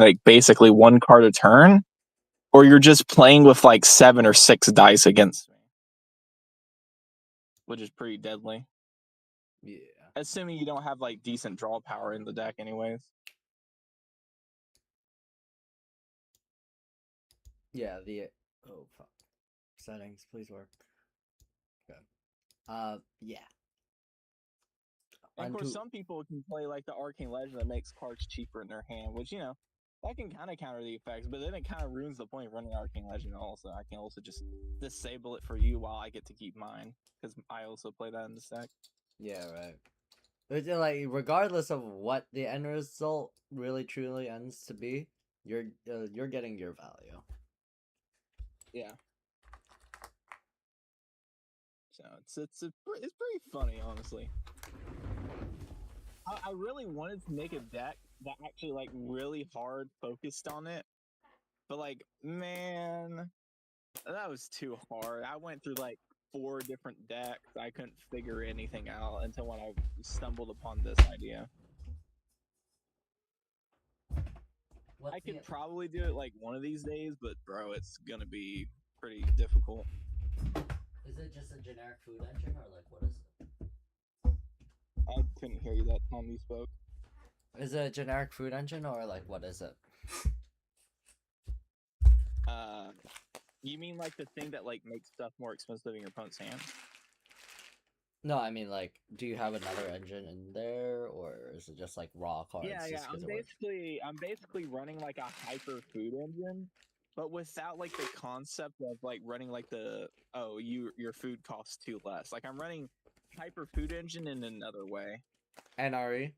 like basically one card a turn, or you're just playing with like 7 or 6 dice against me, which is pretty deadly. Yeah. Assuming you don't have like decent draw power in the deck, anyways. Yeah. Oh fuck. Settings, please work. Okay. Yeah. And of course, some people can play like the Arcane Legend that makes cards cheaper in their hand, which, you know, that can kind of counter the effects, but then it kind of ruins the point of running Arcane Legend also. I can also just disable it for you while I get to keep mine, because I also play that in the deck. Yeah, right. But like, regardless of what the end result really truly ends to be, you're getting your value. Yeah. So it's pretty funny, honestly. I really wanted to make a deck that actually like really hard focused on it, but like, man, that was too hard. I went through like 4 different decks. I couldn't figure anything out until when I stumbled upon this idea. I could probably do it like one of these days, but bro, it's gonna be pretty difficult. Is it just a generic food engine, or like what is it? I couldn't hear you that time you spoke. Is it a generic food engine, or like what is it? You mean like the thing that like makes stuff more expensive in your opponent's hand? No, I mean like, do you have another engine in there, or is it just like raw cards? Yeah. I'm basically running like a hyper food engine, but without like the concept of like running like the your food costs 2 less. Like I'm running hyper food engine in another way. NRE?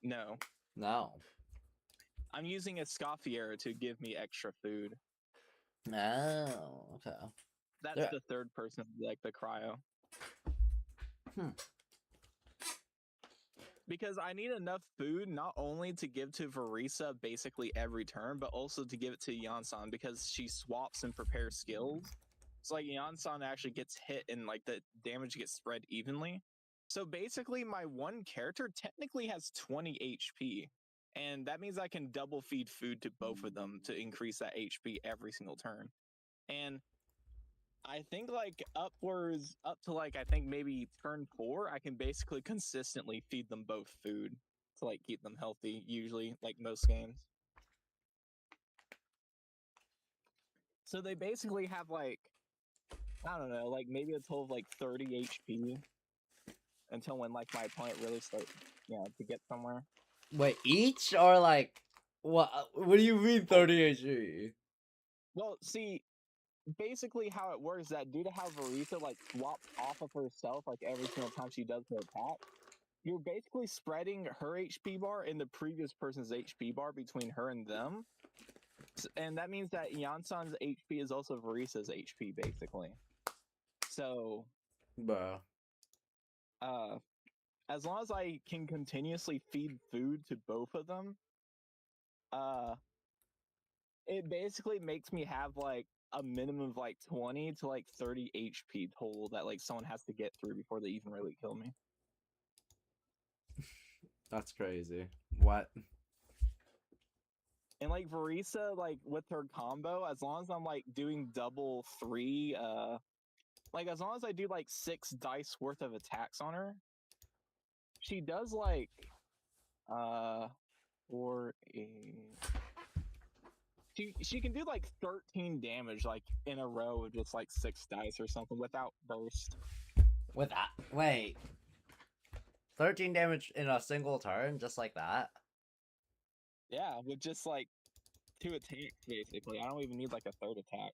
No. No. I'm using a Scaffiera to give me extra food. Oh, okay. That's the third person, like the cryo. Because I need enough food not only to give to Verisa basically every turn, but also to give it to Yansan because she swaps and prepares skills. So like Yansan actually gets hit and like the damage gets spread evenly. So basically my one character technically has 20 HP. And that means I can double feed food to both of them to increase that HP every single turn. And I think like up to like I think maybe turn 4, I can basically consistently feed them both food to like keep them healthy, usually, like most games. So they basically have like, I don't know, like maybe a total of like 30 HP until when like my opponent really starts, to get somewhere. Wait, each, or like what? What do you mean 30 HP? Well, see, basically how it works is that due to how Verisa like swaps off of herself like every single time she does her attack, you're basically spreading her HP bar and the previous person's HP bar between her and them. And that means that Yansan's HP is also Verisa's HP, basically. So, Bro. As long as I can continuously feed food to both of them, it basically makes me have like a minimum of like 20 to like 30 HP total that like someone has to get through before they even really kill me. That's crazy. What? And like Verisa, like with her combo, as long as I'm like doing double 3, like as long as I do like 6 dice worth of attacks on her, she does like 4, 8. She can do like 13 damage like in a row with just like 6 dice or something without burst. Wait. 13 damage in a single turn, just like that? Yeah, with just like 2 attacks basically. I don't even need like a third attack.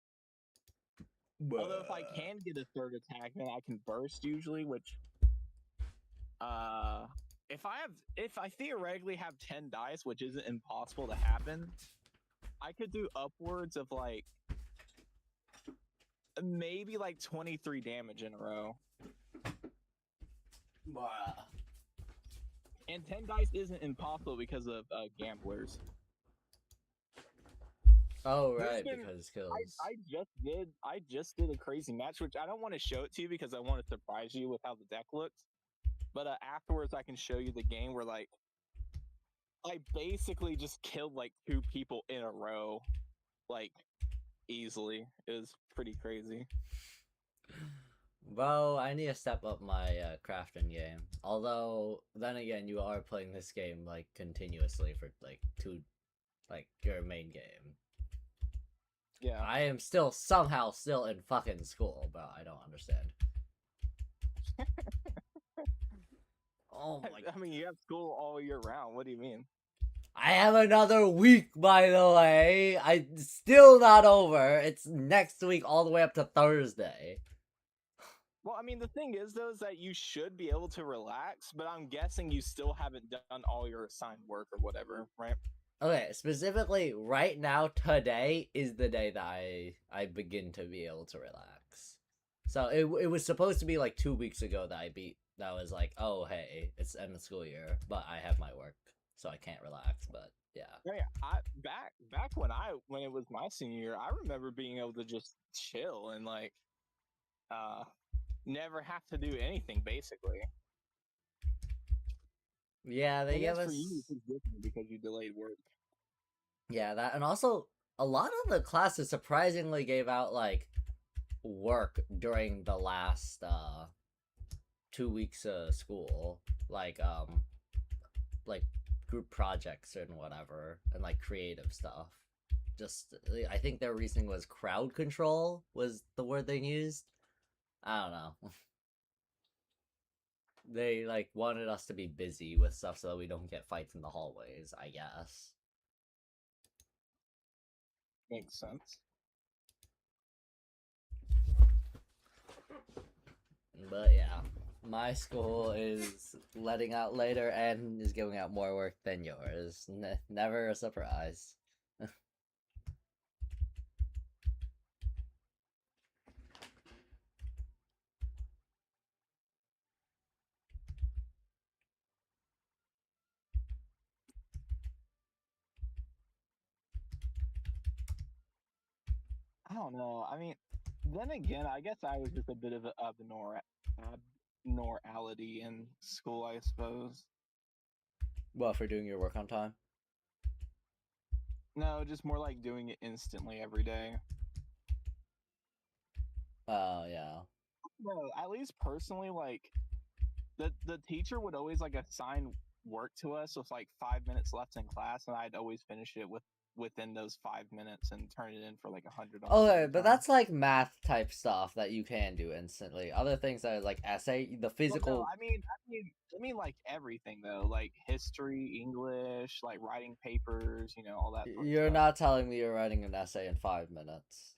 Although if I can get a third attack, then I can burst usually, which if I theoretically have 10 dice, which isn't impossible to happen, I could do upwards of like maybe like 23 damage in a row. And 10 dice isn't impossible because of gamblers. Oh right, because kills. I just did a crazy match, which I don't want to show it to you because I want to surprise you with how the deck looks. But afterwards, I can show you the game where like I basically just killed like 2 people in a row, like easily. It was pretty crazy. Bro, I need to step up my crafting game. Although, then again, you are playing this game like continuously for like your main game. Yeah. I am still somehow still in fucking school, bro. I don't understand. Oh my! I mean, you have school all year round. What do you mean? I have another week, by the way. I still not over. It's next week, all the way up to Thursday. Well, I mean, the thing is, though, is that you should be able to relax, but I'm guessing you still haven't done all your assigned work or whatever, right? Okay, specifically, right now, today is the day that I begin to be able to relax. So it was supposed to be like 2 weeks ago that that was like, oh hey, it's end of school year, but I have my work, so I can't relax. But yeah. Yeah, back when it was my senior year, I remember being able to just chill and like uh never have to do anything basically. Yeah, I they guess give for you us. it's different because you delayed work. Yeah, that, and also a lot of the classes surprisingly gave out like work during the last 2 weeks of school, like group projects and whatever, and like creative stuff. Just I think their reasoning was crowd control was the word they used. I don't know. They like wanted us to be busy with stuff so that we don't get fights in the hallways, I guess. Makes sense. But yeah, my school is letting out later and is giving out more work than yours. Never a surprise. I don't know. I mean, then again, I guess I was just a bit of an abnormality in school, I suppose. Well, for doing your work on time. No, just more like doing it instantly every day. Oh yeah. No, at least personally, like the teacher would always like assign work to us with like 5 minutes left in class, and I'd always finish it within those 5 minutes and turn it in for like 100 on Okay, study but time. that's like math type stuff that you can do instantly. Other things that are like essay, the Well, no, physical. I mean like everything though, like history, English, like writing papers, all that sort of You're stuff. not telling me you're writing an essay in 5 minutes.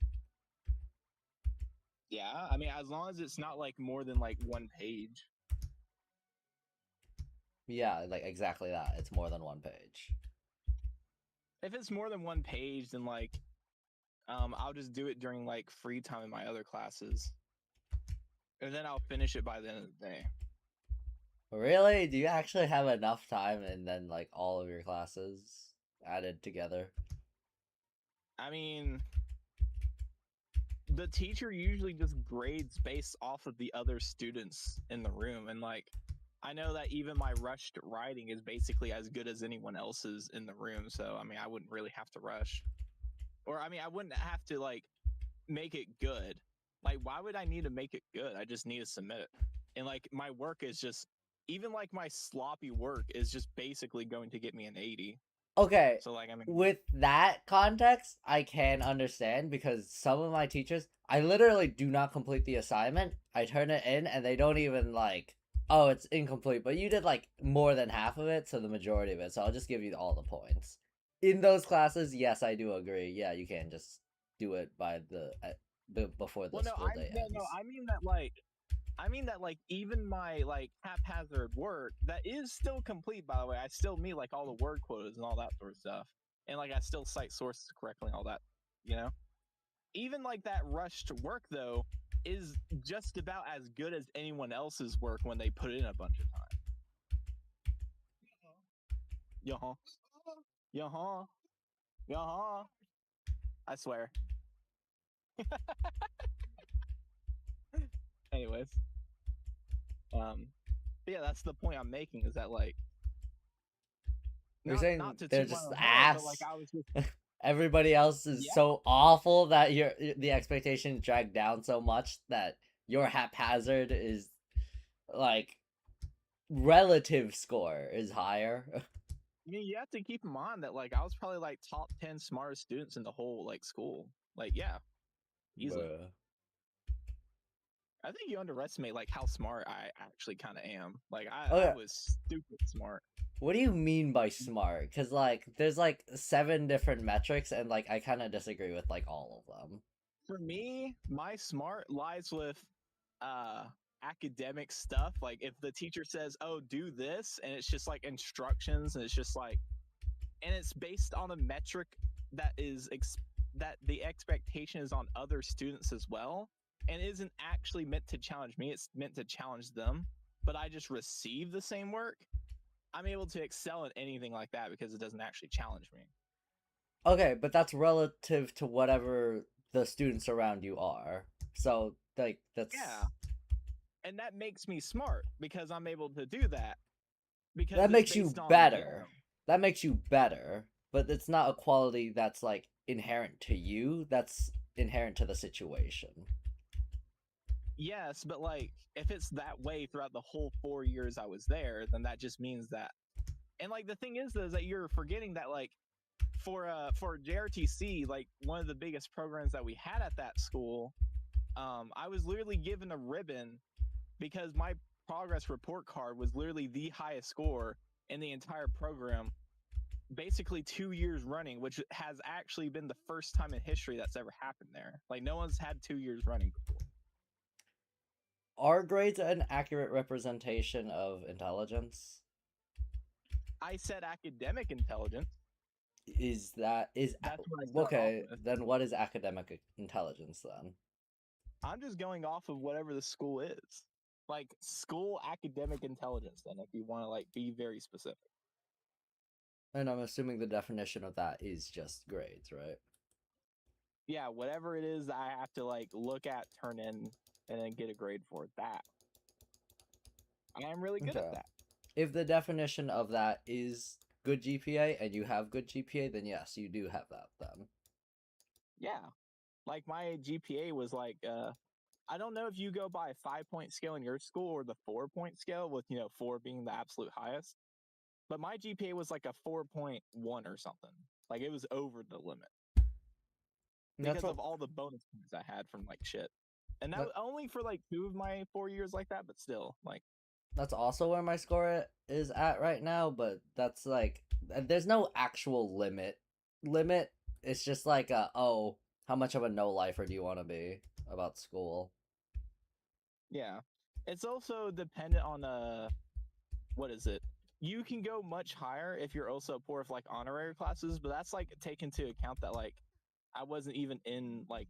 Yeah, I mean, as long as it's not like more than like one page. Yeah, like exactly that. It's more than one page. If it's more than one page, then like, I'll just do it during like free time in my other classes, and then I'll finish it by the end of the day. Really? Do you actually have enough time and then like all of your classes added together? I mean, the teacher usually just grades based off of the other students in the room, and like, I know that even my rushed writing is basically as good as anyone else's in the room. So I mean, I wouldn't really have to rush, or I mean, I wouldn't have to like make it good. Like, why would I need to make it good? I just need to submit it. And like, my work is just, even like my sloppy work is just basically going to get me an 80. Okay, So like, I mean, with that context, I can understand because some of my teachers, I literally do not complete the assignment. I turn it in and they don't even like, oh, it's incomplete, but you did like more than half of it, so the majority of it. So I'll just give you all the points. In those classes, yes, I do agree. Yeah, you can just do it by before the well, no, school day no, ends. I mean that like even my like haphazard work that is still complete. By the way, I still meet like all the word quotas and all that sort of stuff, and like I still cite sources correctly and all that. You know, even like that rushed work though is just about as good as anyone else's work when they put in a bunch of time. Yaha, yaha, yaha. I swear. Anyways, but yeah, that's the point I'm making is that like You're not saying to they're toot my just own horn, but like ass. I was just Everybody else is yeah. so awful that the expectation dragged down so much that your haphazard is like relative score is higher. I mean, you have to keep in mind that like I was probably like top 10 smartest students in the whole like school. Like, yeah, easily. Bruh. I think you underestimate like how smart I actually kind of am. Like I Okay, was stupid smart. what do you mean by smart? Because like there's like 7 different metrics, and like I kind of disagree with like all of them. For me, my smart lies with uh academic stuff. Like if the teacher says, "Oh, do this," and it's just like instructions, and it's just like, and it's based on a metric that is that the expectation is on other students as well, and isn't actually meant to challenge me. It's meant to challenge them. But I just receive the same work. I'm able to excel at anything like that because it doesn't actually challenge me. Okay, but that's relative to whatever the students around you are. So like Yeah, that's and that makes me smart because I'm able to do that because that it's makes you based on better. them. That makes you better, but it's not a quality that's like inherent to you. That's inherent to the situation. Yes, but like if it's that way throughout the whole 4 years I was there, then that just means that. And like the thing is that you're forgetting that like for JRTC, like one of the biggest programs that we had at that school, I was literally given a ribbon because my progress report card was literally the highest score in the entire program, basically 2 years running, which has actually been the first time in history that's ever happened there. Like no one's had 2 years running before. Are grades an accurate representation of intelligence? I said academic intelligence. Is That's what I start off okay? with. Then what is academic intelligence then? I'm just going off of whatever the school is. Like school academic intelligence, then, if you want to like be very specific. And I'm assuming the definition of that is just grades, right? Yeah, whatever it is I have to like look at, turn in, and then get a grade for that. I am really good at Okay. that. If the definition of that is good GPA and you have good GPA, then yes, you do have that then. Yeah. Like my GPA was like I don't know if you go by a 5 point scale in your school or the 4 point scale, with 4 being the absolute highest. But my GPA was like a 4.1 or something. Like it was over the limit That's because what of all the bonus points I had from like shit. And that that, was only for like 2 of my 4 years like that, but still, like that's also where my score is at right now, but that's like there's no actual limit. It's just like oh, how much of a no lifer do you want to be about school? yeah. It's also dependent on what is it? You can go much higher if you're also poor for like honorary classes, but that's like take into account that like I wasn't even in like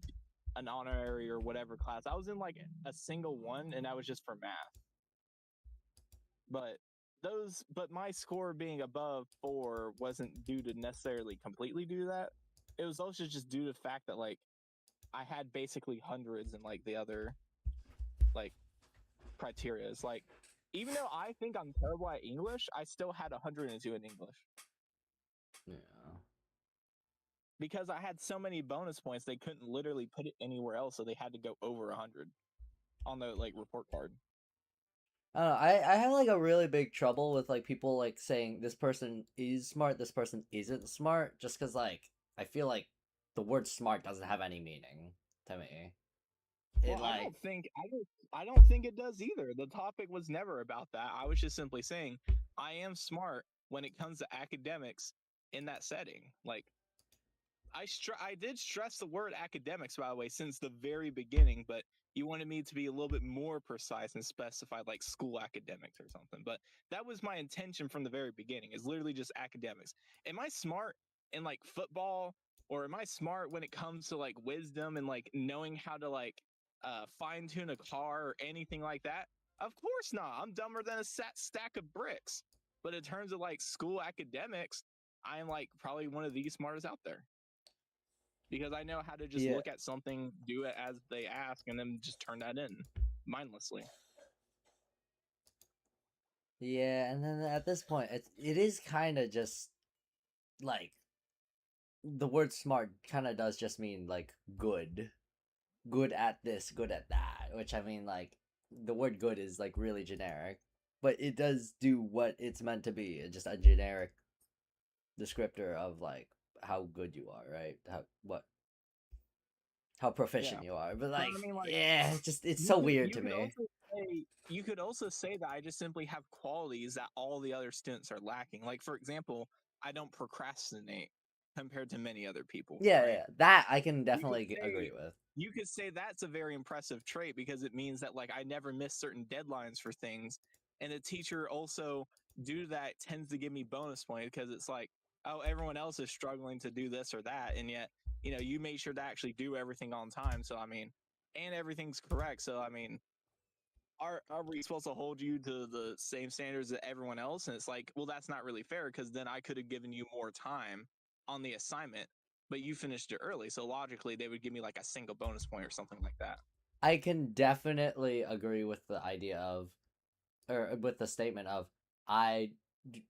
an honorary or whatever class. I was in like a single one, and that was just for math. But but my score being above 4 wasn't due to necessarily completely due to that. It was also just due to the fact that like I had basically hundreds in like the other like criterias. Like even though I think I'm terrible at English, I still had 102 in English Yeah. because I had so many bonus points. They couldn't literally put it anywhere else, so they had to go over 100 on the like report card. I don't know. I have like a really big trouble with like people like saying this person is smart, this person isn't smart, just because like I feel like the word smart doesn't have any meaning to me. It Well, like I don't think it does either. The topic was never about that. I was just simply saying I am smart when it comes to academics in that setting. Like I did stress the word academics, by the way, since the very beginning, but you wanted me to be a little bit more precise and specify like school academics or something. But that was my intention from the very beginning, is literally just academics. Am I smart in like football, or am I smart when it comes to like wisdom and like knowing how to like fine tune a car or anything like that? Of course not. I'm dumber than a stack of bricks. But in terms of like school academics, I am like probably one of the smartest out there because I know how to just yeah. look at something, do it as they ask, and then just turn that in mindlessly. Yeah, and then at this point it is kind of just like the word smart kind of does just mean like good, good at this, good at that, which I mean like the word good is like really generic, but it does do what it's meant to be. It's just a generic descriptor of like how good you are, right? How Yeah. proficient you are. But So like, I mean, like yeah, it's so weird you to could me. also say that I just simply have qualities that all the other students are lacking. Like for example, I don't procrastinate compared to many other people, Yeah, right? yeah, that I can You could definitely agree say with. that's a very impressive trait because it means that like I never miss certain deadlines for things, and the teacher also due to that tends to give me bonus points because it's like, oh, everyone else is struggling to do this or that, and yet you made sure to actually do everything on time. So I mean, and everything's correct. So I mean, are we supposed to hold you to the same standards that everyone else? And it's like, well, that's not really fair because then I could have given you more time on the assignment, but you finished it early. So logically, they would give me like a single bonus point or something like that. I can definitely agree with the idea of, or with the statement of, I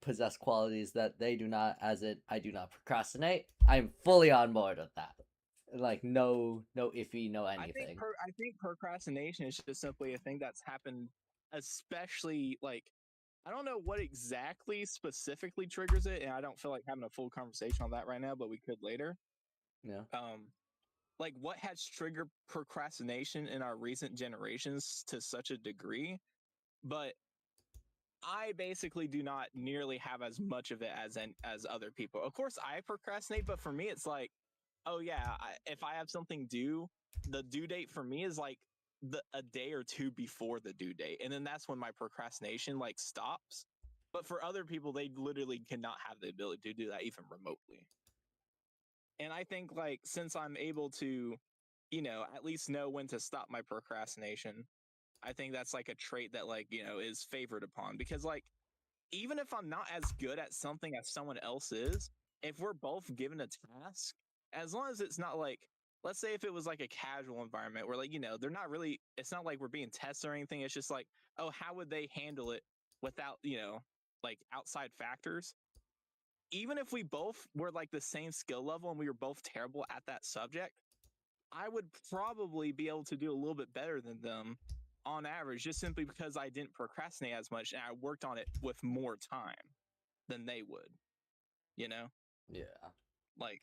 possess qualities that they do not, as it, I do not procrastinate. I'm fully on board with that. Like, no iffy, no anything. I think procrastination is just simply a thing that's happened, especially like I don't know what exactly specifically triggers it, and I don't feel like having a full conversation on that right now, but we could later. Yeah. Like what has triggered procrastination in our recent generations to such a degree, but I basically do not nearly have as much of it as other people. Of course, I procrastinate, but for me, it's like, oh yeah, if I have something due, the due date for me is like a day or two before the due date, and then that's when my procrastination like stops. But for other people, they literally cannot have the ability to do that even remotely. And I think like since I'm able to, at least know when to stop my procrastination, I think that's like a trait that like, is favored upon because like even if I'm not as good at something as someone else is, if we're both given a task, as long as it's not like, let's say if it was like a casual environment where like, they're not really, it's not like we're being tested or anything. It's just like, oh, how would they handle it without, like outside factors? Even if we both were like the same skill level and we were both terrible at that subject, I would probably be able to do a little bit better than them on average, just simply because I didn't procrastinate as much and I worked on it with more time than they would, you know? Yeah. Like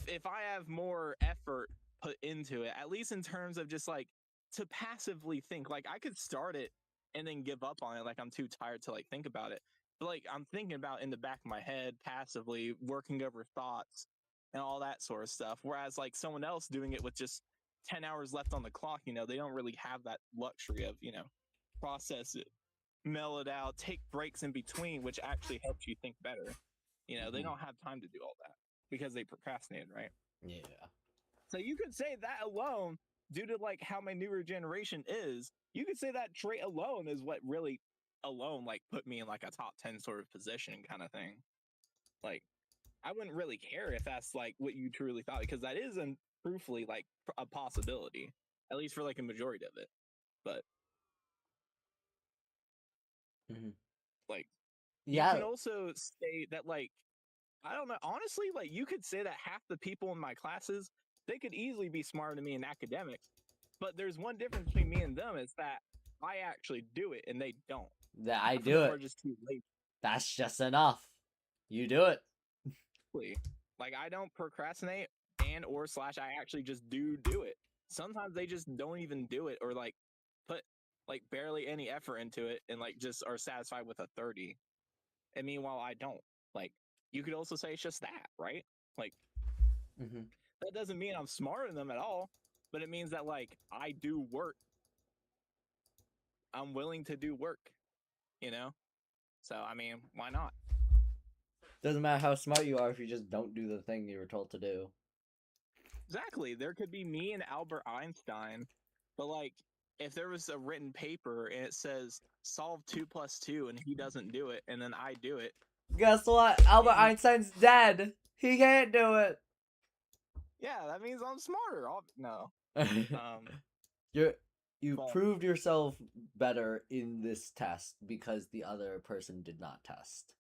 if I have more effort put into it, at least in terms of just like to passively think, like I could start it and then give up on it, like I'm too tired to like think about it. But like I'm thinking about in the back of my head, passively working over thoughts and all that sort of stuff. Whereas like someone else doing it with just 10 hours left on the clock, they don't really have that luxury of, process it, mail it out, take breaks in between, which actually helps you think better. They Hmm. don't have time to do all that because they procrastinated, right? Yeah. So you could say that alone, due to like how my newer generation is, you could say that trait alone is what really alone like put me in like a top 10 sort of position kind of thing. Like I wouldn't really care if that's like what you truly thought because that is truthfully like a possibility, at least for like a majority of it. But Hmm. like you Yeah. can also say that like I don't know. Honestly, like you could say that half the people in my classes, they could easily be smarter than me in academics. But there's one difference between me and them is that I actually do it and they don't. That I Half of do them are it. just too That's just enough. You do it. lazy. Like I don't procrastinate and or slash I actually just do it. Sometimes they just don't even do it or like put like barely any effort into it and like just are satisfied with a 30. And meanwhile I don't. Like you could also say it's just that, right? Like Hmm. that doesn't mean I'm smarter than them at all, but it means that like I do work. I'm willing to do work, you know? So I mean, why not? Doesn't matter how smart you are if you just don't do the thing you were told to do. Exactly. There could be me and Albert Einstein, but like if there was a written paper and it says solve 2 plus 2 and he doesn't do it and then I do it, Guess what? Albert and Einstein's dead. He can't do it. yeah, that means I'm smarter. No. Um, You're you but proved yourself better in this test because the other person did not test.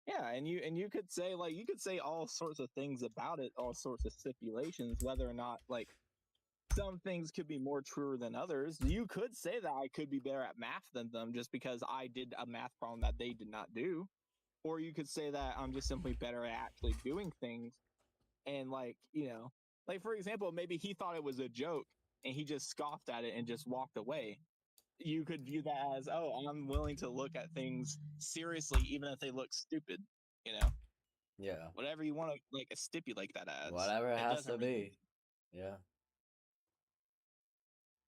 Yeah, and you could say like you could say all sorts of things about it, all sorts of stipulations, whether or not like some things could be more truer than others. You could say that I could be better at math than them just because I did a math problem that they did not do. Or you could say that I'm just simply better at actually doing things. And like, like for example, maybe he thought it was a joke and he just scoffed at it and just walked away. You could view that as, oh, I'm willing to look at things seriously even if they look stupid, you know? Yeah. Whatever you want to like stipulate that as. Whatever it It has doesn't to really. be. Yeah.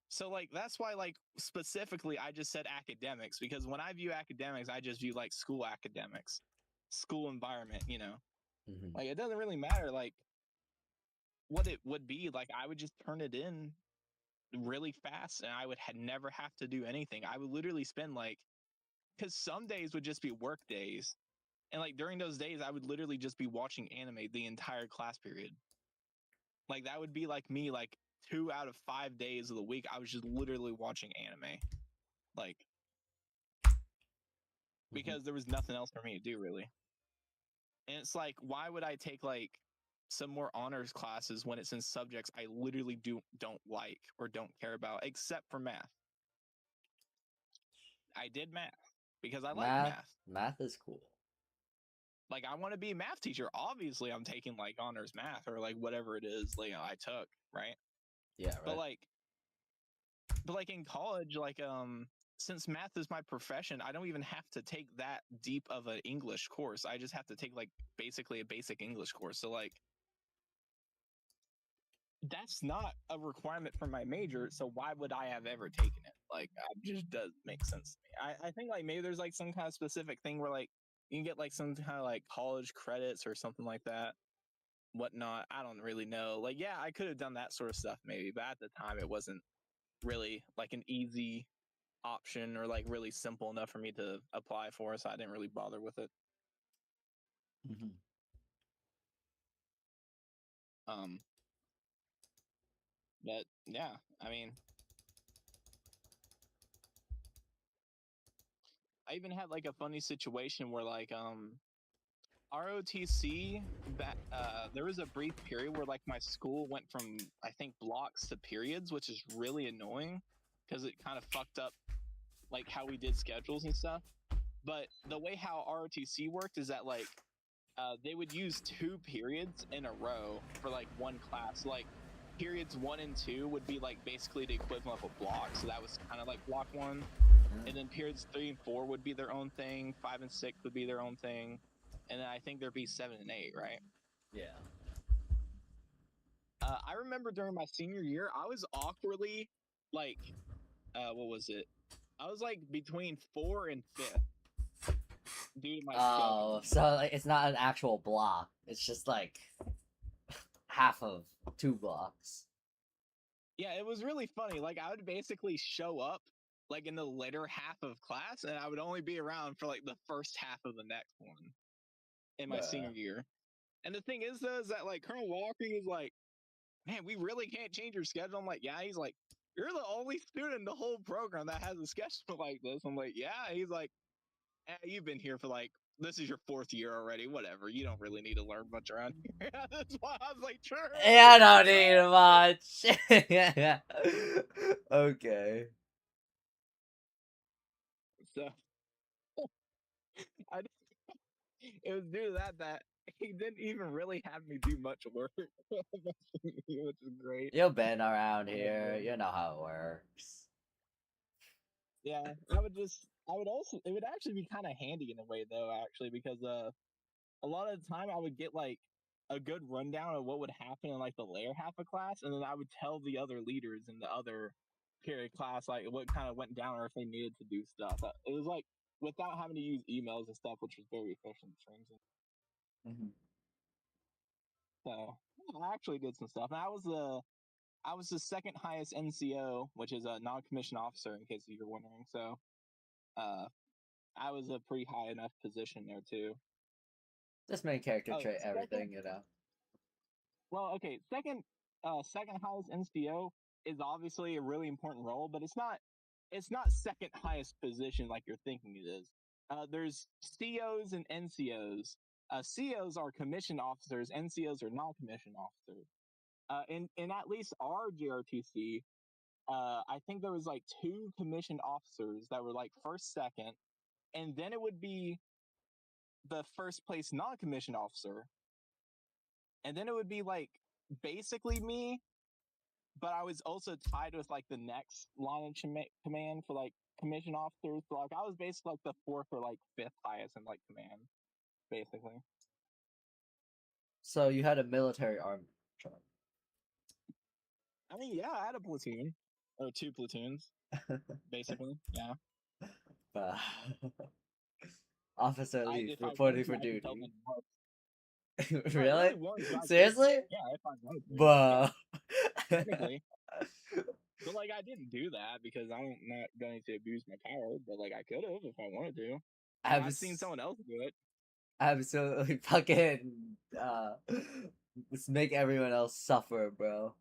So like that's why like specifically I just said academics because when I view academics, I just view like school academics, school environment. Hmm. Like it doesn't really matter like what it would be. Like I would just turn it in really fast and I would never have to do anything. I would literally spend like because some days would just be work days. And like during those days, I would literally just be watching anime the entire class period. Like that would be like me, like 2 out of 5 days of the week, I was just literally watching anime. Like Hmm. because there was nothing else for me to do really. And it's like, why would I take like some more honors classes when it's in subjects I literally don't like or don't care about, except for math. I did math because I like Math. math. Math is cool. Like I want to be a math teacher. Obviously, I'm taking like honors math or like whatever it is like I took, right? Yeah. But Right. like in college, like since math is my profession, I don't even have to take that deep of an English course. I just have to take like basically a basic English course. So like that's not a requirement for my major. So why would I have ever taken it? Like it just does make sense to me. I think like maybe there's like some kind of specific thing where like you can get like some kind of like college credits or something like that, whatnot. I don't really know. Like, yeah, I could have done that sort of stuff maybe, but at the time it wasn't really like an easy option or like really simple enough for me to apply for, so I didn't really bother with it. Hmm. Um, but yeah, I mean, I even had like a funny situation where like ROTC that there was a brief period where like my school went from I think blocks to periods, which is really annoying because it kind of fucked up like how we did schedules and stuff. But the way how ROTC worked is that like they would use 2 periods in a row for like one class. Like periods 1 and 2 would be like basically the equivalent of a block, so that was kind of like block one. And then periods 3 and 4 would be their own thing. 5 and 6 would be their own thing, and then I think there'd be 7 and 8, right? Yeah. I remember during my senior year, I was awkwardly like, what was it? I was like between 4 and 5 due to my schedule. Oh, so like, it's not an actual block. It's just like half of 2 blocks. Yeah, it was really funny. Like I would basically show up like in the later half of class and I would only be around for like the first half of the next one in my Bruh. senior year. And the thing is though is that like Colonel Walker was like, "Man, we really can't change your schedule." I'm like, "Yeah." He's like, "You're the only student in the whole program that has a schedule like this." I'm like, "Yeah." He's like, "You've been here for like this is your 4th year already. Whatever. You don't really need to learn much around here." That's why I was like, "True." Yeah, I don't need much. Yeah. Okay. So I it was due to that he didn't even really have me do much work, which is great. You've been around here. Um, You know how it works. yeah, I would also it would actually be kind of handy in a way though, actually, because a lot of the time I would get like a good rundown of what would happen in like the later half of class, and then I would tell the other leaders in the other period class like what kind of went down or if they needed to do stuff. It was like without having to use emails and stuff, which was very efficient. Hmm. So yeah, I actually did some stuff. And I was the second highest NCO, which is a non-commissioned officer, in case you're wondering. So uh, I was a pretty high enough position there too. This main character Oh, trait, second. everything, you know. Well, okay, second highest NCO is obviously a really important role, but it's not second highest position like you're thinking it is. There's COs and NCOs. COs are commissioned officers. NCOs are non-commissioned officers. In at least our GRTC, I think there was like 2 commissioned officers that were like first, second, and then it would be the first place non-commissioned officer, and then it would be like basically me, but I was also tied with like the next line of command for like commissioned officers. So like I was basically like the fourth or like fifth highest in like command, basically. So you had a military arm. I mean, yeah, I had a platoon or 2 platoons, basically. Yeah. Uh, Officer Leaf If I reporting wanted to, for I could tell duty. them what. If I Really? really wanted to, I could. Seriously? Yeah, if I wanted to. Yeah, Bruh. technically. But like, I didn't do that because I'm not going to abuse my power. But like, I could have if I wanted to. I've seen someone else do it. Absolutely fucking just make everyone else suffer, bro.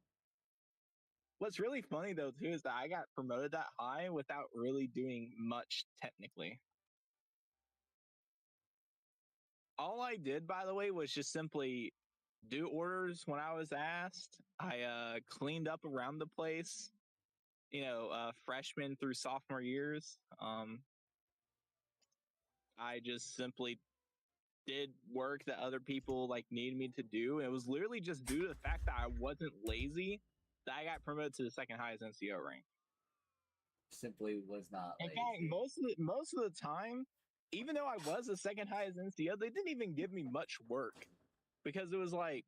What's really funny though too is that I got promoted that high without really doing much technically. All I did, by the way, was just simply do orders when I was asked. I cleaned up around the place, freshman through sophomore years. I just simply did work that other people like needed me to do. It was literally just due to the fact that I wasn't lazy that I got promoted to the second highest NCO rank. Simply was not In fact, lazy. most of the time, even though I was the second highest NCO, they didn't even give me much work because it was like,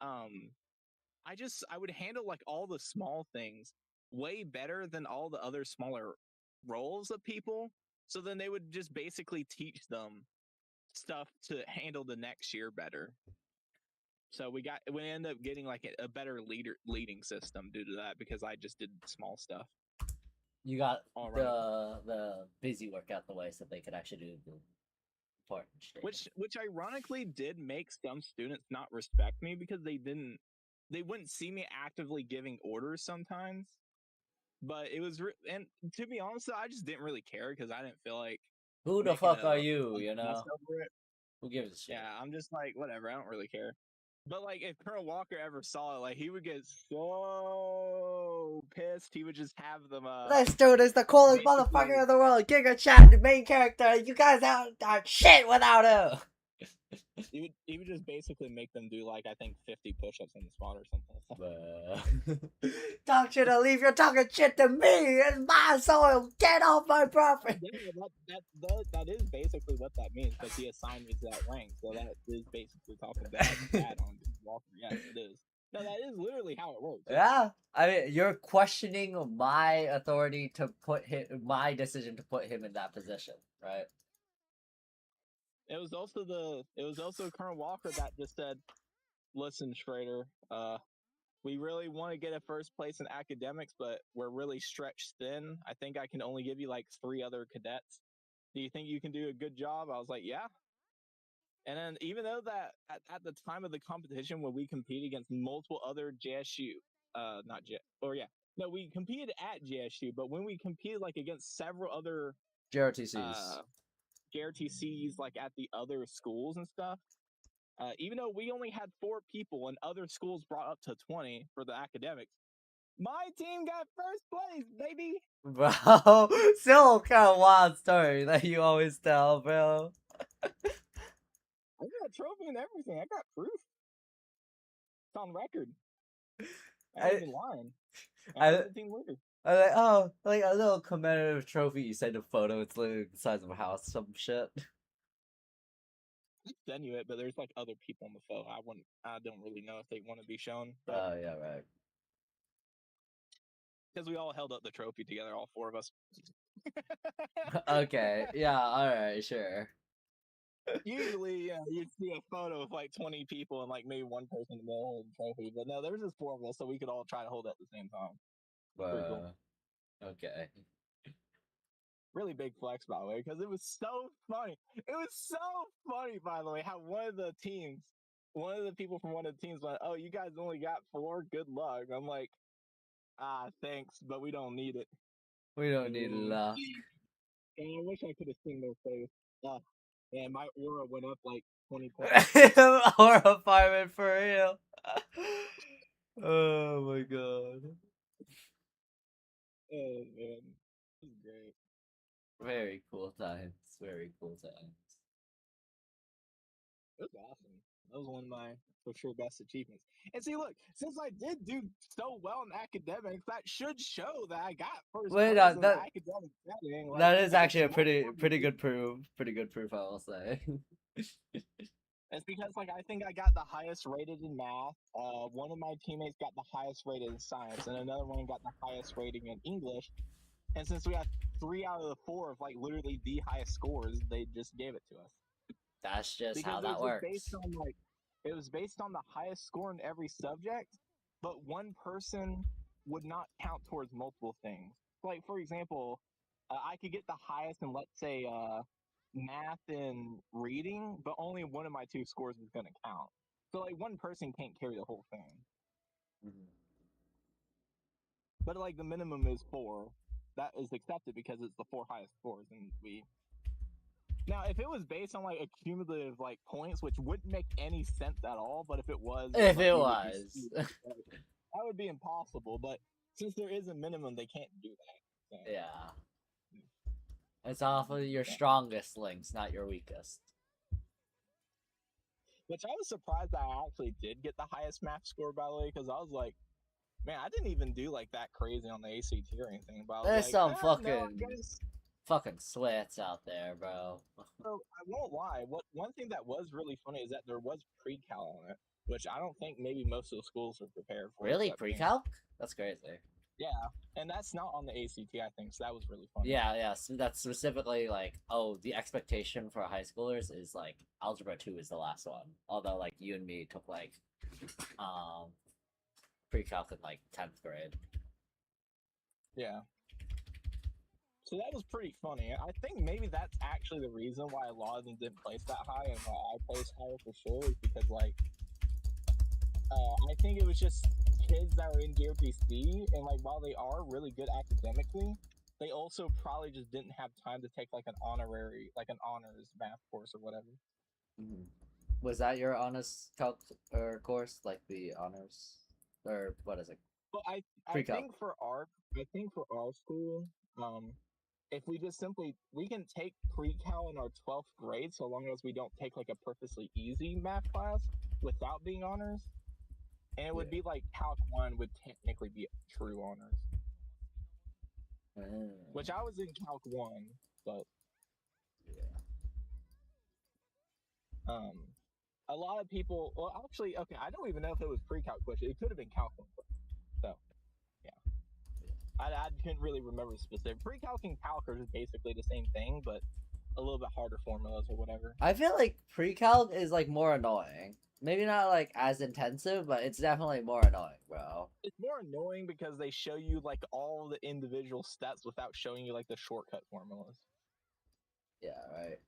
um, I would handle like all the small things way better than all the other smaller roles of people. So then they would just basically teach them stuff to handle the next year better. So we ended up getting like a better leading system due to that because I just did small stuff. You got All right. the busy work out the way so they could actually do the important shit. Which ironically did make some students not respect me because they wouldn't see me actively giving orders sometimes. But it was and to be honest, I just didn't really care because I didn't feel like Who the making fuck are a you, you mess know? over it. Who gives a shit? Yeah, I'm just like whatever. I don't really care. But like, if Colonel Walker ever saw it, like he would get so pissed. He would just have them. This dude is the coolest Basically, motherfucker in the world. Giga Chat, the main character. You guys are shit without him. he would just basically make them do like I think 50 push-ups on the spot or something. Talk shit to leave. You're talking shit to me. It's my soil. Get off my property. Yeah, that is basically what that means because he assigned me to that rank. So that is basically talking bad on Walker. Yeah, it is. No, that is literally how it works. Yeah, I mean, you're questioning my authority to my decision to put him in that position, right? It was also Colonel Walker that just said, "Listen, Schrader, we really want to get a first place in academics, but we're really stretched thin. I think I can only give you like 3 other cadets. Do you think you can do a good job?" I was like, "Yeah." And then even though that at the time of the competition when we competed against multiple other JSU, not J, or yeah, no, we competed at JSU, but when we competed like against several other JRTCs. JRTCs like at the other schools and stuff, even though we only had 4 people and other schools brought up to 20 for the academics, my team got first place, baby. Bro, still kind of wild story that you always tell, bro. I got a trophy and everything. I got proof. It's on record. I ain't even lying. I was the team leader. I like, oh, like a little commemorative trophy. You send a photo. It's literally the size of a house. Some shit. I send you it, but there's like other people on the phone. I don't really know if they want to be shown. Oh yeah, right. Because we all held up the trophy together, all 4 of us. Okay. Yeah. All right. Sure. Usually, yeah, you'd see a photo of like 20 people and like maybe one person in the middle holding the trophy. But no, there was just 4 of us, so we could all try to hold it at the same time. Pretty cool. Okay. Really big flex, by the way, because it was so funny. It was so funny, by the way, how one of the people from one of the teams went, "Oh, you guys only got 4. Good luck." I'm like, "Ah, thanks, but we don't need it." We don't need love. And I wish I could have seen their face. And my aura went up like 20 points. Horrifying for real. Oh my god. Oh man, this is great. Very cool times. Very cool times. It was awesome. That was one of my for sure best achievements. And see, look, since I did do so well in academics, that should show that I got first Wait, place in the that academic setting. Like that is it's actually a small pretty competition. good proof. Pretty good proof, I will say. It's because like I think I got the highest rated in math. One of my teammates got the highest rated in science, and another one got the highest rating in English. And since we got 3 out of the 4 of like literally the highest scores, they just gave it to us That's just because how it was that just based works. on like it was based on the highest score in every subject, but one person would not count towards multiple things. Like for example, I could get the highest in let's say math and reading, but only one of my two scores is going to count. So like one person can't carry the whole thing. Mhm. But like the minimum is 4. That is accepted because it's the 4 highest scores, and we. Now, if it was based on like accumulative like points, which wouldn't make any sense at all, but if it was, then If like it we would be was. screwed. That would be impossible. But since there is a minimum, they can't do that. So, Yeah. It's awfully your yeah. strongest links, not your weakest. Which I was surprised that I actually did get the highest math score, by the way, because I was like, man, I didn't even do like that crazy on the ACT or anything. But I was There's like, some no, I guess. fucking sweats out there, bro. So I won't lie. One thing that was really funny is that there was pre-cal on it, which I don't think maybe most of the schools are prepared for. Really? Except me. Pre-calc? That's crazy. Yeah, and that's not on the ACT, I think. So that was really funny. Yeah. So that's specifically like, oh, the expectation for high schoolers is like algebra 2 is the last one. Although like you and me took like um pre-calc in like 10th grade. Yeah. So that was pretty funny. I think maybe that's actually the reason why a lot of them didn't place that high and why I placed higher for sure is because like I think it was just kids that were in DRPC, and like while they are really good academically, they also probably just didn't have time to take like an honorary, like an honors math course or whatever. Mm-hmm. Was that your honors calc or course, like the honors, or what is it? Well, I Pre-calc. think for our school, if we just simply we can take pre-cal in our 12th grade so long as we don't take like a purposely easy math class without being honors. And it would be like Calc 1 would technically be true honors. Which I was in Calc 1, but a lot of people, well, actually, okay, I don't even know if it was pre-calc question. It could have been Calc 1. So, yeah. I couldn't really remember the specific. Pre-calc and calc are just basically the same thing, but a little bit harder formulas or whatever. I feel like pre-calc is like more annoying. Maybe not like as intensive, but it's definitely more annoying, bro. It's more annoying because they show you like all the individual steps without showing you like the shortcut formulas. Yeah, right.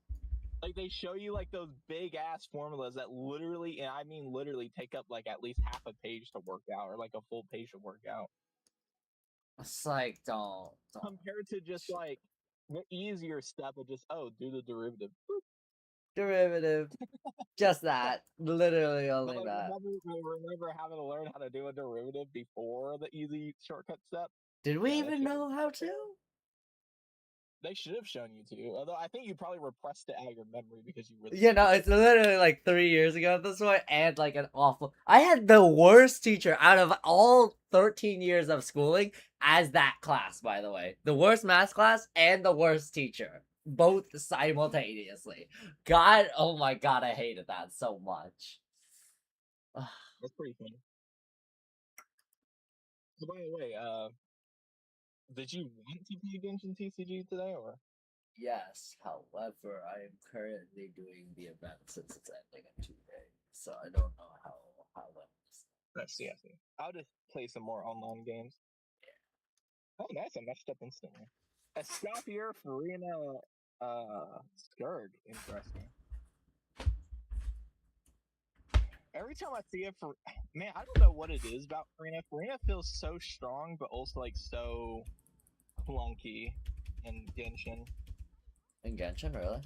Like they show you like those big ass formulas that literally, and I mean literally, take up like at least half a page to work out, or like a full page to work out. It's like don't. Compared to just like the easier step of just do the derivative. Boop. Derivative. Just that. Literally only But like that. remember having to learn how to do a derivative before the easy shortcut step. Did we Yeah, even know how to? They should have shown you to. Although I think you probably repressed it out of your memory because you really. You know, it's literally like 3 years ago at this point, and like an awful. I had the worst teacher out of all 13 years of schooling as that class, by the way. The worst math class and the worst teacher. Both simultaneously. God, oh my god, I hated that so much. That's pretty funny. So by the way, did you want to play Genshin TCG today, or? Yes, however, I am currently doing the event since it's ending in 2 days, so I don't know how well. I see. I'll just play some more online games. Oh, nice! I matched up instantly. A Scopier, Farina, Scourge. Interesting. Every time I see it, man, I don't know what it is about Farina. Farina feels so strong, but also like so clunky in Genshin. In Genshin, really?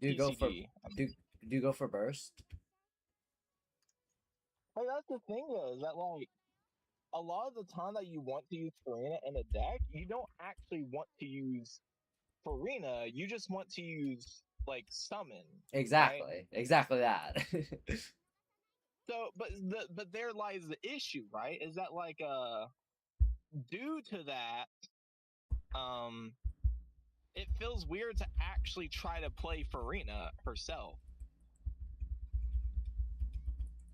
Do you go for TCG. do do you go for burst? Like that's the thing though, is that like a lot of the time that you want to use Farina in a deck, you don't actually want to use Farina. You just want to use like summon, right? Exactly that. So, but there lies the issue, right? Is that like due to that, um, it feels weird to actually try to play Farina herself.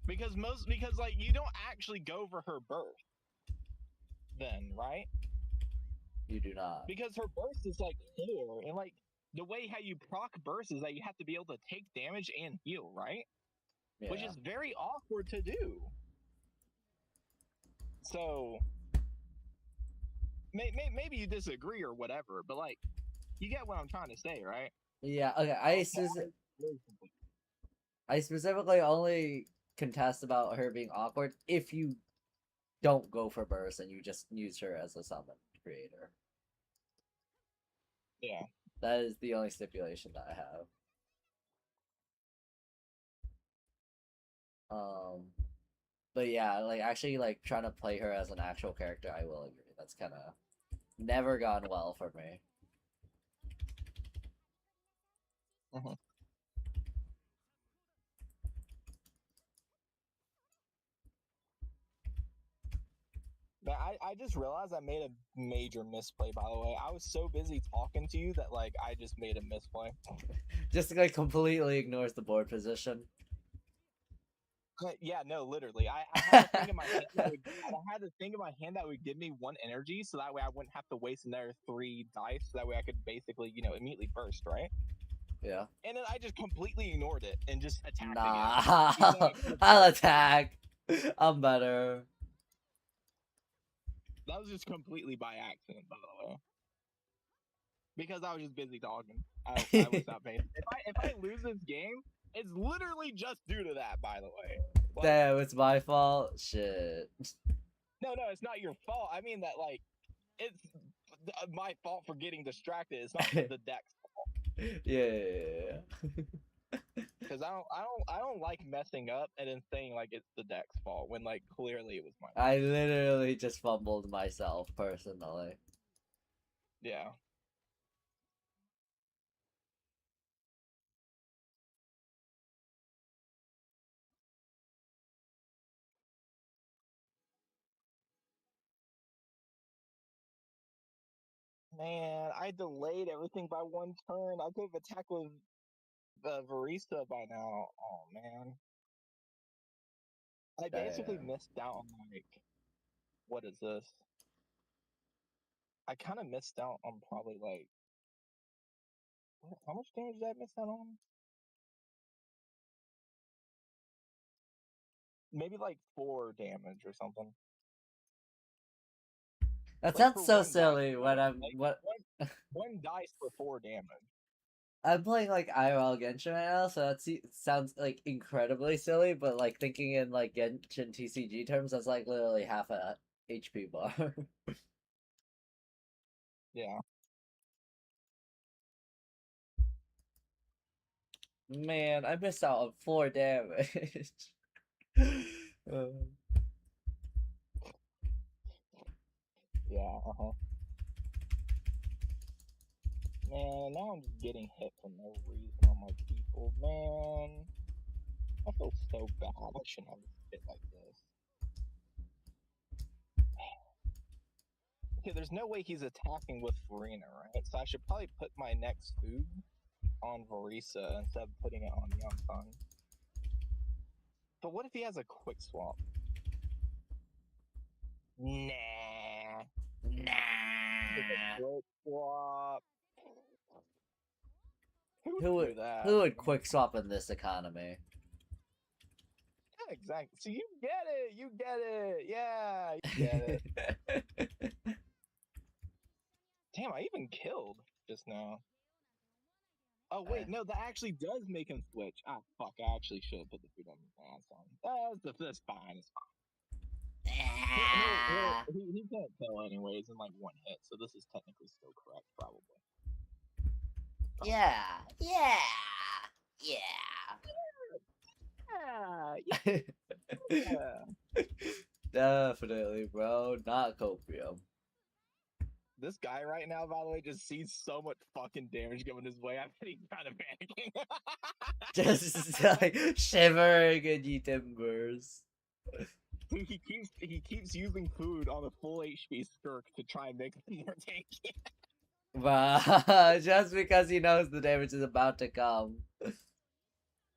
Because like you don't actually go for her birth then, right? You do not. Because her burst is like 4, and like the way how you proc burst is that you have to be able to take damage and heal, right? Yeah. Which is very awkward to do. So maybe you disagree or whatever, but like you get what I'm trying to say, right? Yeah, okay. I specifically only contest about her being awkward if you don't go for burst and you just use her as a summon creator. Yeah. That is the only stipulation that I have. But yeah, like actually like trying to play her as an actual character, I will agree. That's kind of never gone well for me. Mm-hmm. Man, I just realized I made a major misplay, by the way. I was so busy talking to you that like I just made a misplay. Just like completely ignores the board position. Yeah, no, literally. I had a thing in my hand I had a thing in my hand that would give me 1 energy, so that way I wouldn't have to waste another 3 dice. So that way I could basically, immediately burst, right? Yeah. And then I just completely ignored it and just attacked Nah, again. I'll attack. I'm better. That was just completely by accident, by the way. Because I was just busy talking. I was not paying. If I lose this game, it's literally just due to that, by the way. Like, Damn, it's my fault. Shit. no, it's not your fault. I mean that like it's my fault for getting distracted. It's not the deck's fault. Yeah. Because I don't like messing up and then saying like it's the deck's fault when like clearly it was my fault. I literally just fumbled myself personally. Yeah. Man, I delayed everything by 1 turn. I could have attacked with the Barista by now. Oh man. I basically Damn. missed out on like what is this? I kind of missed out on probably like how much damage did I miss out on? Maybe like 4 damage or something. That Like sounds for so 1 dice, silly right? when I'm Like what one dice for 4 damage. I'm playing like IRL Genshin right now, so that sounds like incredibly silly, but like thinking in like Genshin TCG terms, that's like literally half a HP bar. Yeah. Man, I missed out on 4 damage. Uh, Yeah, uh-huh. Man, now I'm just getting hit for no reason on my people. Man, I feel so bad. I shouldn't have hit like this. Okay, there's no way he's attacking with Farina, right? So I should probably put my next food on Varisa instead of putting it on Yongsan. But what if he has a quick swap? Nah. nah. Quick swap. Who Who would would do that? who would quick swap in this economy? Yeah, exactly. So you get it. You get it. Yeah, you get it. Damn, I even killed just now. Oh wait, no, that actually does make him switch. Ah, fuck! I actually should have put the food on his ass on. That's fine. It's fine. He can't kill anyways in like 1 hit, so this is technically still correct, probably. Yeah. Yeah. Yeah, Yeah. yeah. Definitely, bro. Not copium. This guy right now, by the way, just sees so much fucking damage going his way. I think he's kind of panicking. Just like shivering in ye timbers. Dude, he keeps using food on a full HP Skirk to try and make him more tanky. But just because he knows the damage is about to come.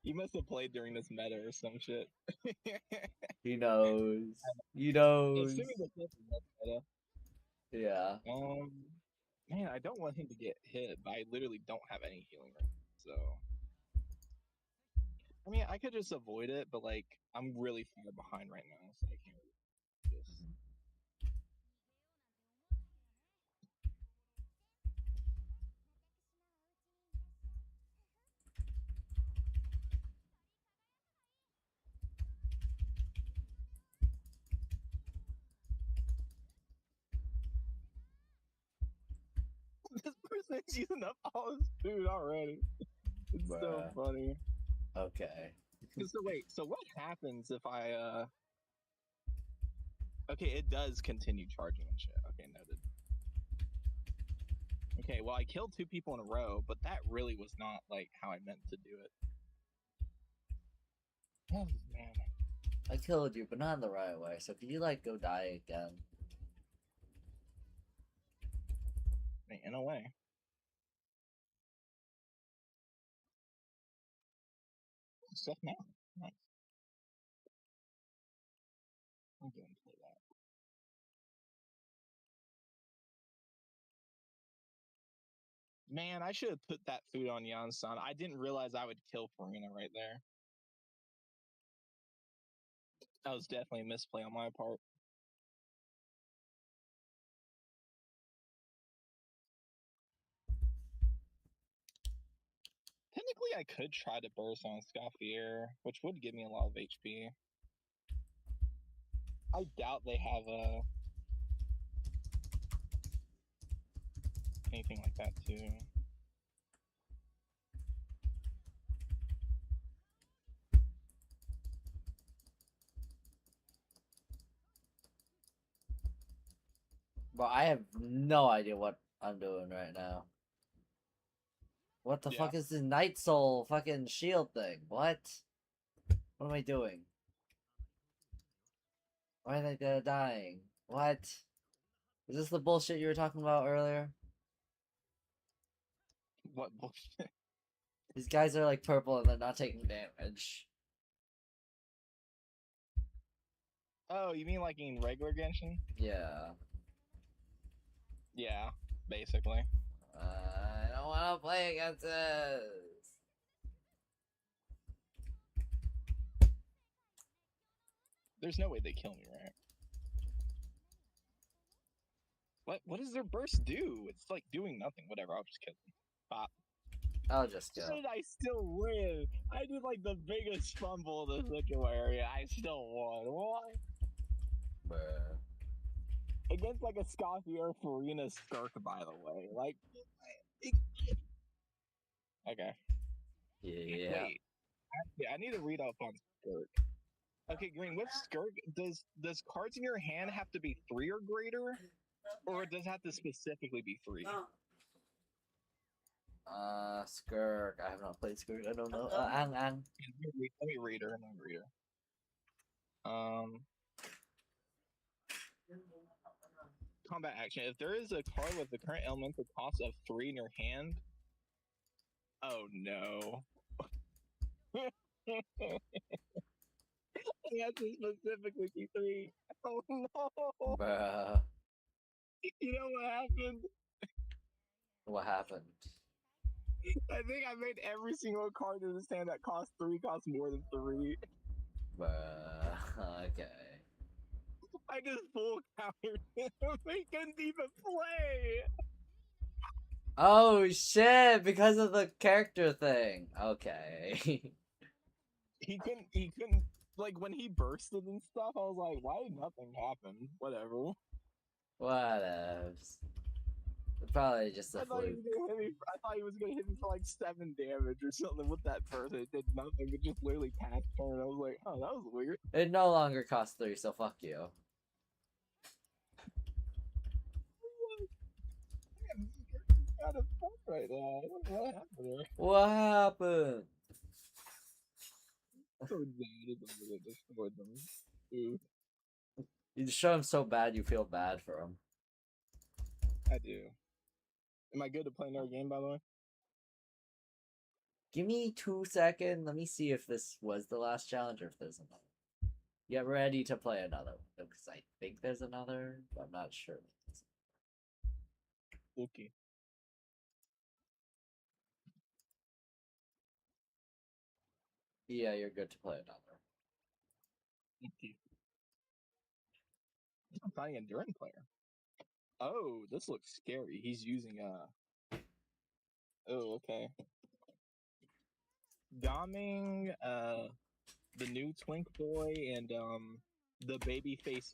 He must have played during this meta or some shit. He knows. He knows. Assuming the meta. Yeah. Man, I don't want him to get hit, but I literally don't have any healing right now. So, I mean, I could just avoid it, but like, I'm really far behind right now, so I can't really just. This person's using up all his food already. It's so Bruh. funny. Okay. So wait, so what happens if I Okay, it does continue charging and shit. Okay, noted. Okay, well I killed 2 people in a row, but that really was not like how I meant to do it. Oh man. I killed you, but not in the right way. So can you like go die again? In a way. Stuff now. Nice. I'm going to play that. Man, I should have put that food on Yansan. I didn't realize I would kill Farina right there. That was definitely a misplay on my part. Technically, I could try to burst on Scaffier, which would give me a lot of HP. I doubt they have anything like that too. Bro, I have no idea what I'm doing right now. What the fuck is this Night Soul fucking shield thing? What? What am I doing? Why are they dying? What? Is this the bullshit you were talking about earlier? What bullshit? These guys are like purple and they're not taking damage. Oh, you mean like in regular Genshin? Yeah. Yeah, basically. I don't want to play against this. There's no way they kill me, right? What does their burst do? It's like doing nothing. Whatever, I'll just kill them. Pop. I'll just go. Did I still win? I did like the biggest fumble in the Central area. I still won. What? Bruh. Against like a Scoffier Farina Skirk, by the way. Like, okay. Yeah. Wait. I need to read up on Skirk. Okay, Green. With Skirk, does cards in your hand have to be 3 or greater, or does it have to specifically be 3? Skirk. I have not played Skirk. I don't know. Ang. Let me read her. Combat action. If there is a card with the current elemental cost of 3 in your hand, oh no. It has to specifically be 3. Oh no. Bruh. You know what happened? What happened? I think I made every single card in this hand that costs 3 cost more than 3. Bruh. Okay. I just full countered him. He couldn't even play. Oh shit! Because of the character thing. Okay. He couldn't like when he bursted and stuff, I was like, why did nothing happen? Whatever. Whatevs. Probably just a I thought he fluke. was gonna hit me. I thought he was gonna hit me for like 7 damage or something with that burst. It did nothing. It just literally passed turn. I was like, oh, that was weird. It no longer costs 3, so fuck you. Man, this is kind of fun right now. What happened there? What happened? So bad. It's over there. Destroyed them. Ooh, You just show him so bad you feel bad for him. I do. Am I good to play another game, by the way? Give me 2 seconds. Let me see if this was the last challenge or if there's another. Get ready to play another one because I think there's another, but I'm not sure. Okay. Yeah, you're good to play another. Okay. I'm finding a Durin player. Oh, this looks scary. He's using Oh, okay. Gaming, the new Twink Boy, and the babyface.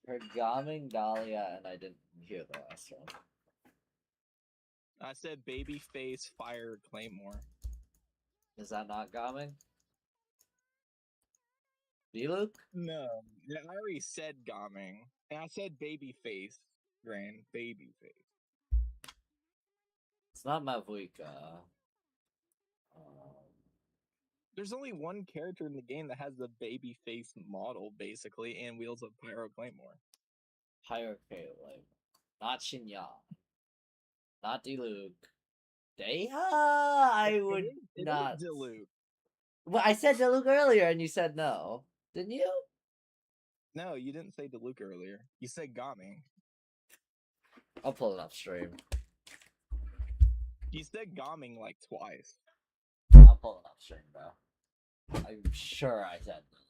Heard Gaming, Dahlia, and I didn't hear the last one. I said babyface fire Claymore. Is that not Gaming? D-Luke? No, I already said Gaming, and I said babyface. Grand babyface. It's not Mavuika. There's only one character in the game that has the babyface model, basically, and wields a pyro Claymore. Hierarchy, not Shinya. Not D-Luke. Deha? I would It not. is Diluc. Well, I said D-Luke earlier and you said no. Didn't you? No, you didn't say Diluc earlier. You said Gaming. I'll pull it up stream. You said Gaming like twice. I'll pull it up stream, bro. I'm sure I said no.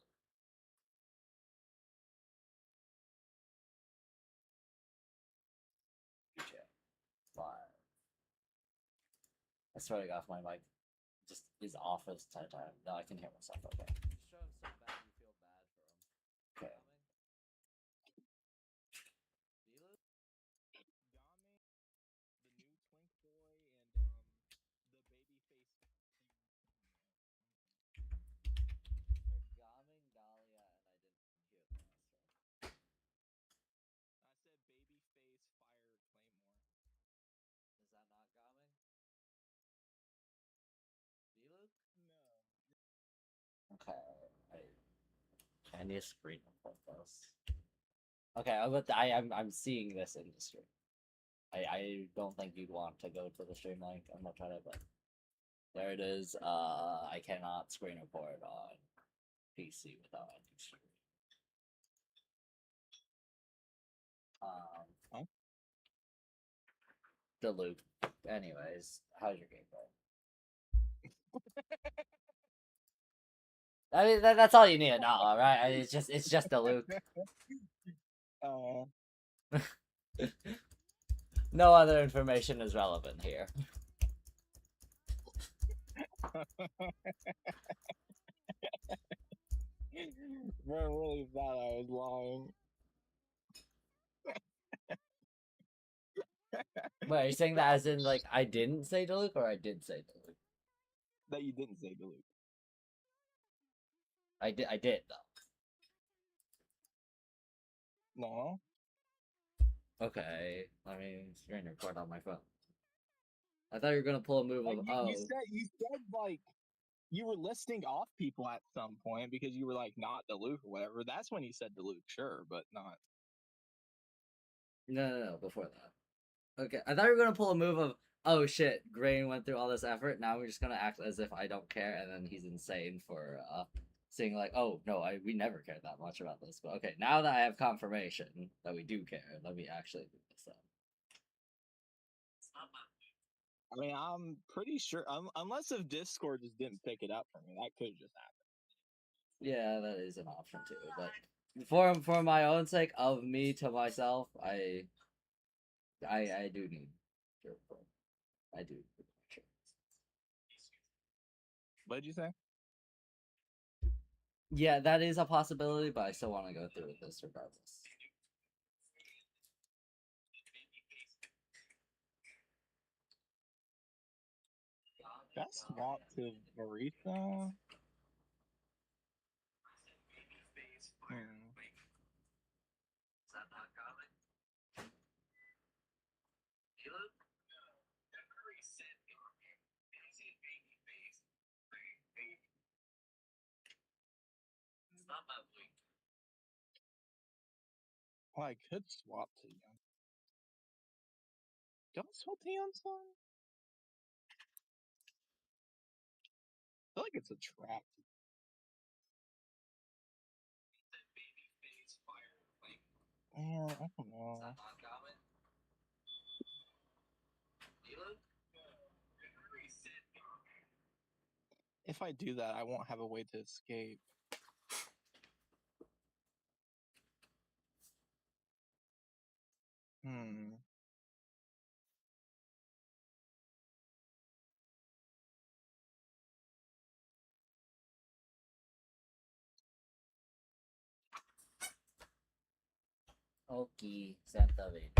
Fire. I swear to God, if my mic just is off this entire time. No, I can hear myself. Okay. Show him so bad you feel bad for him. Okay. Gaming, Dahlia, and I didn't hear the last one. I said babyface fire Claymore. Is that not Gaming? D-Luke? No. Okay. I need a screen report this. Okay, I'm seeing this in the stream. I don't think you'd want to go to the stream link. I'm not trying to, but there it is. I cannot screen report on PC without ending stream. Huh? The loop. Anyways, how's your gameplay? I mean, that's all you need to know, all right? It's just the loop. No other information is relevant here. Bro, really thought I was lying. Wait, are you saying that as in, like, I didn't say Diluc or I did say Diluc? That you didn't say Diluc. I did, though. No. Okay, let me screen record on my phone. I thought you were gonna pull a move Like, of, you said, like, you were listing off people at some point because you were, like, not Diluc or whatever. That's when you said Diluc, sure, but not. No, before that. Okay, I thought you were gonna pull a move of, oh shit, Grain went through all this effort, now we're just gonna act as if I don't care, and then he's insane for, saying like, oh, no, we never cared that much about this, but okay, now that I have confirmation that we do care, let me actually do this up. I mean, I'm pretty sure, unless if Discord just didn't pick it up for me, that could just happen. Yeah, that is an option too, but for my own sake, of me to myself, I do need your report. I do. What did you say? Yeah, that is a possibility, but I still want to go through with this regardless. Best swap to Marisa. Hmm. Well, I could swap to Young. Don't swap to Young Song? I feel like it's a trap. Yeah, I don't know. If I do that, I won't have a way to escape. Hmm. Okay, Santa video.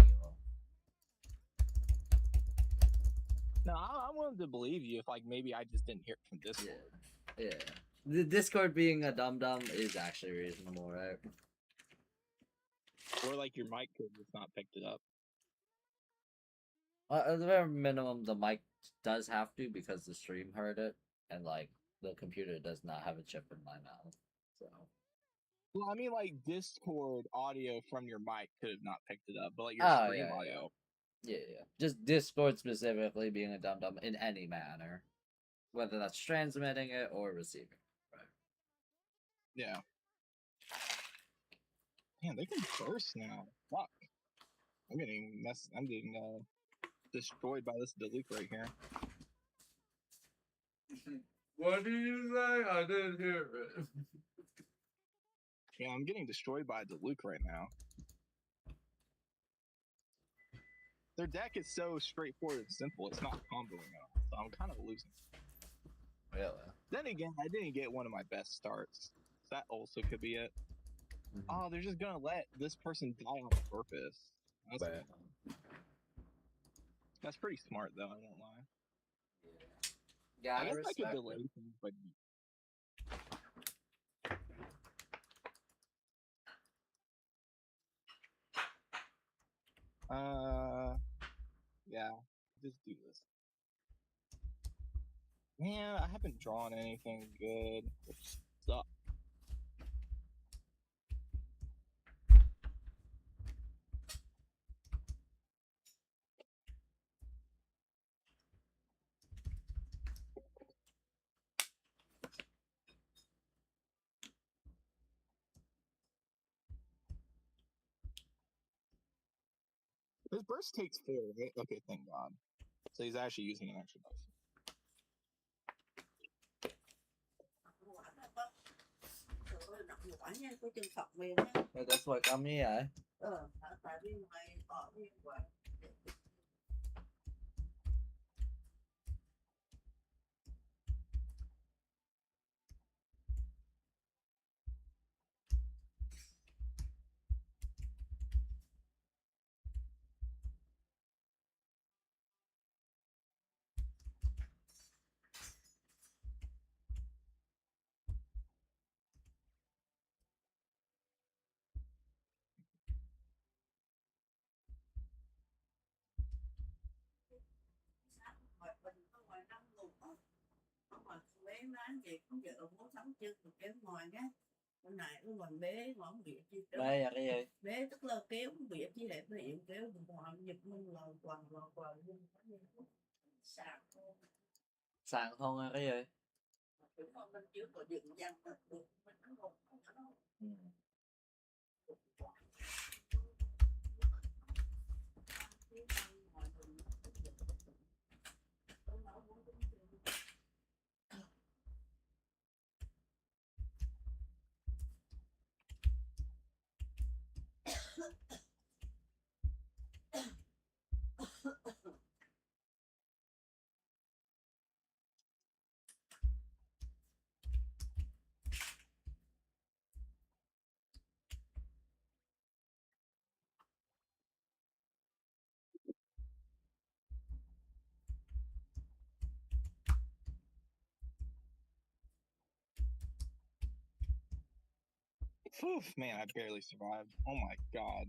No, I'm willing to believe you if, like, maybe I just didn't hear it from Discord. Yeah. The Discord being a dum dum is actually reasonable, right? Or, like, your mic could just not picked it up. At the very minimum, the mic does have to because the stream heard it, and like the computer does not have a chip in my mouth. So. Well, I mean, like, Discord audio from your mic could have not picked it up, but, like, your Oh, stream yeah. audio. Yeah. Just Discord specifically being a dum dum in any manner, whether that's transmitting it or receiving it, right? Yeah. Man, they can burst now. Fuck. I'm getting destroyed by this Diluc right here. What did you say? I didn't hear it. Yeah, I'm getting destroyed by Diluc right now. Their deck is so straightforward and simple, it's not comboing at all, so I'm kind of losing. Really? Then again, I didn't get one of my best starts. That also could be it. Mhm. Oh, they're just gonna let this person die on purpose. That's pretty smart, though, I won't lie. Yeah, I guess I could delay things, but... Yeah, just do this. Man, I haven't drawn anything good, which sucks. His burst takes 4, right? Okay, thank God. So he's actually using an extra dice. That's what come here. Đây là cái gì? Bế tức là kéo việc chứ để điện kéo ngoài giật mình lò quần sạc Sàn không là cái gì? mình chưa có dựng dăng được mình không Ừ. Man, I barely survived. Oh my god.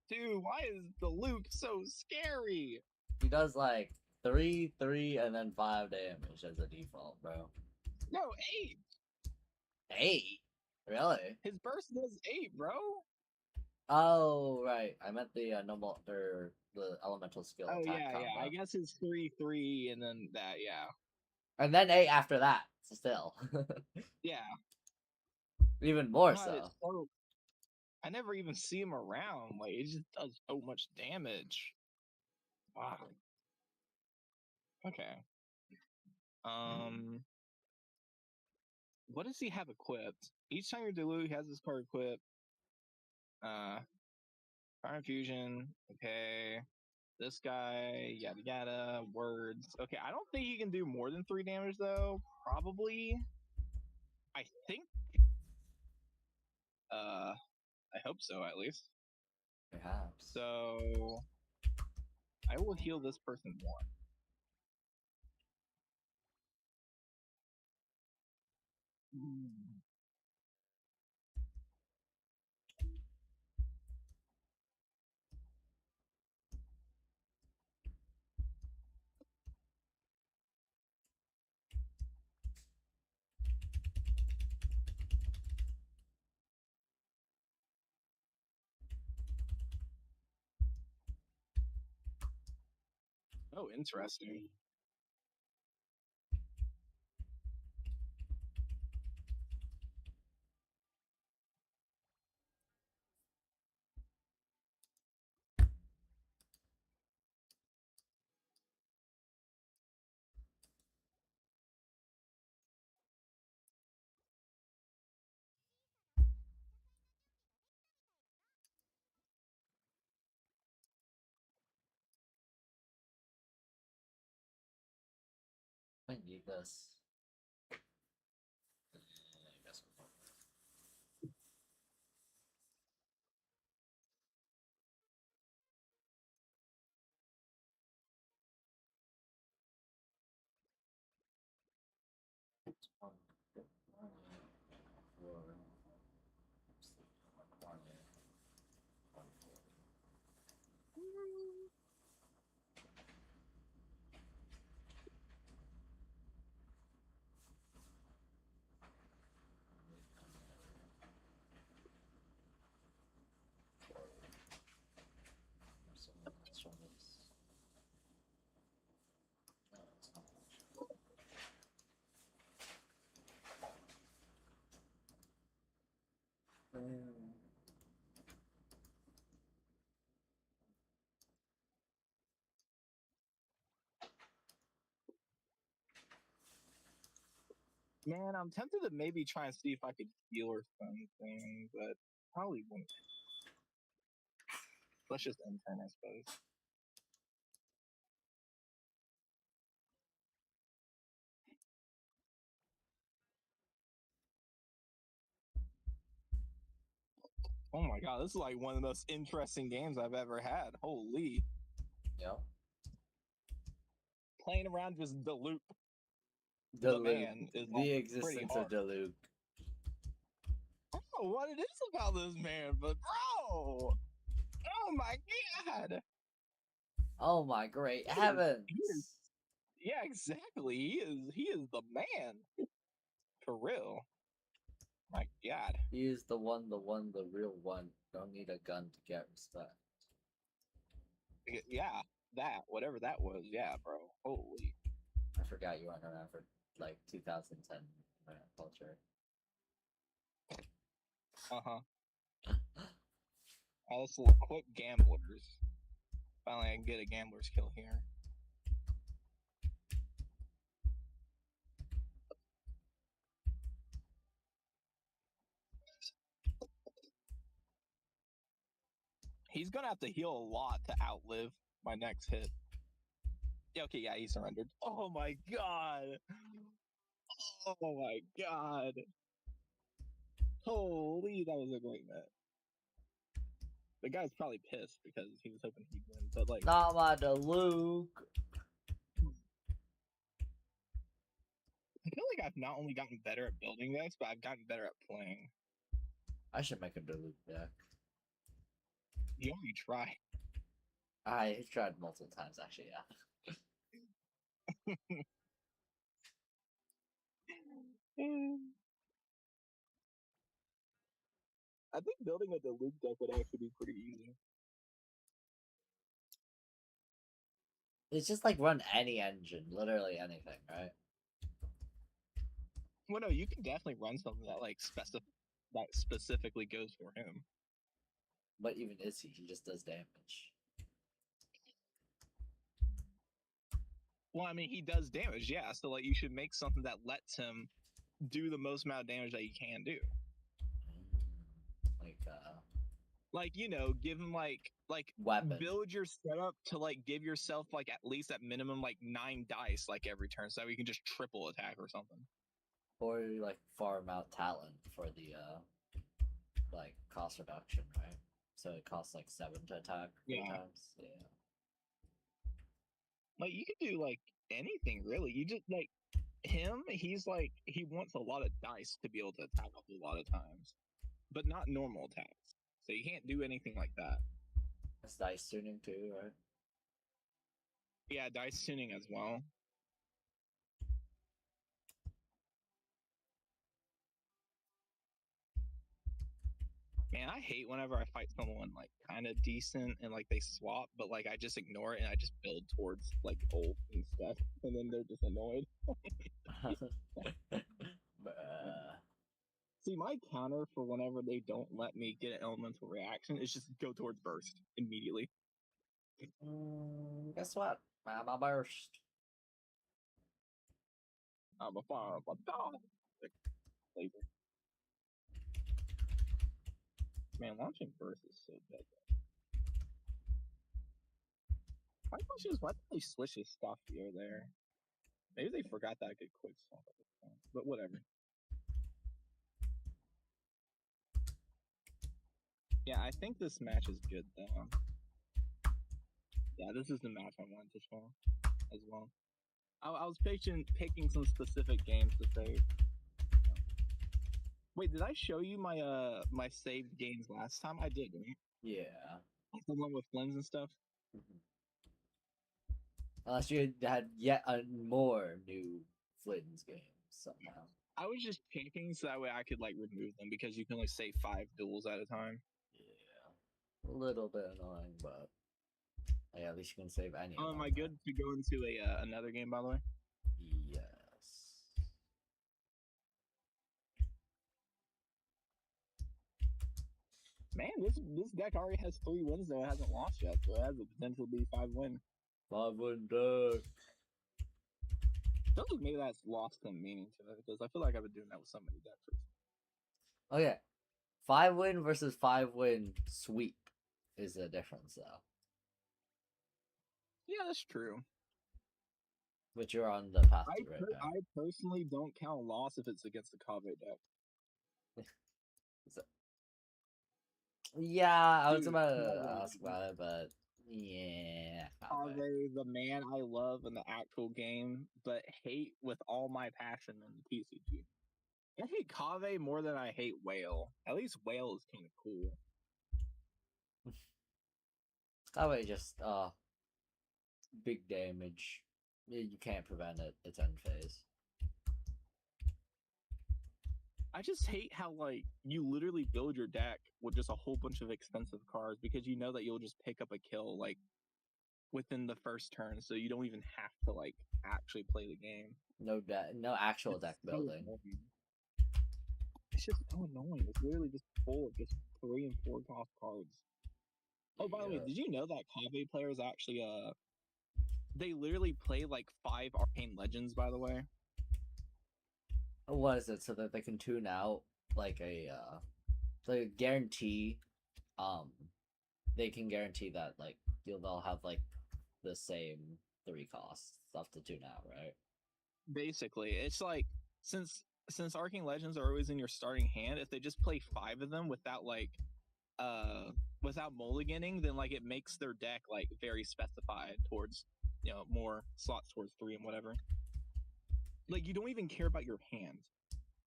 Dude, why is the Luke so scary? He does like 3, 3, and then 5 damage as a default, bro. No, 8. 8? Really? His burst does 8, bro. Oh, right. I meant the normal or the elemental skill Oh attack yeah, combo. yeah. I guess it's 3, 3, and then that, yeah. And then 8 after that, still. Yeah. Even more God, it's so. so. I never even see him around. Like it just does so much damage. Wow. Okay. What does he have equipped? Each time you're dilute, he has this card equipped. Fire infusion. Okay. This guy, yada yada, words. Okay, I don't think he can do more than 3 damage though. Probably. I think. I hope so at least. Perhaps. So I will heal this person 1. Oh, interesting. I need this. I guess Man, I'm tempted to maybe try and see if I could heal or something, but probably won't. Let's just end turn, I suppose. Oh my god, this is like one of the most interesting games I've ever had. Holy. Yep. Playing around just the loop, The man, is the pretty existence hard. of Diluc. I don't know what it is about this man, but bro, oh my god. Oh my great heavens! Yeah, exactly. He is the man. For real. My god. He is the one, the real one. Don't need a gun to get respect. Yeah, that, whatever that was, yeah, bro. Holy. I forgot you weren't around for like 2010 culture. Uh-huh. Let's equip gamblers. Finally, I can get a gambler's kill here. He's gonna have to heal a lot to outlive my next hit. Yeah, okay, yeah, he surrendered. Oh my god. Oh my god. Holy, that was a great match. The guy's probably pissed because he was hoping he'd win, but like, Not my Diluc. I feel like I've not only gotten better at building decks, but I've gotten better at playing. I should make a dilute deck. You already try. I tried multiple times actually. Yeah. I think building a Dilute deck would actually be pretty easy. It's just like run any engine, literally anything, right? Well, no, you can definitely run something that like that specifically goes for him. But even is he just does damage. Well, I mean, he does damage, yeah. So like, you should make something that lets him do the most amount of damage that he can do. Like Give him like weapon. build your setup to like give yourself like at least at minimum like 9 dice like every turn, so you can just triple attack or something. Or like farm out talent for the like cost reduction, right? So it costs like 7 to attack 3 times. Yeah. Like you could do like anything really. You just like him, he's like he wants a lot of dice to be able to attack a whole lot of times. But not normal attacks. So you can't do anything like that. It's dice tuning too, right? Yeah, dice tuning as well. Man, I hate whenever I fight someone like kind of decent and like they swap, but like I just ignore it and I just build towards like ult and stuff, and then they're just annoyed. See, my counter for whenever they don't let me get an elemental reaction is just go towards burst immediately. Guess what? I'm a burst. I'm a fire, I'm a dog. Man, launching burst is so dead. My question is, why did they switch his stuff here there? Maybe they forgot that I could quick swap at this point, but whatever. Yeah, I think this match is good though. Yeah, this is the match I wanted as well. I was picking some specific games to save. Wait, did I show you my my saved games last time? I did, right? Yeah. The one with Flynn's and stuff. Unless you had yet more new Flynn's games somehow. I was just picking so that way I could like remove them because you can only save 5 duels at a time. Yeah. A little bit annoying, but yeah, at least you can save any. Oh, am I good to go into another game, by the way? Yes. Man, this deck already has 3 wins though. It hasn't lost yet, so it has the potential to be 5-win. 5-win deck. Feels like maybe that's lost some meaning to it because I feel like I've been doing that with so many decks recently. Okay. 5-win versus 5-win sweep is the difference though. Yeah, that's true. But you're on the path to right now. I personally don't count a loss if it's against the Kave deck. Yeah, I was about to ask about it, but yeah. Kave, the man I love in the actual game, but hate with all my passion in the TCG. I hate Kave more than I hate Whale. At least Whale is kind of cool. Kave just big damage. You can't prevent it. It's end phase. I just hate how like you literally build your deck with just a whole bunch of expensive cards because you know that you'll just pick up a kill like within the first turn, so you don't even have to like actually play the game. No actual deck building. It's just so annoying. It's literally just full of just 3 and 4 cost cards. Oh, by the way, did you know that Kave players actually they literally play like 5 Arcane Legends, by the way? What is it? So that they can tune out like a guarantee they can guarantee that like they'll have like the same 3 costs stuff to tune out, right? Basically, it's like since Arcane Legends are always in your starting hand, if they just play 5 of them without like without mulliganing, then like it makes their deck like very specified towards more slots towards 3 and whatever. Like you don't even care about your hand.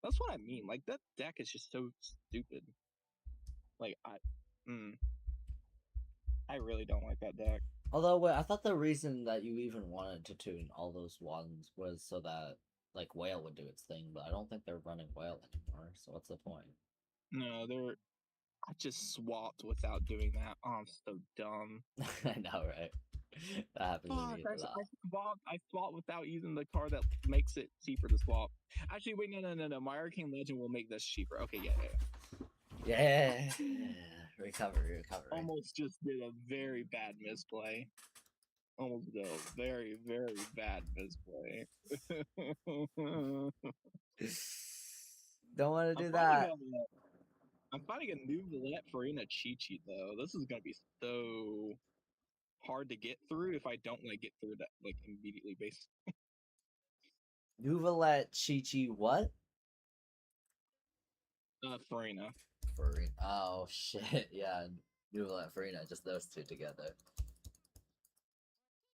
That's what I mean. Like that deck is just so stupid. Like I really don't like that deck. Although, wait, I thought the reason that you even wanted to tune all those ones was so that like Whale would do its thing, but I don't think they're running Whale anymore. So what's the point? No, I just swapped without doing that. Oh, I'm so dumb. I know, right? That happens to Fuck, me a lot. I swapped without using the card that makes it cheaper to swap. Actually, wait, no. My Arcane Legend will make this cheaper. Okay, yeah. Yeah. Recovery. Almost just did a very bad misplay. Almost did a very, very bad misplay. Don't want to do I'm that. finding a new Valette Farina cheat sheet though. This is gonna be so hard to get through if I don't like get through that like immediately based. Nuvalet Chi what? Farina. Farina. Oh shit, yeah. Nuvalet Farina, just those two together.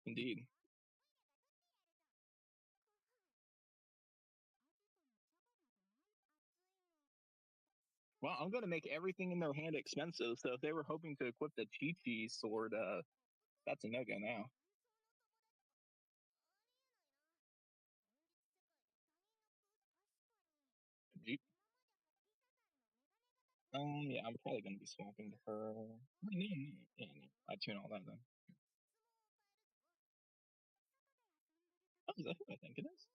Indeed. Well, I'm gonna make everything in their hand expensive, so if they were hoping to equip the Chi-Chi sword, that's a no-go now. Jeep. Yeah, I'm probably gonna be swapping to her. No. I tune all that then. Oh, is that who I think it is?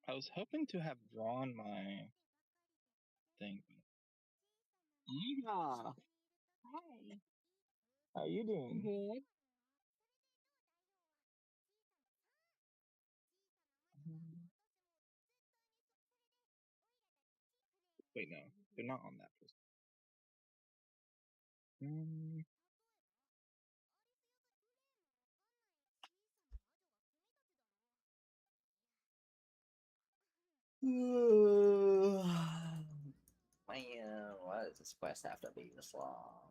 I was hoping to have drawn my thing. Yeah. Hi. How you doing? Good. Wait, no, they're not on that person. Man, why does this quest have to be this long?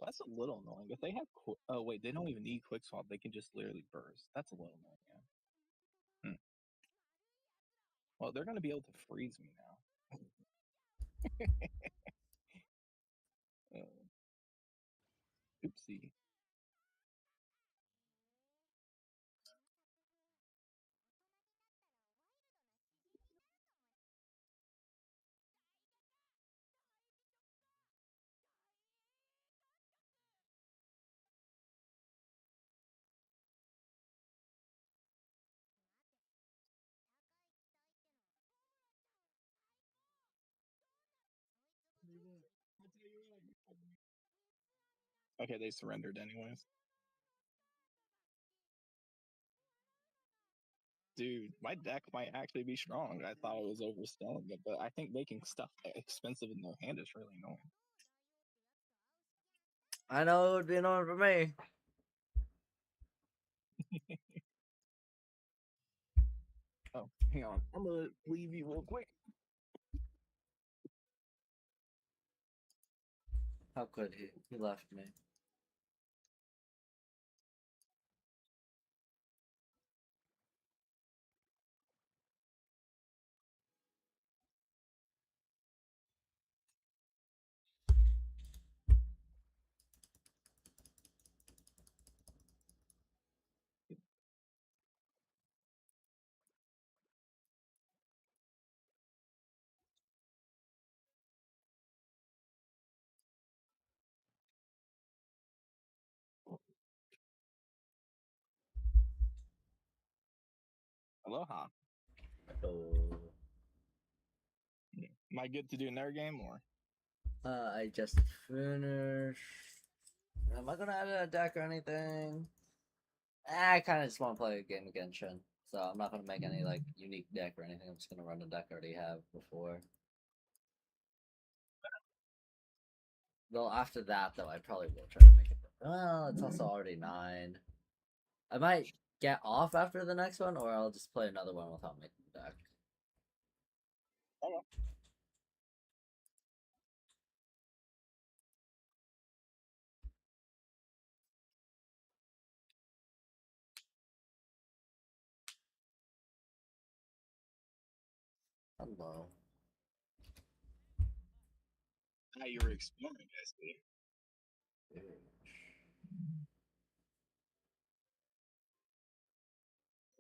That's a little annoying. If they have, oh wait, they don't even need quick swap. They can just literally burst. That's a little annoying. Yeah. Well, they're gonna be able to freeze me now. Oopsie. Okay, they surrendered anyways. Dude, my deck might actually be strong. I thought I was overselling it, but I think making stuff expensive in their hand is really annoying. I know it would be annoying for me. Oh, hang on. I'm gonna leave you real quick. How could he? He left me. Aloha. Am I good to do another game or? I just finished. Am I gonna add a deck or anything? I kind of just want to play a game of Genshin, so I'm not gonna make any like unique deck or anything. I'm just gonna run the deck I already have before. Well, after that though, I probably will try to make it. Well, it's also already 9. I might get off after the next one, or I'll just play another one without making the deck. Okay. Hello. How you were exploring, I see.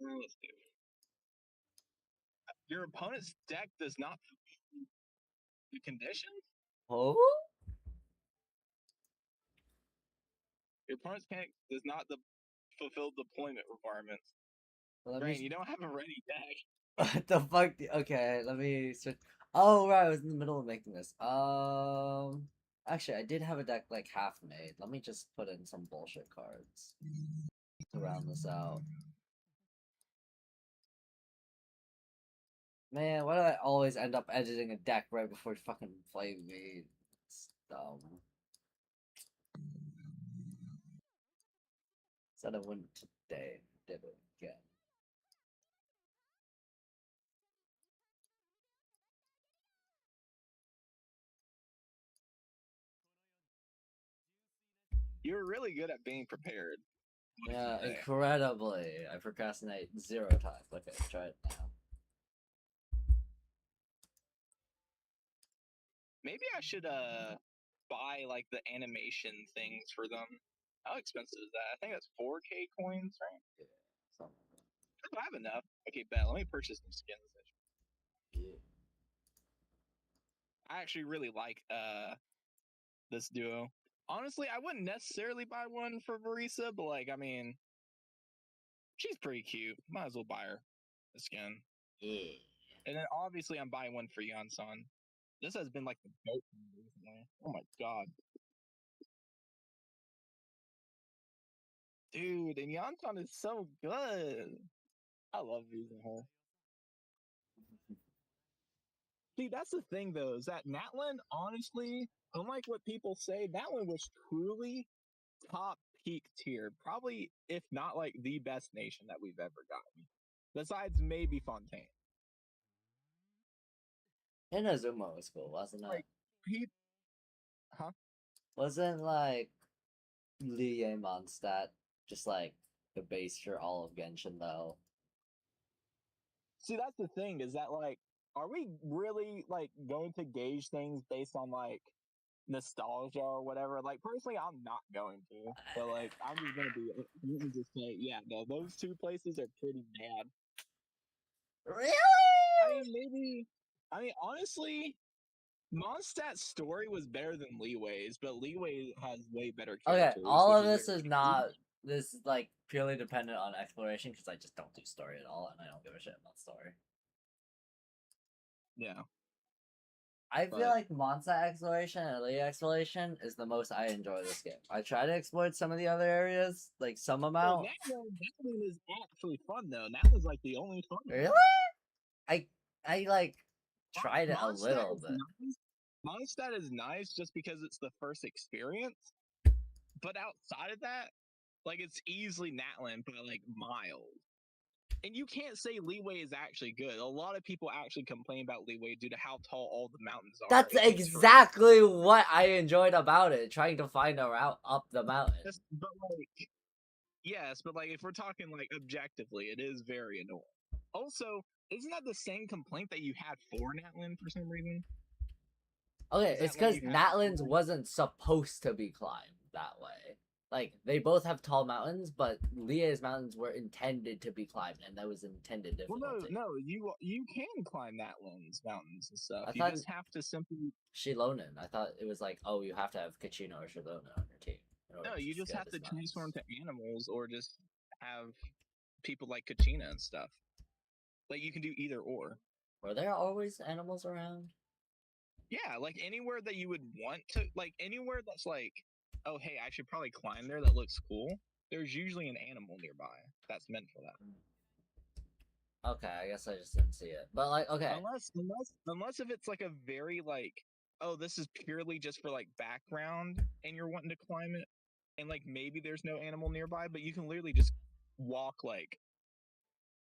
Let's do it. Your opponent's deck does not fulfill the conditions? Oh? Your opponent's deck does not fulfill deployment requirements. Let Brain, me... you don't have a ready deck. What the fuck? Okay, let me switch. Oh, right, I was in the middle of making this. Actually, I did have a deck like half made. Let me just put in some bullshit cards to round this out. Man, why do I always end up editing a deck right before fucking playing me? It's dumb. Said I wouldn't today. Did it again. You're really good at being prepared. Yeah, incredibly. I procrastinate 0 times. Okay, try it now. Maybe I should buy like the animation things for them. How expensive is that? I think that's 4K coins, right? Yeah, something like I have enough. Okay, bet. Let me purchase some skins. that. Yeah. I actually really like this duo. Honestly, I wouldn't necessarily buy one for Marisa, but like, I mean, she's pretty cute. Might as well buy her a skin. Yeah. And then obviously I'm buying one for Yansan. This has been like the goat recently. Oh my god. Dude, and Yansan is so good. I love using her. See, that's the thing though, is that Natlan, honestly, unlike what people say, Natlan was truly top peak tier. Probably, if not like the best nation that we've ever gotten. Besides maybe Fontaine. Inazuma was cool, wasn't it? Like, he. Huh? Wasn't like Lie Mondstadt just like the base for all of Genshin though? See, that's the thing, is that like, are we really like going to gauge things based on like nostalgia or whatever? Like, personally, I'm not going to. But like, I'm just gonna be just say, yeah, no, those two places are pretty bad. Really? I mean, maybe. I mean, honestly, Mondstadt's story was better than Leeway's, but Leeway has way better Okay, characters. all which of this very is not. This is like purely dependent on exploration because I just don't do story at all, and I don't give a shit about story. Yeah. I feel But- like Mondstadt exploration and Lia exploration is the most I enjoy this game. I try to exploit some of the other areas, like some Well, amount. that one is actually fun though. That was like the only fun one. Really? I like tried it a Mondstadt little is bit. nice. Mondstadt is nice just because it's the first experience. But outside of that, like it's easily Natlan by like miles. And you can't say Leeway is actually good. A lot of people actually complain about Leeway due to how tall all the mountains are. That's It takes exactly what I enjoyed about it, trying to find a route up the mountain. But like, yes, but like if we're talking like objectively, it is very annoying. Also, isn't that the same complaint that you had for Natlan for some reason? Okay, Is that it's what because you had Natlan's before? wasn't supposed to be climbed that way. Like they both have tall mountains, but Lia's mountains were intended to be climbed, and that was intended Well, difficulty. no, you can climb Natlan's mountains and stuff. I You thought- just have to simply Shilonen. I thought it was like, oh, you have to have Kachino or Shilonen on your team. no. You just get have to his mountains. transform to animals, or just have people like Kachina and stuff. Like you can do either or. Were there always animals around? Yeah, like anywhere that you would want to, like anywhere that's like, oh hey, I should probably climb there. That looks cool. There's usually an animal nearby that's meant for that. Okay, I guess I just didn't see it. But like, okay, Unless if it's like a very like, oh, this is purely just for like background, and you're wanting to climb it, and like maybe there's no animal nearby, but you can literally just walk like,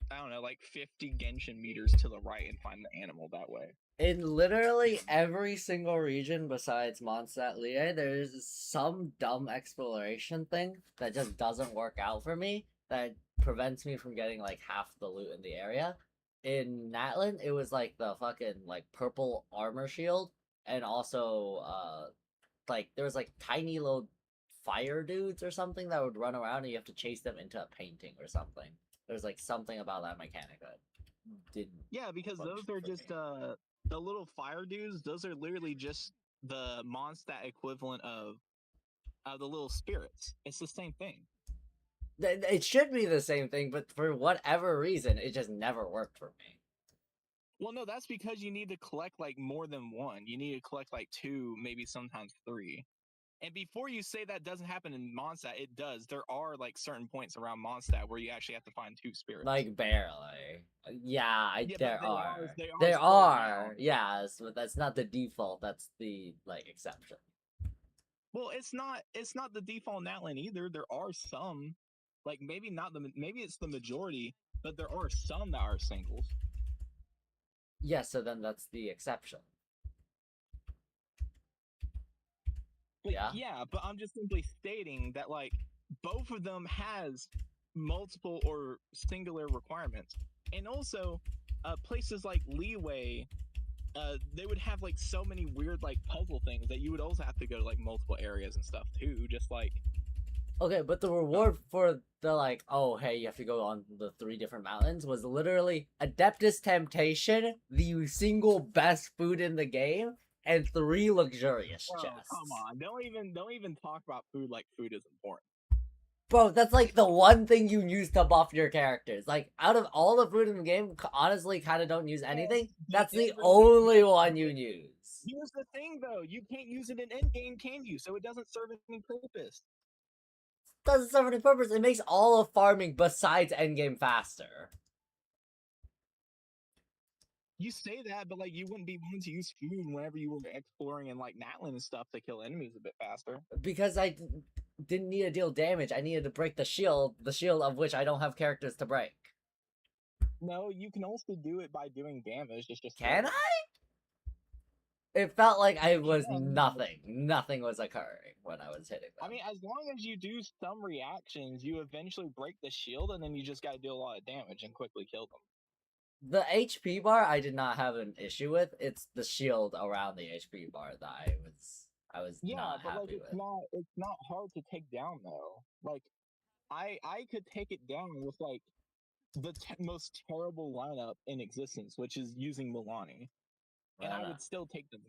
I don't know, like 50 Genshin meters to the right and find the animal that way. in literally every single region besides Mondstadt Lier, there's some dumb exploration thing that just doesn't work out for me that prevents me from getting like half the loot in the area. In Natlan, it was like the fucking like purple armor shield, and also like there was like tiny little fire dudes or something that would run around and you have to chase them into a painting or something. There's like something about that mechanic that didn't. Yeah, because those are just the little fire dudes. Those are literally just the Mondstadt equivalent of the little spirits. It's the same thing. It should be the same thing, but for whatever reason, it just never worked for me. Well, no, that's because you need to collect like more than one. You need to collect like two, maybe sometimes three. And before you say that doesn't happen in Mondstadt, it does. There are like certain points around Mondstadt where you actually have to find two spirits. Like barely. Yeah, there are. There There are. Yes, but that's not the default. That's the like exception. Well, it's not the default Natlan either. There are some, like maybe it's the majority, but there are some that are singles. Yeah, so then that's the exception. But, yeah. Yeah, but I'm just simply stating that like both of them has multiple or singular requirements, and also places like Leeway. They would have like so many weird like puzzle things that you would also have to go to like multiple areas and stuff too. Just like, okay, but the reward for the like, oh hey, you have to go on the 3 different mountains was literally Adeptus Temptation, the single best food in the game, and 3 luxurious chests. Come on, don't even talk about food like food is important. Bro, that's like the one thing you use to buff your characters. Like, out of all the food in the game, honestly, kind of don't use anything. That's the only one you use. Here's the thing, though. You can't use it in endgame, can you? So it doesn't serve any purpose. Doesn't serve any purpose. It makes all of farming besides endgame faster. You say that, but like you wouldn't be willing to use food whenever you were exploring in like Natlan and stuff to kill enemies a bit faster. Because I didn't need to deal damage. I needed to break the shield of which I don't have characters to break. No, you can also do it by doing damage. It's just can I? It felt like I was nothing. Nothing was occurring when I was hitting them. I mean, as long as you do some reactions, you eventually break the shield, and then you just gotta do a lot of damage and quickly kill them. The HP bar I did not have an issue with. It's the shield around the HP bar that I was not happy with. It's not hard to take down though. Like I could take it down with like the most terrible lineup in existence, which is using Milani. And I would still take them.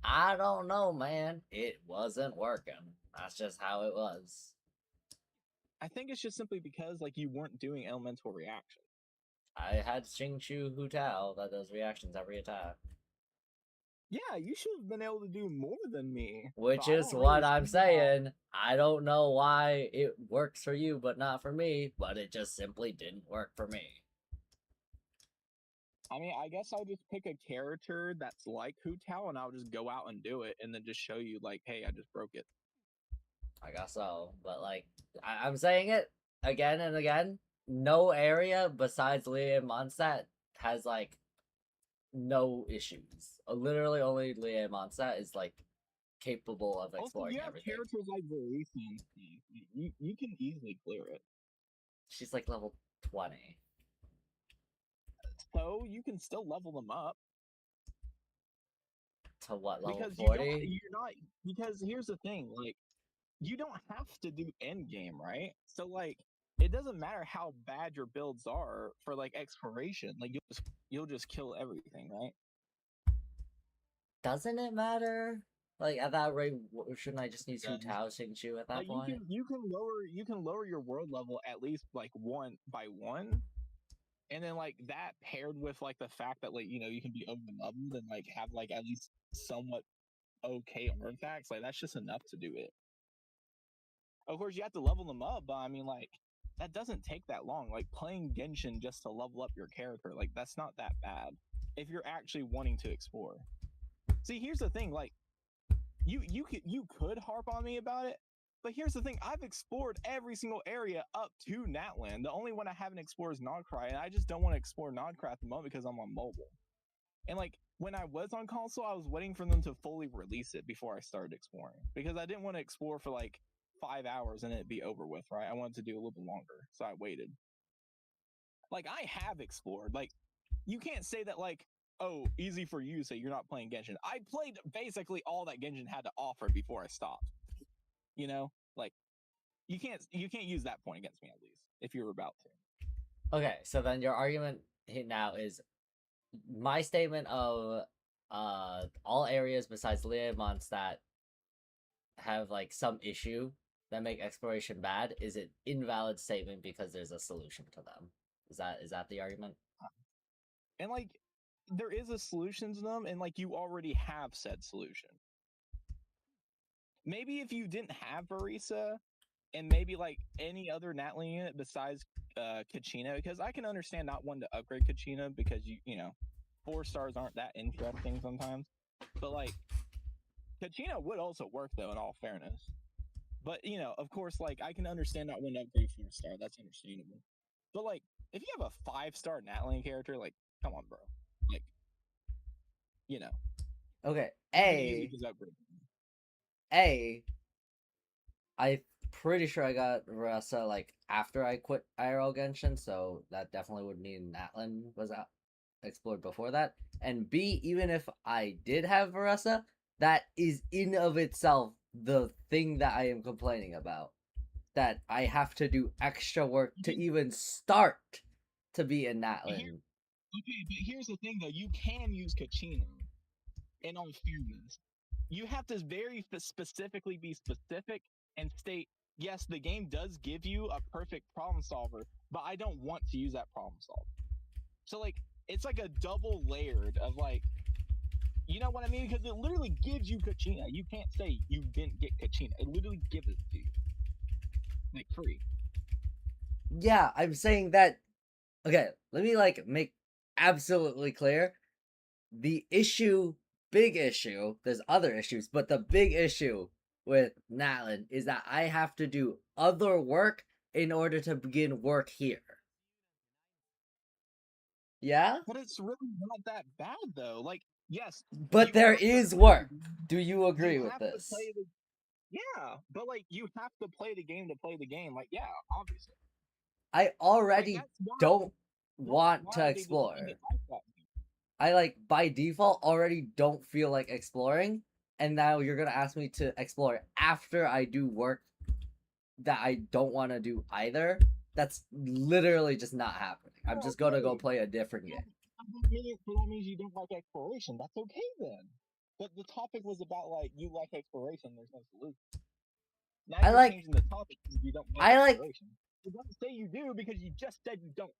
I don't know, man. It wasn't working. That's just how it was. I think it's just simply because like you weren't doing elemental reaction. I had Xingqiu Hu Tao that does reactions every attack. Yeah, you should have been able to do more than me. Which is what I'm saying. I don't know why it works for you, but not for me. But it just simply didn't work for me. I mean, I guess I'll just pick a character that's like Hu Tao and I'll just go out and do it and then just show you, like, hey, I just broke it. I guess so. But, like, I'm saying it again and again. No area besides Leah and Mondstadt has, like, no issues. Literally only Leah and Mondstadt is, like, capable of exploring also, everything. Characters like Verisi, you can easily clear it. She's, like, level 20. So you can still level them up. To what, level because 40? Because here's the thing, like, you don't have to do endgame, right? So, like, it doesn't matter how bad your builds are for, like, exploration. Like, you'll just kill everything, right? Doesn't it matter? Like, at that rate, shouldn't I just use Hu Tao Xingqiu at that point? You can lower your world level at least, like, 1 by 1. And then like that paired with like the fact that like you can be over leveled and like have like at least somewhat okay artifacts, like that's just enough to do it. Of course, you have to level them up, but I mean, like, that doesn't take that long. Like, playing Genshin just to level up your character, like, that's not that bad if you're actually wanting to explore. See, here's the thing, like, you could harp on me about it, but here's the thing: I've explored every single area up to Natland. The only one I haven't explored is Nodcry, and I just don't want to explore Nodcry at the moment because I'm on mobile. And like when I was on console, I was waiting for them to fully release it before I started exploring because I didn't want to explore for like 5 hours and it be over with, right? I wanted to do a little bit longer, so I waited. Like I have explored. Like you can't say that like, oh, easy for you to say you're not playing Genshin. I played basically all that Genshin had to offer before I stopped. You know, like you can't use that point against me at least if you're about to. Okay, so then your argument now is my statement of all areas besides Leomons that have like some issue that make exploration bad is an invalid statement because there's a solution to them. Is that the argument? And like there is a solution to them, and like you already have said solution. Maybe if you didn't have Barisa, and maybe like any other Natling unit besides Kachina, because I can understand not wanting to upgrade Kachina because you know 4 stars aren't that interesting sometimes. But like Kachina would also work though, in all fairness. But you know, of course, like I can understand not wanting to upgrade 4-star. That's understandable. But like if you have a 5-star Natling character, like come on, bro. Like you know. Okay, I'm pretty sure I got Rasa like after I quit IRL Genshin, so that definitely would mean Natlan was out explored before that. And B, even if I did have Varessa, that is in of itself the thing that I am complaining about. That I have to do extra work to even start to be in Natlan. Okay, but here's the thing though: you can use Kachina. In all fairness, you have to very specifically be specific and state, yes, the game does give you a perfect problem solver, but I don't want to use that problem solver. So like it's like a double layered of like, you know what I mean? Because it literally gives you Kachina. You can't say you didn't get Kachina. It literally gives it to you, like free. Yeah, I'm saying that. Okay, let me like make absolutely clear. The issue, big issue. There's other issues, but the big issue with Natlan is that I have to do other work in order to begin work here. Yeah? But it's really not that bad though. Like, yes, But there is work. Do you agree with this? Yeah, but like you have to play the game to play the game. Like, yeah, obviously. I already like, don't want to explore. I like by default already don't feel like exploring, and now you're gonna ask me to explore after I do work that I don't want to do either. That's literally just not happening. I'm just gonna go play a different game. That means you don't like exploration. That's okay then. But the topic was about like you like exploration. There's no solution. Now you're changing the topic because you don't like exploration. You don't say you do because you just said you don't.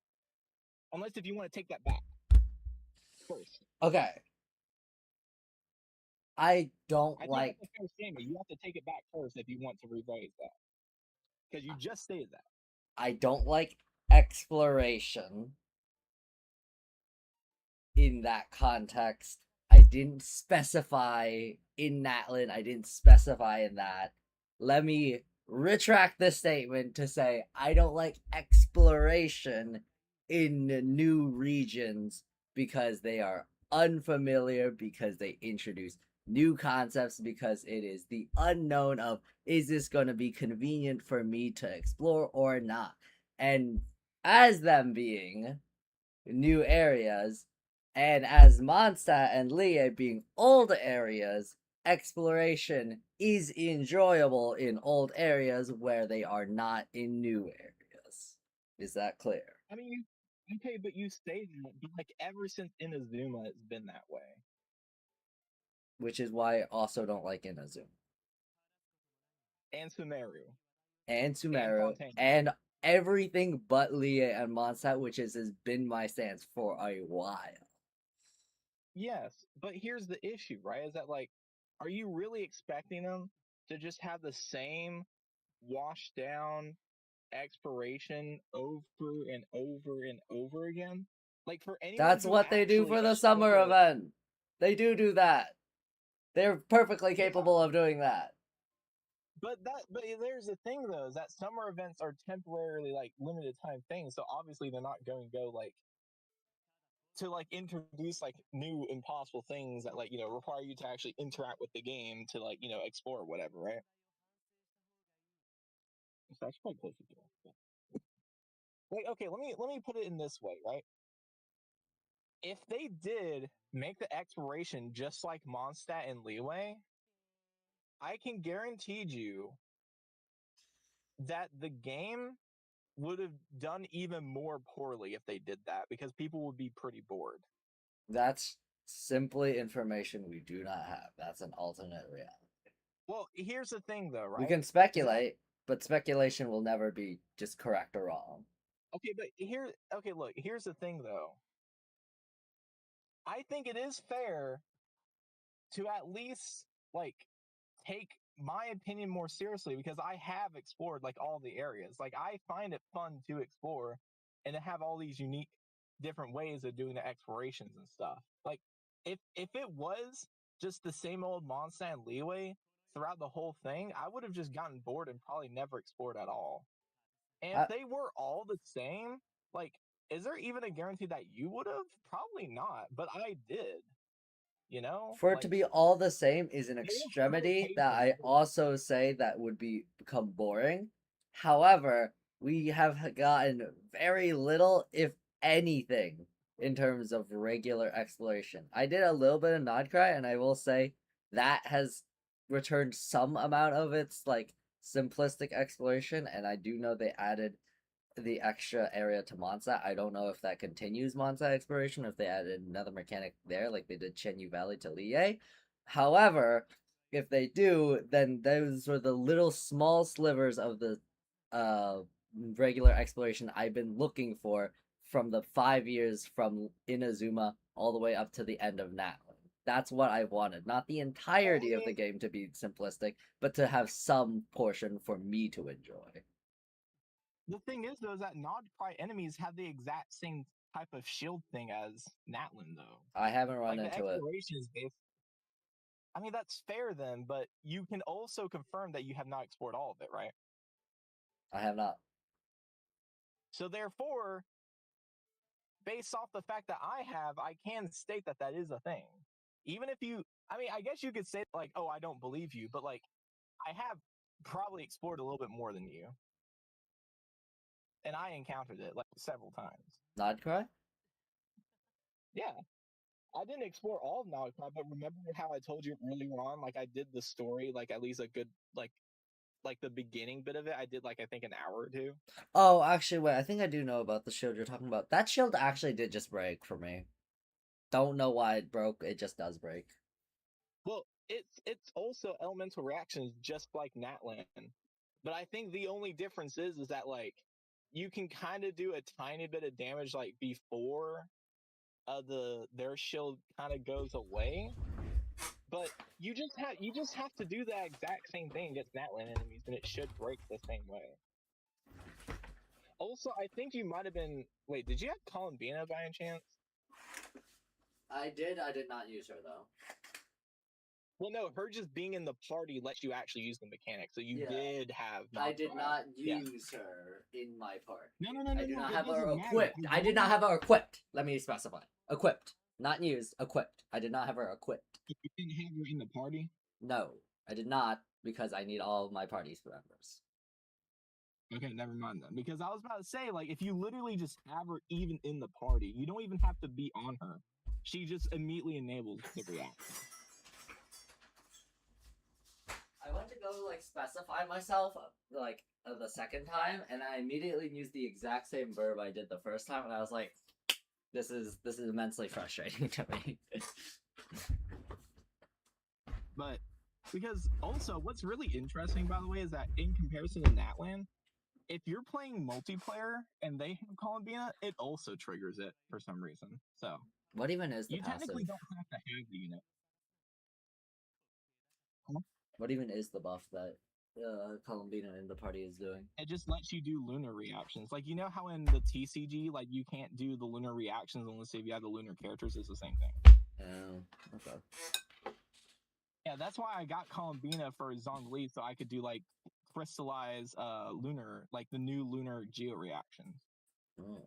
Unless if you want to take that back first. Okay. I don't I like. That's a fair statement. You have to take it back first if you want to revise that. Because you just stated that. I don't like exploration in that context. I didn't specify in Natlan. I didn't specify in that. Let me retract the statement to say I don't like exploration in new regions because they are unfamiliar, because they introduce new concepts, because it is the unknown of is this going to be convenient for me to explore or not. And as them being new areas, and as Mondstadt and Lie being old areas, exploration is enjoyable in old areas where they are not in new areas. Is that clear? I mean, okay, but you say that, but like ever since Inazuma, it's been that way. Which is why I also don't like Inazuma. And Sumeru. And Sumeru. And everything but Lie and Mondstadt, which has been my stance for a while. Yes, but here's the issue, right? Is that like, are you really expecting them to just have the same washed down expiration over and over and over again? Like for anyone That's who what they do actually for the summer explored, event. They do that. They're perfectly yeah, capable of doing that. but there's the thing though, is that summer events are temporarily like limited time things, so obviously they're not going to go like to like introduce like new impossible things that like require you to actually interact with the game to like explore whatever, right? It's actually quite close to you. Like, okay, let me put it in this way, right? If they did make the exploration just like Mondstadt and Leeway, I can guarantee you that the game would have done even more poorly if they did that because people would be pretty bored. That's simply information we do not have. That's an alternate reality. Well, here's the thing though, We right? can Is that speculate, but speculation will never be just correct or wrong. okay, but okay, look, here's the thing though. I think it is fair to at least like take my opinion more seriously because I have explored like all the areas. Like I find it fun to explore and to have all these unique different ways of doing the explorations and stuff. Like if it was just the same old Mondstadt and Leeway throughout the whole thing, I would have just gotten bored and probably never explored at all. And if I, they were all the same, like is there even a guarantee that you would have? Probably not, but I did. for it to Like be all the same is an they have good extremity that occasions. I also say that would become boring. However, we have gotten very little, if anything, in terms of regular exploration. I did a little bit of Nodcry, and I will say that has returned some amount of its like simplistic exploration, and I do know they added the extra area to Mondstadt. I don't know if that continues Mondstadt exploration, if they added another mechanic there, like they did Chenyu Valley to Lie. However, if they do, then those were the little small slivers of the uh regular exploration I've been looking for from the 5 years from Inazuma all the way up to the end of Natlan. That's what I wanted. Not the entirety of the game to be simplistic, but to have some portion for me to enjoy. The thing is, though, is that Nodcry enemies have the exact same type of shield thing as Natlan, though. I haven't run Like the into it. exploration is based. I mean, that's fair then, but you can also confirm that you have not explored all of it, right? I have not. So therefore, based off the fact that I have, I can state that that is a thing. Even if you, I mean, I guess you could say like, oh, I don't believe you, but like, I have probably explored a little bit more than you, and I encountered it like several times. Nodcry? Yeah. I didn't explore all of Nogma, but remember how I told you earlier on, like I did the story, like at least a good like the beginning bit of it. I did like I think an hour or two. Oh, actually, wait. I think I do know about the shield you're talking about. That shield actually did just break for me. Don't know why it broke. It just does break. Well, it's also elemental reactions just like Natlan, but I think the only difference is that like you can kind of do a tiny bit of damage like before their shield kind of goes away. But you just have to do that exact same thing against Natlan enemies, and it should break the same way. Also, I think you might have been. Wait, did you have Columbina by any chance? I did. I did not use her though. Well, no, her just being in the party lets you actually use the mechanic. So you did have. I did not Yeah. use her in my part. No. I do not it have her doesn't matter. equipped. I did not have her equipped. Let me specify. Equipped. Not used. Equipped. I did not have her equipped. You didn't have her in the party. No, I did not because I need all of my party's members. Okay, never mind then. Because I was about to say, like, if you literally just have her even in the party, you don't even have to be on her. She just immediately enables the reaction. I went to go like specify myself like the second time, and I immediately used the exact same verb I did the first time, and I was like, "This is immensely frustrating to me." But because also, what's really interesting, by the way, is that in comparison to Natlan, if you're playing multiplayer and they have Columbina, it also triggers it for some reason. So What even is the you technically passive? don't have to have the unit. What even is the buff that Columbina in the party is doing? It just lets you do lunar reactions. Like, you know how in the TCG, like, you can't do the lunar reactions unless if you have the lunar characters. It's the same thing. Oh, okay. Yeah, that's why I got Columbina for Zhongli, so I could do like crystallize lunar, like the new lunar geo reactions. Oh.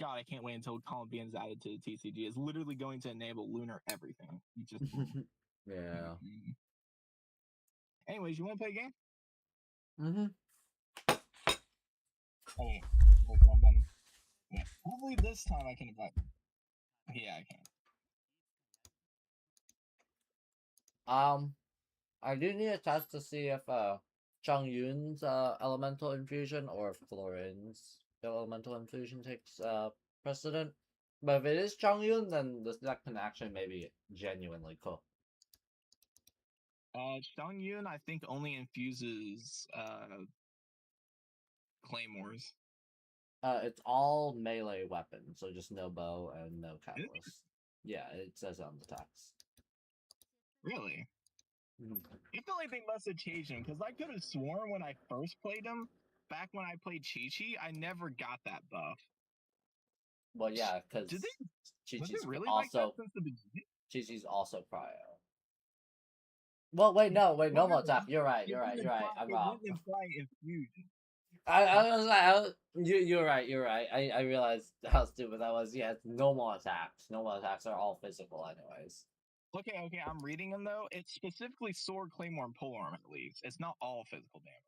God, I can't wait until Columbina's added to the TCG. It's literally going to enable lunar everything. You just Yeah. Anyways, you want to play a game? Mm-hmm. Oh, wait. There's one button. Yeah. Hopefully this time I can invite them. Yeah, I can. I do need a test to see if Zhang Yun's elemental infusion or if Florin's elemental infusion takes precedent. But if it is Zhang Yun, then this deck can actually maybe genuinely cook. Xiang Yun, I think, only infuses claymores. It's all melee weapons, so just no bow and no catalyst. Yeah, it says it on the text. Really? Mhm. I feel like they must have changed him because I could have sworn when I first played him, back when I played Chi-Chi, I never got that buff. Well, yeah, because Did they? Was Chi-Chi's it really like that also since the beginning? Chi-Chi's also cryo. Well, wait, no more attack. You're right. I'm wrong. It didn't imply infusion. You're right. I realized how stupid that was. Yeah, it's no more attacks. No more attacks are all physical, anyways. Okay, I'm reading them though. It's specifically sword, claymore, and polearm at least. It's not all physical damage.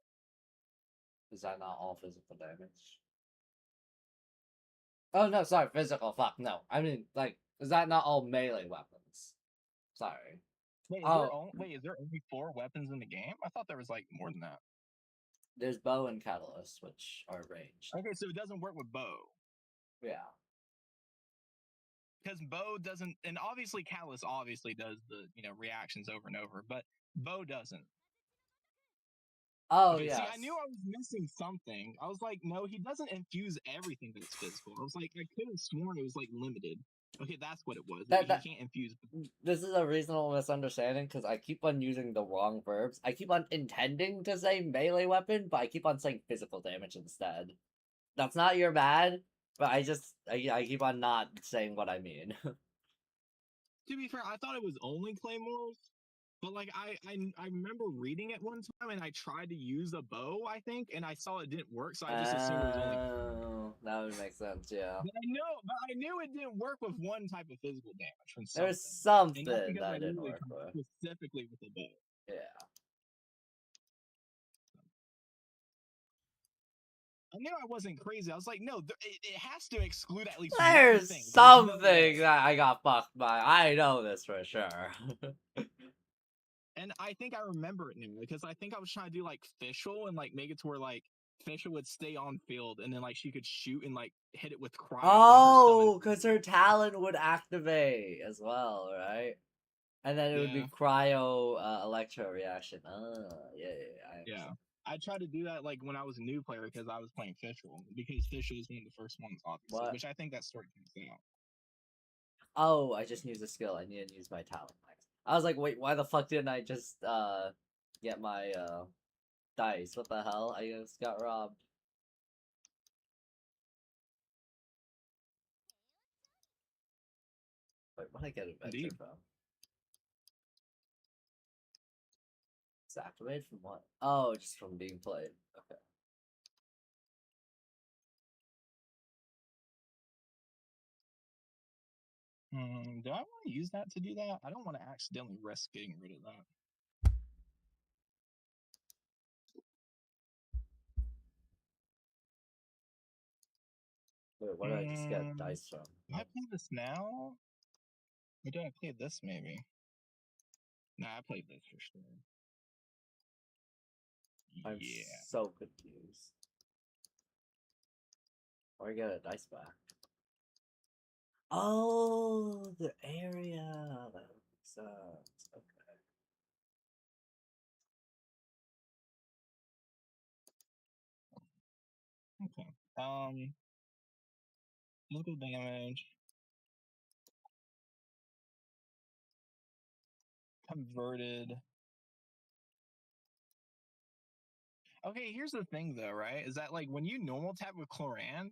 Is that not all physical damage? Oh no, sorry, physical. Fuck no. I mean, like, is that not all melee weapons? Sorry. Wait, is there only 4 weapons in the game? I thought there was like more than that. There's bow and catalyst, which are ranged. Okay, so it doesn't work with bow. Yeah. Because bow doesn't, and obviously catalyst obviously does the reactions over and over, but bow doesn't. Oh okay, yeah. See, I knew I was missing something. I was like, no, he doesn't infuse everything that's physical. I was like, I could have sworn it was like limited. Okay, that's what it was. He can't infuse. This is a reasonable misunderstanding because I keep on using the wrong verbs. I keep on intending to say melee weapon, but I keep on saying physical damage instead. That's not your bad, but I keep on not saying what I mean. To be fair, I thought it was only claymores, but like I remember reading it one time and I tried to use a bow, I think, and I saw it didn't work, so I just assumed it was only. Oh, that would make sense, yeah. But I knew it didn't work with one type of physical damage from something. There's something and that's because that I didn't knew work with. specifically with the bow. Yeah. I knew I wasn't crazy. I was like, no, it has to exclude at least There's one thing. something that I got fucked by. I know this for sure. And I think I remember it now because I think I was trying to do like Fischl and like make it to where like Fischl would stay on field and then like she could shoot and like hit it with cryo. Oh, because her talent would activate as well, right? And then it would be cryo electro reaction. Yeah. I tried to do that like when I was a new player because I was playing Fischl because Fischl is one of the first ones, obviously, which I think that story comes out. Oh, I just used a skill. I need to use my talent. I was like, wait, why the fuck didn't I just get my dice? What the hell? I just got robbed. Wait, what did I get adventure from? It's activated from what? Oh, just from being played. Okay. Do I want to use that to do that? I don't want to accidentally risk getting rid of that. Wait, what did I just get dice from? Do I play this now? Or did I play this maybe? Nah, I played this for sure. I'm so confused. Or I get a dice back. Oh, the area. That makes sense. Okay. Physical damage. Converted. Okay, here's the thing though, right? Is that like when you normal tap with Chlorand,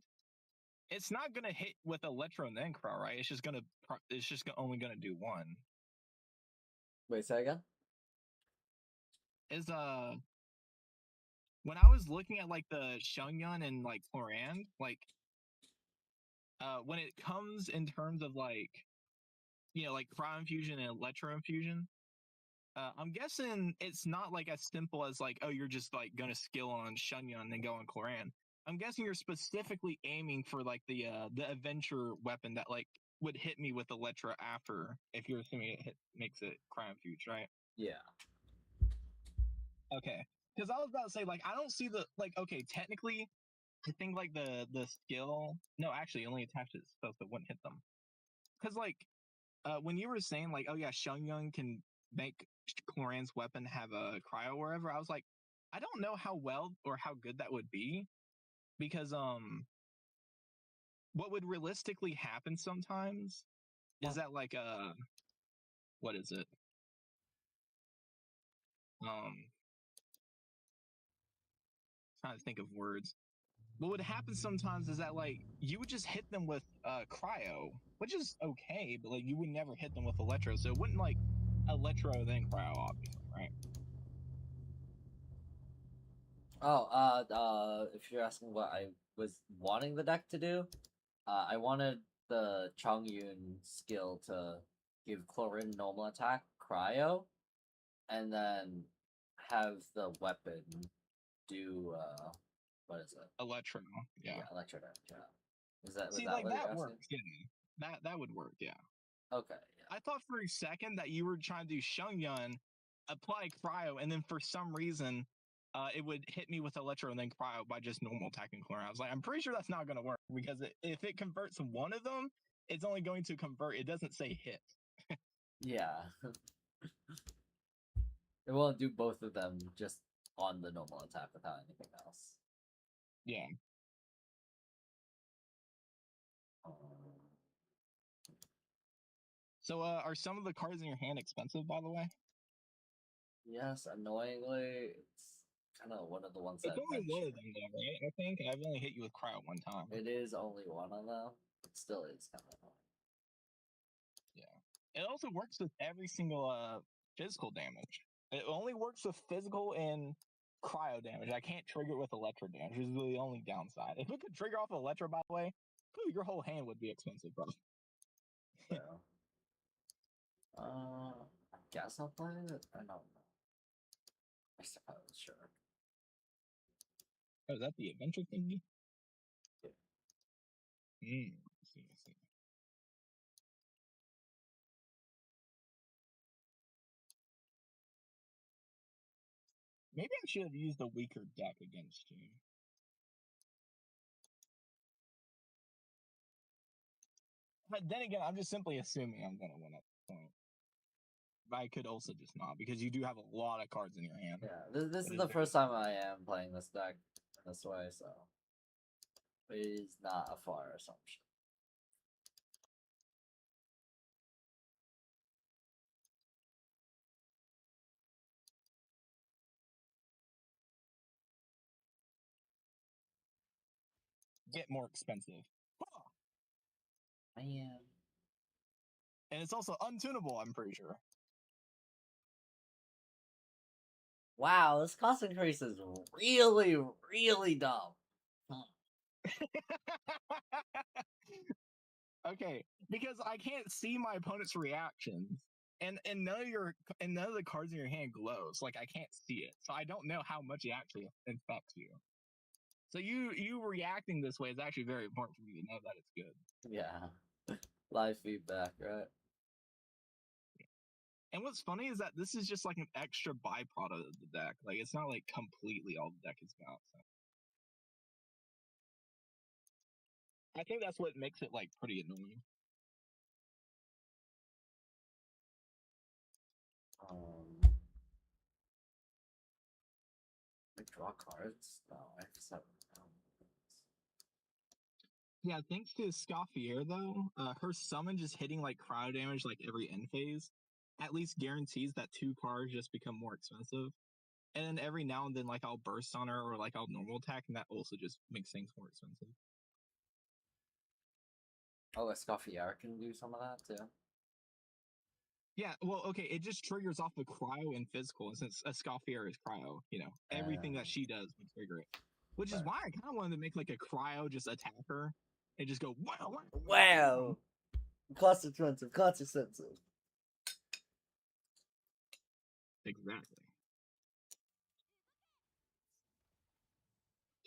it's not gonna hit with Electro and then Crow, right? It's just only gonna do one. Wait, say again? Is when I was looking at like the Shungyun and like Chlorand, like when it comes in terms of like like Cryo Infusion and Electro Infusion, I'm guessing it's not like as simple as like, oh, you're just like gonna skill on Shunyan and go on Chlorand. I'm guessing you're specifically aiming for like the adventure weapon that like would hit me with Electra after, if you're assuming makes it Cryo Fuse, right? Yeah. Okay. Because I was about to say, like, I don't see the like. Okay, technically, I think like the skill. No, actually, it only attached it so it wouldn't hit them. Because like when you were saying like, oh yeah, Shungyun can make Chlorand's weapon have a cryo or whatever, I was like, I don't know how well or how good that would be, because what would realistically happen sometimes is that like what is it? Trying to think of words. What would happen sometimes is that like you would just hit them with cryo, which is okay, but like you would never hit them with electro, so it wouldn't like electro then cryo, obviously, right? Oh, if you're asking what I was wanting the deck to do, I wanted the Chongyun skill to give Chlorine normal attack, cryo, and then have the weapon do what is it? Electro, yeah. Electro damage. Yeah. Was See, that like what you're that asking? works. Yeah, that would work. Yeah. Okay. Yeah. I thought for a second that you were trying to do Shungyun, apply cryo, and then for some reason, it would hit me with electro and then cryo by just normal attacking Chlorine. I was like, I'm pretty sure that's not going to work, because if it converts one of them, it's only going to convert. It doesn't say hit. Yeah. It won't do both of them just on the normal attack without anything else. Yeah. So, are some of the cards in your hand expensive, by the way? Yes, annoyingly, it's kind of one of the ones It's that only one of them, though, right? I think I've only hit you with cryo one time. It is only one of them. It still is kind of annoying. Yeah. It also works with every single physical damage. It only works with physical and cryo damage. I can't trigger it with electro damage. This is the only downside. If it could trigger off electro, by the way, your whole hand would be expensive, bro. So, I guess I'll play it. I don't know. I suppose, sure. Oh, is that the adventure thingy? Yeah. I see. Maybe I should have used a weaker deck against you. But then again, I'm just simply assuming I'm going to win at this point. But I could also just not, because you do have a lot of cards in your hand. Yeah, this is the first time I am playing this deck this way, so it is not a far assumption. Get more expensive. I am. And it's also untunable, I'm pretty sure. Wow, this cost increase is really, really dumb. Okay, because I can't see my opponent's reactions, and none of the cards in your hand glows. Like I can't see it, so I don't know how much it actually infects you. So you reacting this way is actually very important for me to know that it's good. Yeah, live feedback, right? And what's funny is that this is just like an extra byproduct of the deck. Like it's not like completely all the deck is got. So. I think that's what makes it like pretty annoying. I draw cards? No, I just have Yeah, thanks to Scoffier though, her summon just hitting like cryo damage like every end phase, at least guarantees that 2 cards just become more expensive. And then every now and then, like I'll burst on her or like I'll normal attack, and that also just makes things more expensive. Oh, a Scoffier can do some of that too. Yeah, well, okay, it just triggers off the cryo and physical, and since a Scoffier is cryo, everything that she does would trigger it. Which is Right. why I kind of wanted to make like a cryo just attack her and just go wow, wow. Wow. Cost expensive. Cost expensive. Exactly.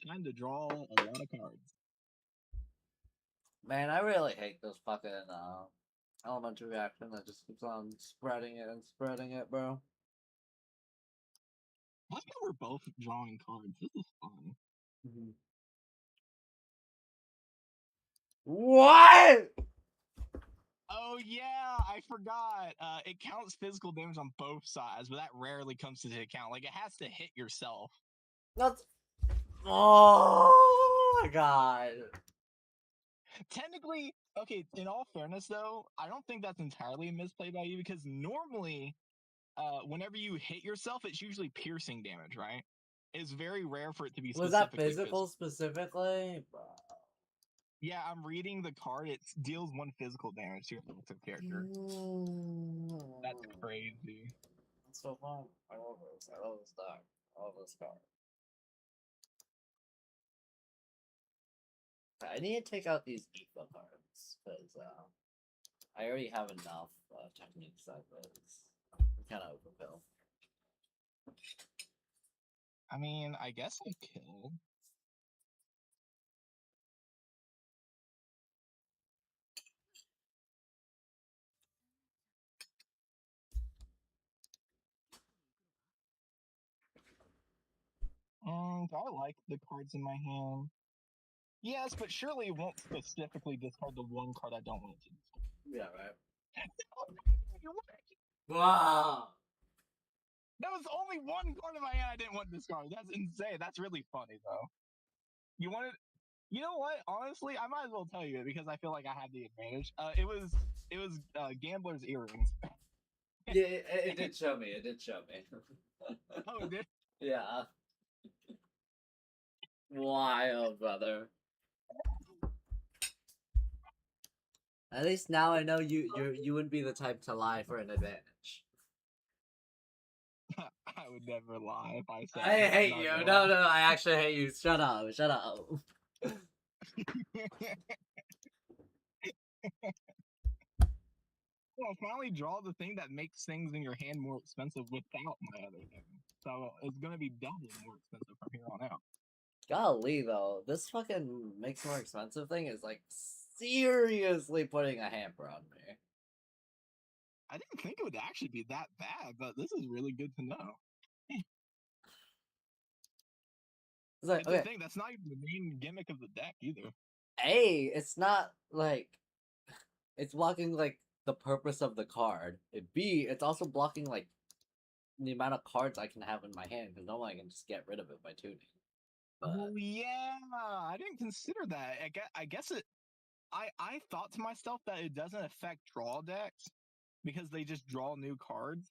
Time to draw a lot of cards. Man, I really hate this fucking elementary reaction that just keeps on spreading it and spreading it, bro. I like how we're both drawing cards. This is fun. What? Oh yeah, I forgot. It counts physical damage on both sides, but that rarely comes into account. Like it has to hit yourself. That's. Oh my god. Technically, okay. In all fairness, though, I don't think that's entirely a misplay by you because normally, whenever you hit yourself, it's usually piercing damage, right? It's very rare for it to be Was that specifically physical specifically? Bro. Yeah, I'm reading the card. It deals 1 physical damage to your active character. That's crazy. That's so fun. I love this. I love this deck. I love this card. I need to take out these EFA cards because I already have enough techniques that was kind of overkill. I mean, I guess I kill. And I like the cards in my hand. Yes, but surely it won't specifically discard the 1 card I don't want to discard. Yeah, right. You're right. Wow. That was only 1 card in my hand I didn't want to discard. That's insane. That's really funny, though. You wanted. You know what? Honestly, I might as well tell you it because I feel like I have the advantage. It was Gambler's Earrings. Yeah, it did show me. It did show me. Oh, it did? Yeah. Wild, brother. At least now I know you wouldn't be the type to lie for an advantage. I would never lie if I said. I hate you. No, I actually hate you. Shut up. Shut up. Well, finally draw the thing that makes things in your hand more expensive without my other thing. So it's gonna be double more expensive from here on out. Golly, though, this fucking makes more expensive thing is like seriously putting a hamper on me. I didn't think it would actually be that bad, but this is really good to know. It's like, It's okay, the thing that's not even the main gimmick of the deck either. A, it's not like it's blocking like the purpose of the card. And B, it's also blocking like the amount of cards I can have in my hand because normally I can just get rid of it by tuning. But Oh yeah, I didn't consider that. I guess it. I thought to myself that it doesn't affect draw decks because they just draw new cards,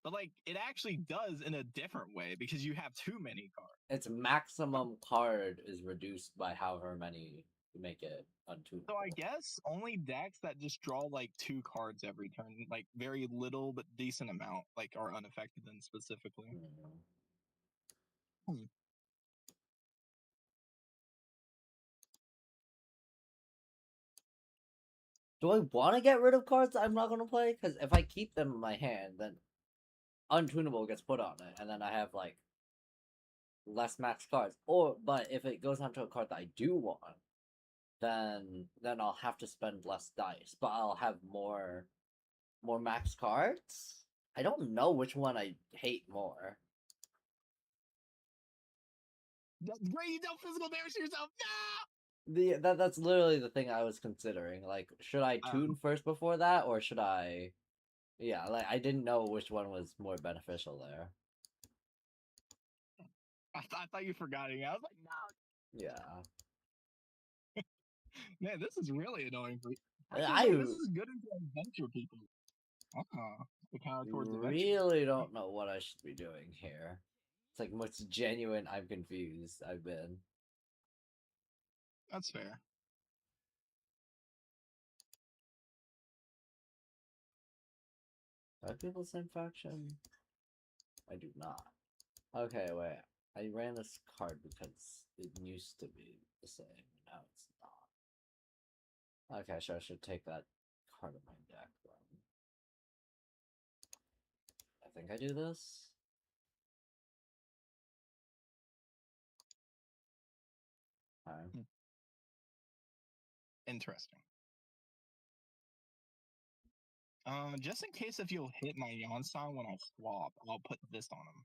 but like it actually does in a different way because you have too many cards. its maximum card is reduced by however many you make it untunable. So I guess only decks that just draw like 2 cards every turn, like very little but decent amount, like are unaffected then specifically. Hmm. Do I want to get rid of cards I'm not going to play? Because if I keep them in my hand, then untunable gets put on it, and then I have like less max cards. But if it goes onto a card that I do want, then I'll have to spend less dice, but I'll have more max cards. I don't know which one I hate more. That's great, you dealt physical damage to yourself. That's literally the thing I was considering. Like, should I tune first before that, or should I? Yeah, like I didn't know which one was more beneficial there. I thought you forgot it. I was like, no. Yeah. Man, this is really annoying for you. I Actually, no, this is good into adventure people. The kind of towards adventure. really don't know what I should be doing here. It's like most genuine. I'm confused. I've been. That's fair. Are people the same faction? I do not. Okay, wait. I ran this card because it used to be the same. Now it's not. Okay, so I should take that card of my deck then. I think I do this. Alright. Interesting. Just in case if you'll hit my Yonsan when I swap, I'll put this on him.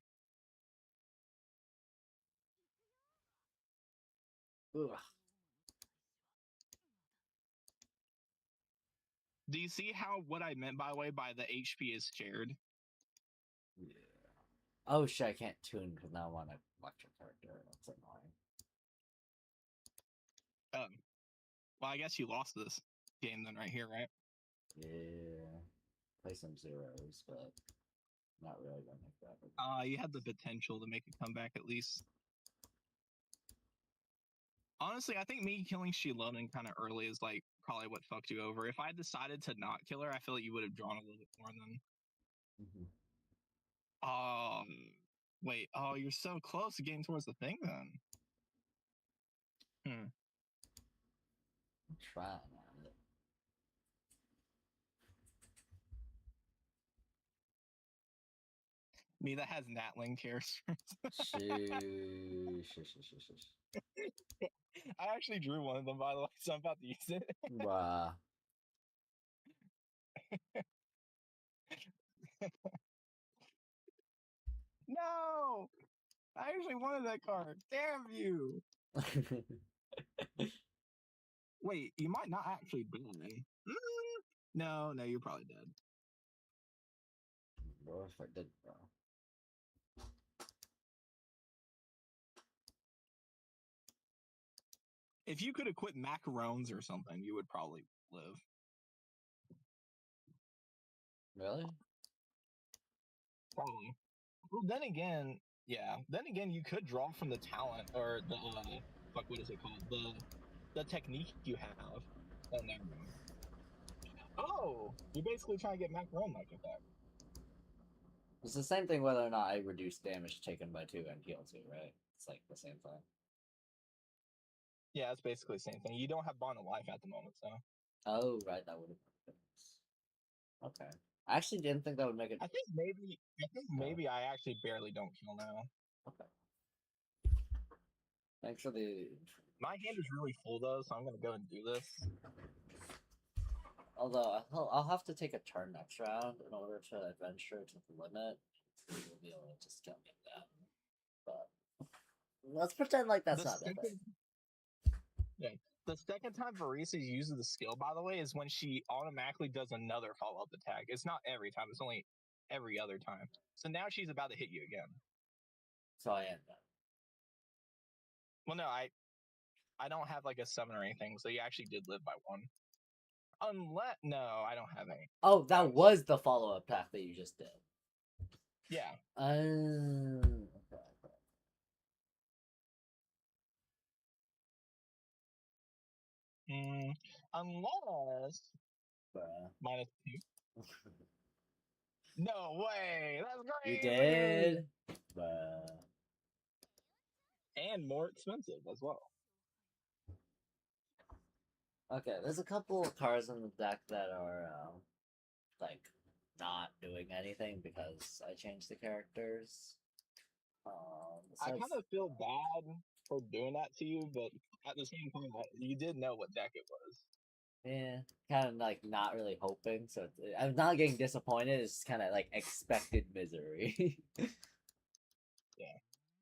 Ugh. Do you see how what I meant by the way by the HP is shared? Yeah. Oh shit, I can't tune because now I want an electric character. That's annoying. Well, I guess you lost this game then right here, right? Yeah. Play some zeros, but not really gonna make that. You had the potential to make a comeback at least. Honestly, I think me killing Shilonen kind of early is like probably what fucked you over. If I decided to not kill her, I feel like you would have drawn a little bit more than. Wait. Oh, you're so close to getting towards the thing then. I'm trying at it. Me that has Natling characters. I actually drew one of them by the way, so I'm about to use it. Wow. No! I actually wanted that card. Damn you! Wait, you might not actually die. No, you're probably dead. What if I did, bro? If you could have quit macarons or something, you would probably live. Really? Probably. Well, then again, yeah. Then again, you could draw from the talent or the fuck. What is it called? The technique you have. Oh, never mind. Oh, you're basically trying to get macaron like attack. It's the same thing whether or not I reduce damage taken by 2 and heal 2, right? It's like the same thing. Yeah, it's basically the same thing. You don't have Bond of Life at the moment, so. Oh, right, that would have been okay. I actually didn't think that would make it. I think maybe I actually barely don't kill now. Okay. Thanks for the. My hand is really full though, so I'm gonna go and do this. Although I'll have to take a turn next round in order to adventure to the limit. We'll be able to just kill me that. But let's pretend like that's not that bad. Yeah. The second time Varese uses the skill, by the way, is when she automatically does another follow-up attack. It's not every time; it's only every other time. So now she's about to hit you again. So I end up. Well, no, I don't have like a 7 or anything, so you actually did live by 1. No, I don't have any. Oh, that was the follow-up attack that you just did. Yeah. Okay. Unless -2. No way! That's great. You did. And more expensive as well. Okay, there's a couple of cards in the deck that are like not doing anything because I changed the characters. I kind of feel bad for doing that to you, but at the same time, you did know what deck it was. Yeah, kind of like not really hoping. So I'm not getting disappointed. It's kind of like expected misery. Yeah.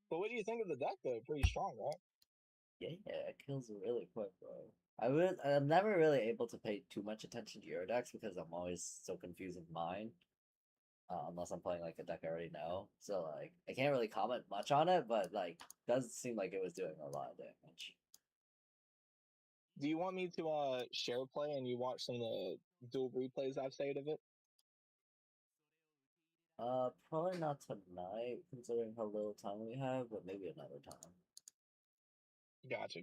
But what do you think of the deck though? Pretty strong, right? Yeah, it kills really quick, bro. I'm never really able to pay too much attention to your decks because I'm always so confusing mine. Unless I'm playing like a deck I already know. So like I can't really comment much on it, but like does seem like it was doing a lot of damage. Do you want me to share play and you watch some of the dual replays I've saved of it? Probably not tonight, considering how little time we have, but maybe another time. Gotcha.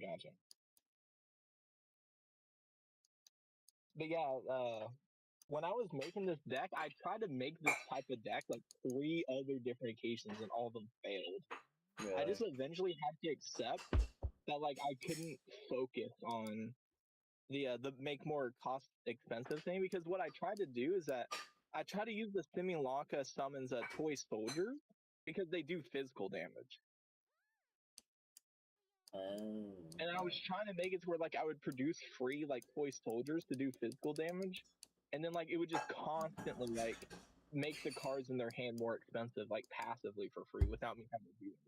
But yeah, when I was making this deck, I tried to make this type of deck like 3 other different occasions, and all of them failed. I just eventually had to accept that like I couldn't focus on the make more cost expensive thing, because what I tried to do is that I try to use the Simulacra summons toy soldiers because they do physical damage. And I was trying to make it to where like I would produce free like toy soldiers to do physical damage, and then like it would just constantly like make the cards in their hand more expensive, like passively for free without me having to do it.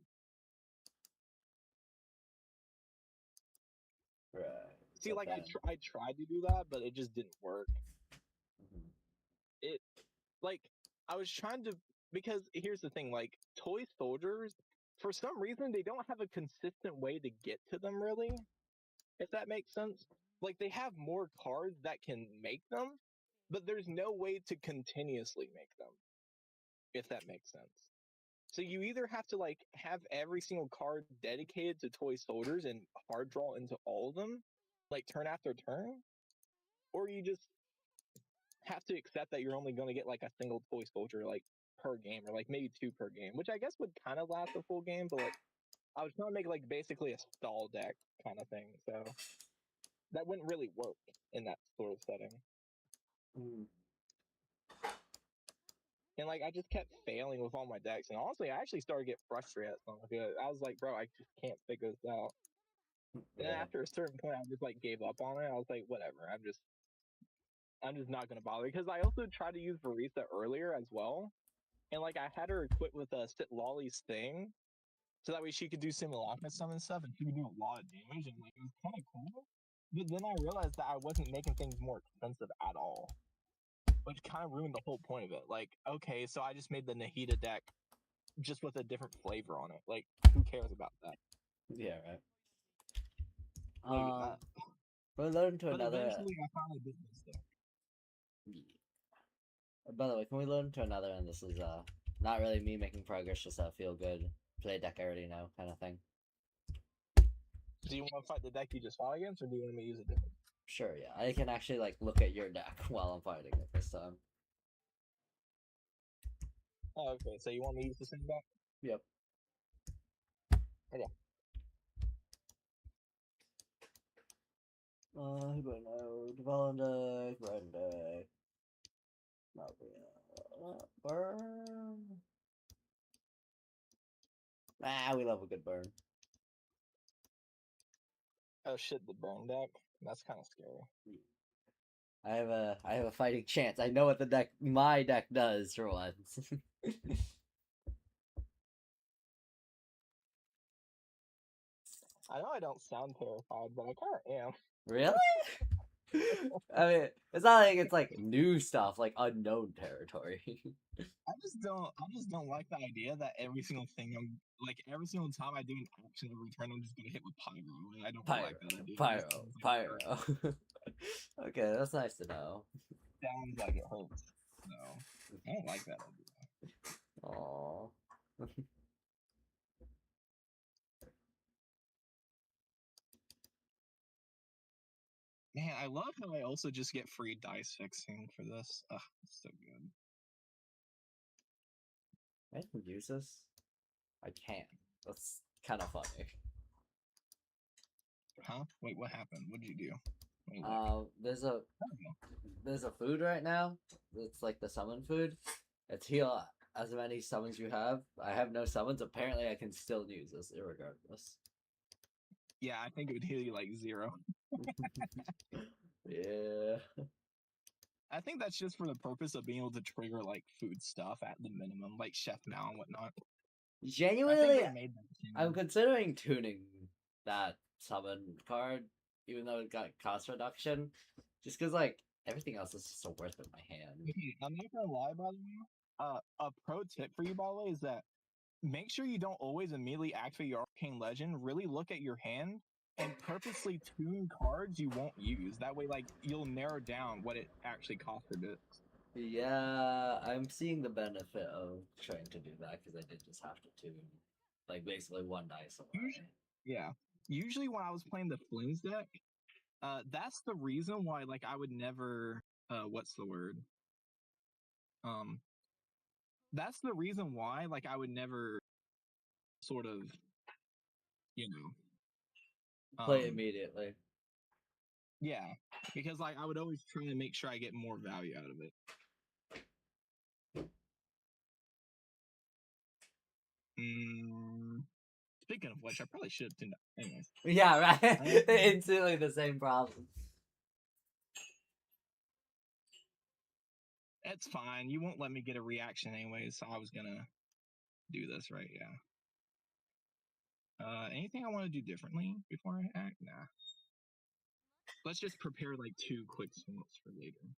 Right. See, So like then, I tried to do that, but it just didn't work. It like I was trying to, because here's the thing, like toy soldiers, for some reason they don't have a consistent way to get to them really, if that makes sense. Like they have more cards that can make them, but there's no way to continuously make them, if that makes sense. So you either have to like have every single card dedicated to toy soldiers and hard draw into all of them, like turn after turn, or you just have to accept that you're only going to get like a single toy soldier like per game, or like maybe 2 per game, which I guess would kind of last a full game, but like I was trying to make like basically a stall deck kind of thing, so that wouldn't really work in that sort of setting. And like I just kept failing with all my decks, and honestly, I actually started to get frustrated at some of it. I was like, bro, I just can't figure this out. And then after a certain point, I just like gave up on it. I was like, whatever, I'm just not gonna bother, because I also tried to use Varisa earlier as well, and like I had her equipped with a Sit Lolly's thing, so that way she could do Simulacra summon stuff, and she would do a lot of damage, and like it was kind of cool. But then I realized that I wasn't making things more expensive at all, which kind of ruined the whole point of it. Like, okay, so I just made the Nahida deck just with a different flavor on it. Like, who cares about that? Yeah, right. Like, we'll learn to but another. eventually, I finally did this deck. By the way, can we learn to another? And this is not really me making progress, just a feel good play deck I already know kind of thing. Do you want to fight the deck you just fought against, or do you want me to use a different? Sure, yeah. I can actually like look at your deck while I'm fighting it this time. Oh, okay. So you want me to use the same deck? Yep. Okay. Develop deck, red deck. Burn. We love a good burn. Oh shit, the burn deck. That's kind of scary. I have a fighting chance. I know what my deck does for once. I know I don't sound terrified, but I kind of am. Really? I mean, it's not like it's like new stuff, like unknown territory. I just don't like the idea that every single thing every single time I do an action every turn, I'm just gonna hit with pyro, and I don't like that idea. Pyro. Okay, that's nice to know. Sounds like it hurts. No, I don't like that idea. Aww. Man, I love how I also just get free dice fixing for this. Ugh, it's so good. I can use this. I can't. That's kind of funny. Huh? Wait, what happened? What did you do? There's a food right now. It's like the summon food. It's heal as many summons you have. I have no summons. Apparently, I can still use this irregardless. Yeah, I think it would heal you like 0. Yeah. I think that's just for the purpose of being able to trigger like food stuff at the minimum, like Chef Now and whatnot. Genuinely, I'm considering tuning that summon card, even though it got cost reduction, just because like everything else is just so worth it in my hand. Okay, I'm not gonna lie, by the way. A pro tip for you, by the way, is that make sure you don't always immediately activate your Arcane Legend. Really look at your hand and purposely tune cards you won't use. That way, like, you'll narrow down what it actually costs for this. Yeah, I'm seeing the benefit of trying to do that because I did just have to tune, like, basically one dice away. Yeah. Usually when I was playing the Flames deck, that's the reason why, like, I would never, what's the word? That's the reason why, like, I would never sort of, you know, Play immediately. yeah, because, like, I would always try to make sure I get more value out of it. Speaking of which, I probably should have tuned up. Anyways. Yeah, right. Instantly the same problem. It's fine. You won't let me get a reaction anyways, so I was gonna do this, right? Yeah. Anything I want to do differently before I act? Nah. Let's just prepare like 2 quick swaps for later.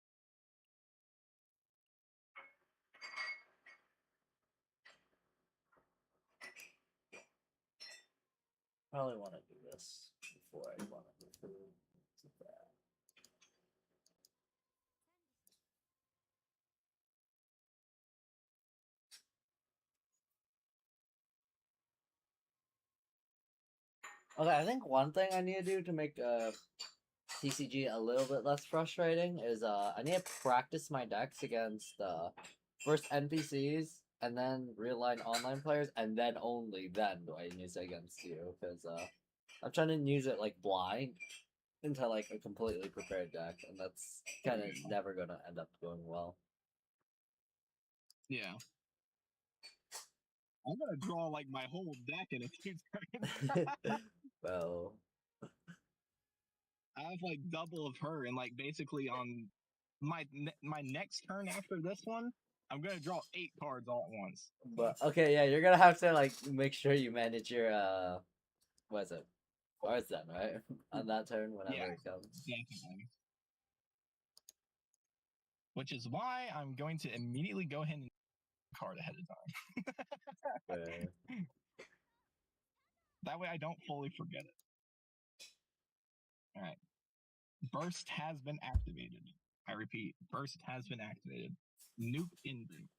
Probably want to do this before I want to move to that. Okay, I think one thing I need to do to make TCG a little bit less frustrating is I need to practice my decks against first NPCs and then real line online players, and then only then do I use it against you, because I'm trying to use it like blind into like a completely prepared deck, and that's kind of never gonna end up going well. Yeah. I'm gonna draw like my whole deck in a few turns. Well, I have like double of her, and like basically on my next turn after this one, I'm gonna draw 8 cards all at once. but okay, yeah, you're gonna have to like make sure you manage your what is it? Cards then, right? On that turn, whenever it comes. Definitely. Which is why I'm going to immediately go ahead and card ahead of time. That way I don't fully forget it. Alright. Burst has been activated. I repeat, burst has been activated. Nuke inbound.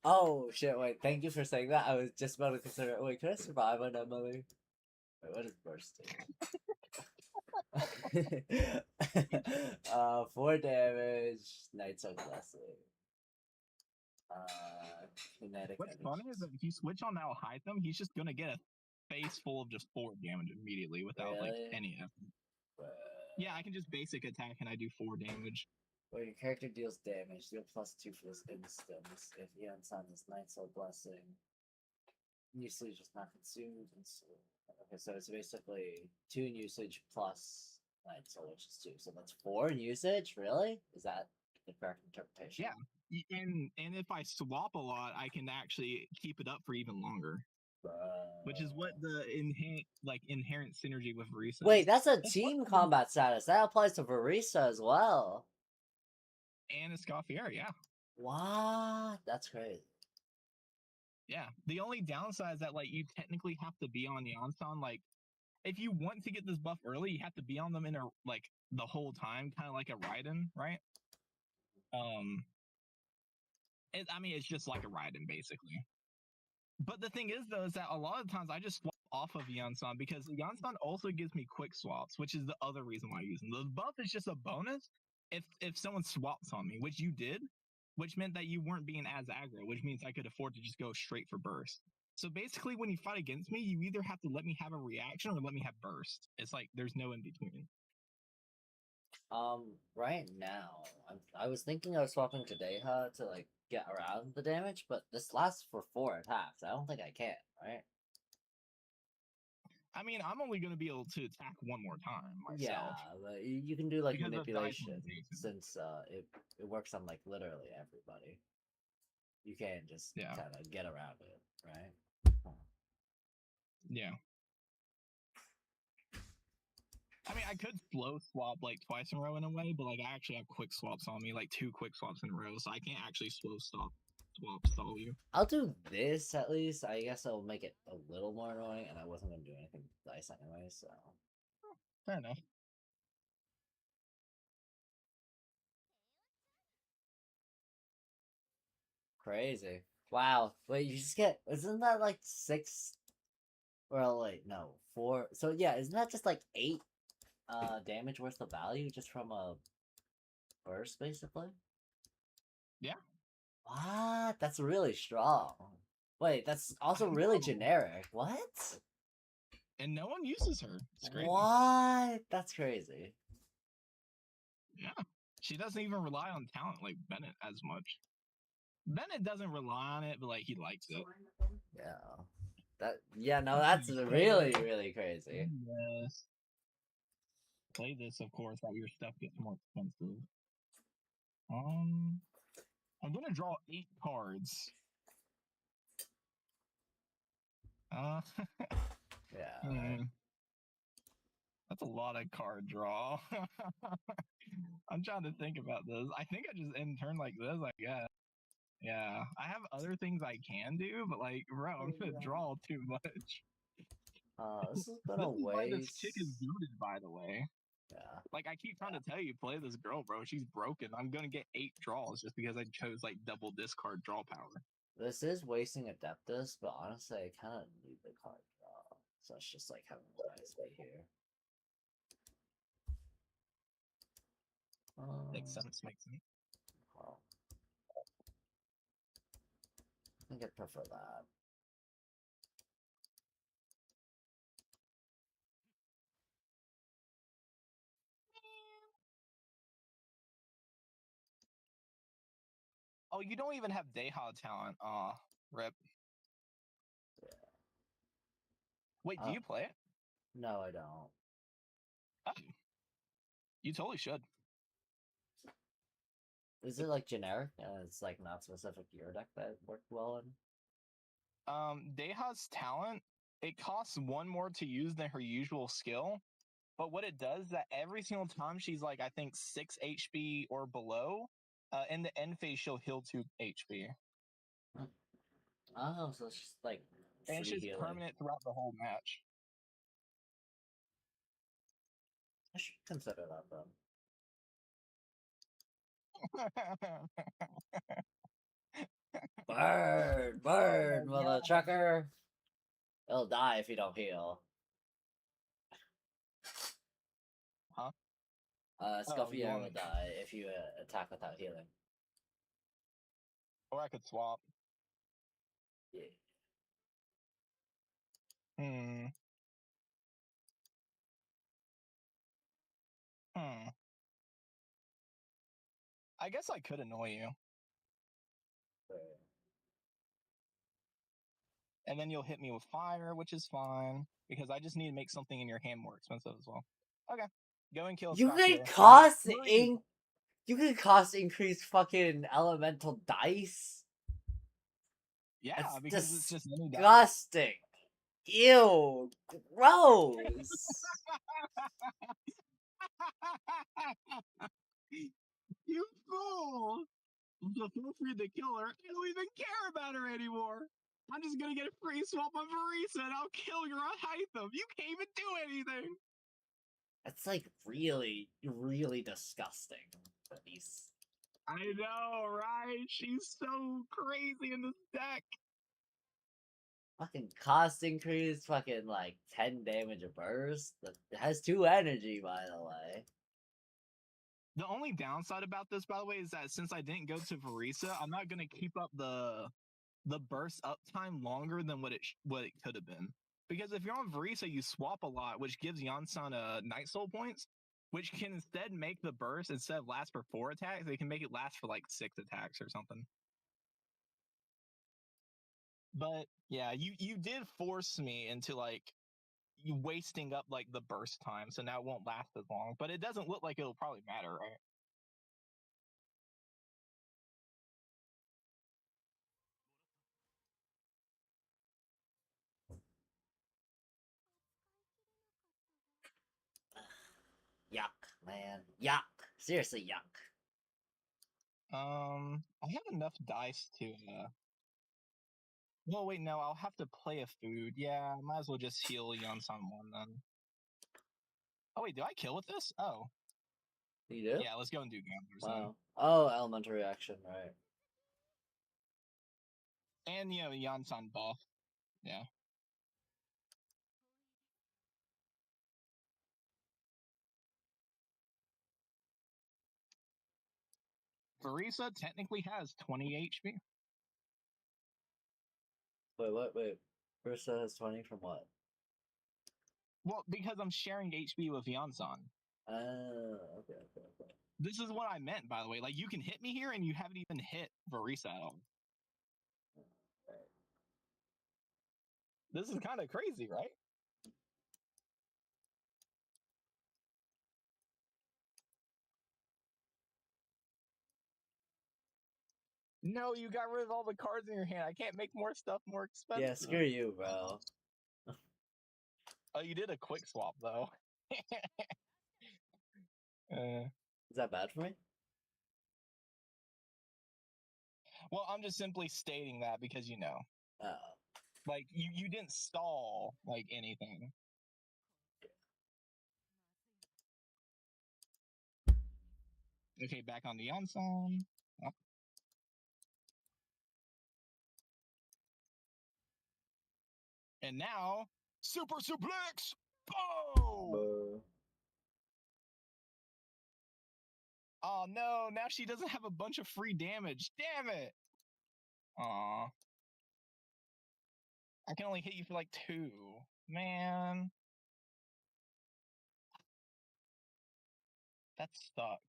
Oh shit! Wait, thank you for saying that. I was just about to consider. Wait, can I survive on that mother? Wait, what is bursting? 4 damage. Knights of Blessing. Kinetic. What's funny is that if you switch on Alhaitham, he's just gonna get a face full of just 4 damage immediately without like any effort. Yeah, I can just basic attack and I do 4 damage. When your character deals damage, deal +2 for this instance. If Eon Sun is Knight's Soul Blessing, usage is not consumed. And so, okay, so it's basically 2 in usage plus Knight's Soul, which is 2. So that's 4 in usage? Really? Is that the correct interpretation? Yeah. And if I swap a lot, I can actually keep it up for even longer. Which is what the inherent synergy with Varisa. Wait, that's a team combat status. That applies to Varisa as well. And Escoffier, yeah. What? That's crazy. Yeah. The only downside is that like you technically have to be on Yansan. Like, if you want to get this buff early, you have to be on them in a like the whole time, kind of like a Raiden, right? It's just like a Raiden basically. But the thing is, though, is that a lot of times I just swap off of Yansan because Yansan also gives me quick swaps, which is the other reason why I use them. The buff is just a bonus if someone swaps on me, which you did, which meant that you weren't being as aggro, which means I could afford to just go straight for burst. So basically, when you fight against me, you either have to let me have a reaction or let me have burst. It's like there's no in between. Right now, I was thinking of swapping to Deha to like get around the damage, but this lasts for 4 attacks. I don't think I can, right? I mean, I'm only going to be able to attack 1 more time myself. Yeah, but you can do like because manipulation since it works on like literally everybody. You can just kind of get around it, right? Yeah. I mean, I could flow swap like twice in a row in a way, but like I actually have quick swaps on me, like 2 quick swaps in a row, so I can't actually slow stop swap stall you. I'll do this at least. I guess I'll make it a little more annoying, and I wasn't gonna do anything with dice anyway, so. Fair enough. Crazy. Wow. Wait, you just get. Isn't that like 6? Well, wait, no. 4. So, yeah, isn't that just like 8 damage worth of value just from a burst, basically? Yeah. What? That's really strong. Wait, that's also I really know. generic. What? And no one uses her. It's crazy. What? That's crazy. Yeah. She doesn't even rely on talent like Bennett as much. Bennett doesn't rely on it, but like he likes it. Yeah. No, that's really, really crazy. Yes. Play this, of course, while your stuff gets more expensive. I'm gonna draw 8 cards. Yeah. Hmm. That's a lot of card draw. I'm trying to think about this. I think I just end turn like this, I guess. Yeah. I have other things I can do, but like, bro, I'm gonna draw too much. This is This gonna is why this waste. chick is goaded, by the way. Yeah. Like, I keep trying to tell you, play this girl, bro. She's broken. I'm gonna get 8 draws just because I chose like double discard draw power. This is wasting Adeptus, but honestly, I kind of need the card draw. So it's just like having dice be here. Makes sense. Well, I think I'd prefer that. Oh, you don't even have Deha talent. Aw, rip. Yeah. Wait, do you play it? No, I don't. Oh. You totally should. Is it like generic? It's like not specific to your deck that worked well in? Deha's talent, it costs 1 more to use than her usual skill. But what it does is that every single time she's like, I think 6 HP or below, in the end phase she'll heal 2 HP. Oh, so it's just like And it's free just healing. permanent throughout the whole match. I should consider that then. Bird, mother trucker. He'll die if you don't heal. Huh? Scuffy one. will die if you attack without healing. Or I could swap. Yeah. Hmm. I guess I could annoy you. And then you'll hit me with fire, which is fine. Because I just need to make something in your hand more expensive as well. Okay. Go and kill You Scott can here. cost Mirino. You can cost increase fucking elemental dice. Yeah, That's because it's just any dice. disgusting. Ew, gross. You fool! So feel free to kill her. I don't even care about her anymore. I'm just gonna get a free swap on Marisa and I'll kill your Hytham. You can't even do anything. That's like really, really disgusting. I know, right? She's so crazy in this deck. Fucking cost increase, fucking like 10 damage a burst. It has 2 energy, by the way. The only downside about this, by the way, is that since I didn't go to Varisa, I'm not gonna keep up the burst uptime longer than what it could have been. Because if you're on Varisa, you swap a lot, which gives Yansan Night Soul points, which can instead make the burst, instead of last for 4 attacks, they can make it last for like 6 attacks or something. But yeah, you did force me into like you wasting up like the burst time, so now it won't last as long. But it doesn't look like it'll probably matter, right? Yuck, man. Yuck. Seriously, yuck. I have enough dice to. Well, wait, no, I'll have to play a food. Yeah, might as well just heal Yonsan 1 then. Oh wait, do I kill with this? Oh, You do? yeah. Let's go and do gamblers Wow. Oh, elemental reaction, right? then. And Yonsan buff. Yeah. Farisa technically has 20 HP. Wait. Ursa has 20 from what? Well, because I'm sharing HP with Yonsan. Okay. This is what I meant, by the way. Like, you can hit me here, and you haven't even hit Farisa at all. This is kind of crazy, right? No, you got rid of all the cards in your hand. I can't make more stuff more expensive. Yeah, screw you, bro. Oh, you did a quick swap, though. Is that bad for me? Well, I'm just simply stating that because, Oh. like, you didn't stall, like, anything. Okay, back on the Yonsan. Oh. And now, Super Suplex! Boom! Oh no, now she doesn't have a bunch of free damage. Damn it! Aw. I can only hit you for like 2. Man. That sucks.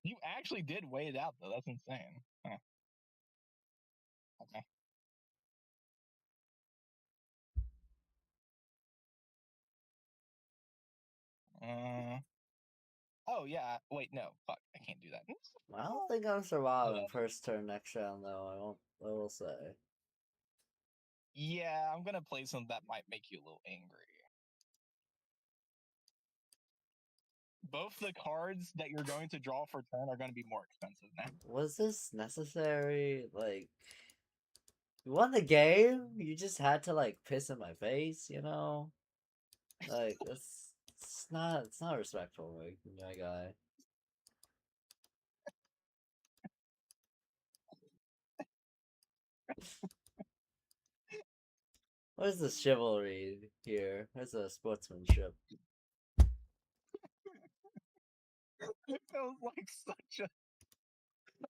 You actually did wait it out, though. That's insane. Huh. Okay. Oh, yeah. Wait, no. Fuck. I can't do that. I don't think I'm surviving first turn next round, though. I will say. Yeah, I'm gonna play something that might make you a little angry. Both the cards that you're going to draw for turn are going to be more expensive now. Was this necessary? Like, you won the game? You just had to, like, piss in my face, you know? Like, it's not respectful, like, my guy. Where's the chivalry here? Where's the sportsmanship? It feels like such a.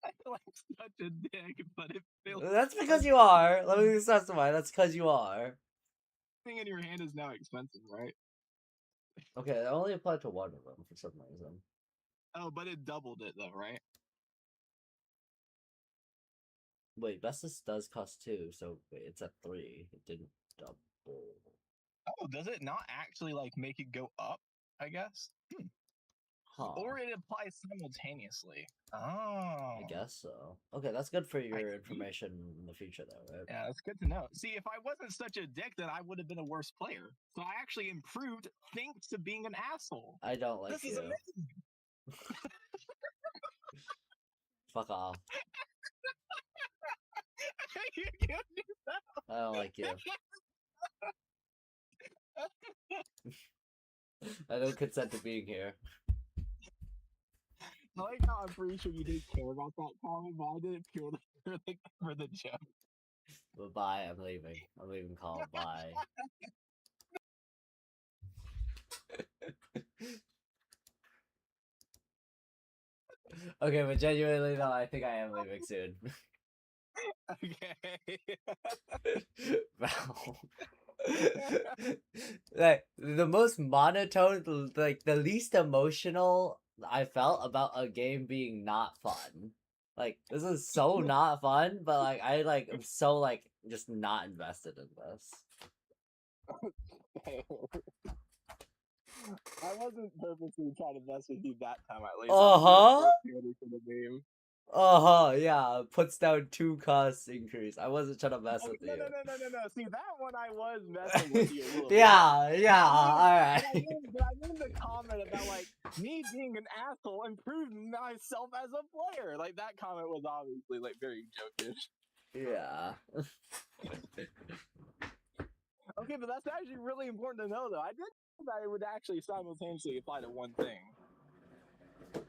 I feel like such a dick, but it feels. That's because you are. Let me specify. That's because you are. Thing in your hand is now expensive, right? Okay, I only applied to one of them for some reason. Oh, but it doubled it though, right? Wait, Vestus does cost 2, so wait, it's at 3. It didn't double. Oh, does it not actually like make it go up? I guess. Huh. Or it applies simultaneously. Oh. I guess so. Okay, that's good for your see. information in the future, though, right? Yeah, that's good to know. See, if I wasn't such a dick, then I would have been a worse player. So I actually improved thanks to being an asshole. I don't like This is you. amazing. Fuck off. You can't do that. I don't like you. I don't consent to being here. I like how I'm pretty sure you didn't care about that comment, but I did it purely for the joke. But bye, I'm leaving. I'm leaving call. Bye. Okay, but genuinely though, I think I am leaving soon. Okay. Wow. Like the most monotone, like the least emotional I felt about a game being not fun. Like this is so not fun, but like I like am so like just not invested in this. I wasn't purposely trying to mess with you that time, at least. Uh-huh. For the game. Yeah, puts down 2 cost increase. I wasn't trying to mess Okay, with no, you. no, no, no, no, no. See, that one I was messing with you a little bit. Yeah, alright. But I mean the comment about like me being an asshole improved myself as a player. Like that comment was obviously like very jokish. Yeah. Okay, but that's actually really important to know, though. I did know that it would actually simultaneously apply to one thing.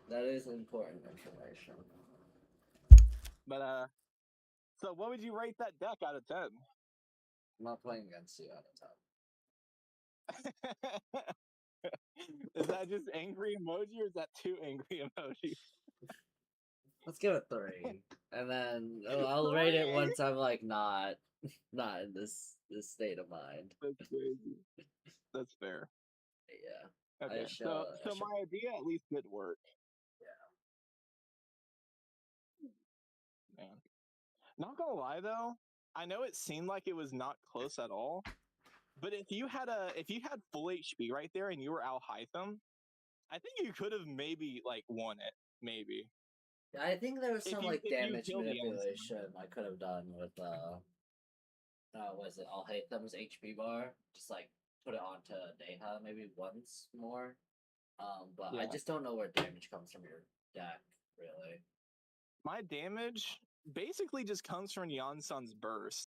That is important information. But so what would you rate that deck out of 10? I'm not playing against you out of 10. Is that just angry emoji or is that 2 angry emojis? Let's give it 3. And then I'll rate it 3? once I'm like not in this state of mind. That's crazy. That's fair. Yeah. Okay, so my idea at least did work. Yeah. Man. Not gonna lie though, I know it seemed like it was not close at all. But if you had full HP right there and you were Al Hytham, I think you could have maybe like won it. Maybe. Yeah, I think there was some like if you damage killed the Amazon. manipulation I could have done with was it I'll hate them's HP bar? Just like put it onto Deha maybe once more. But I Yeah. just don't know where damage comes from your deck, really. My damage basically just comes from Jansson's burst.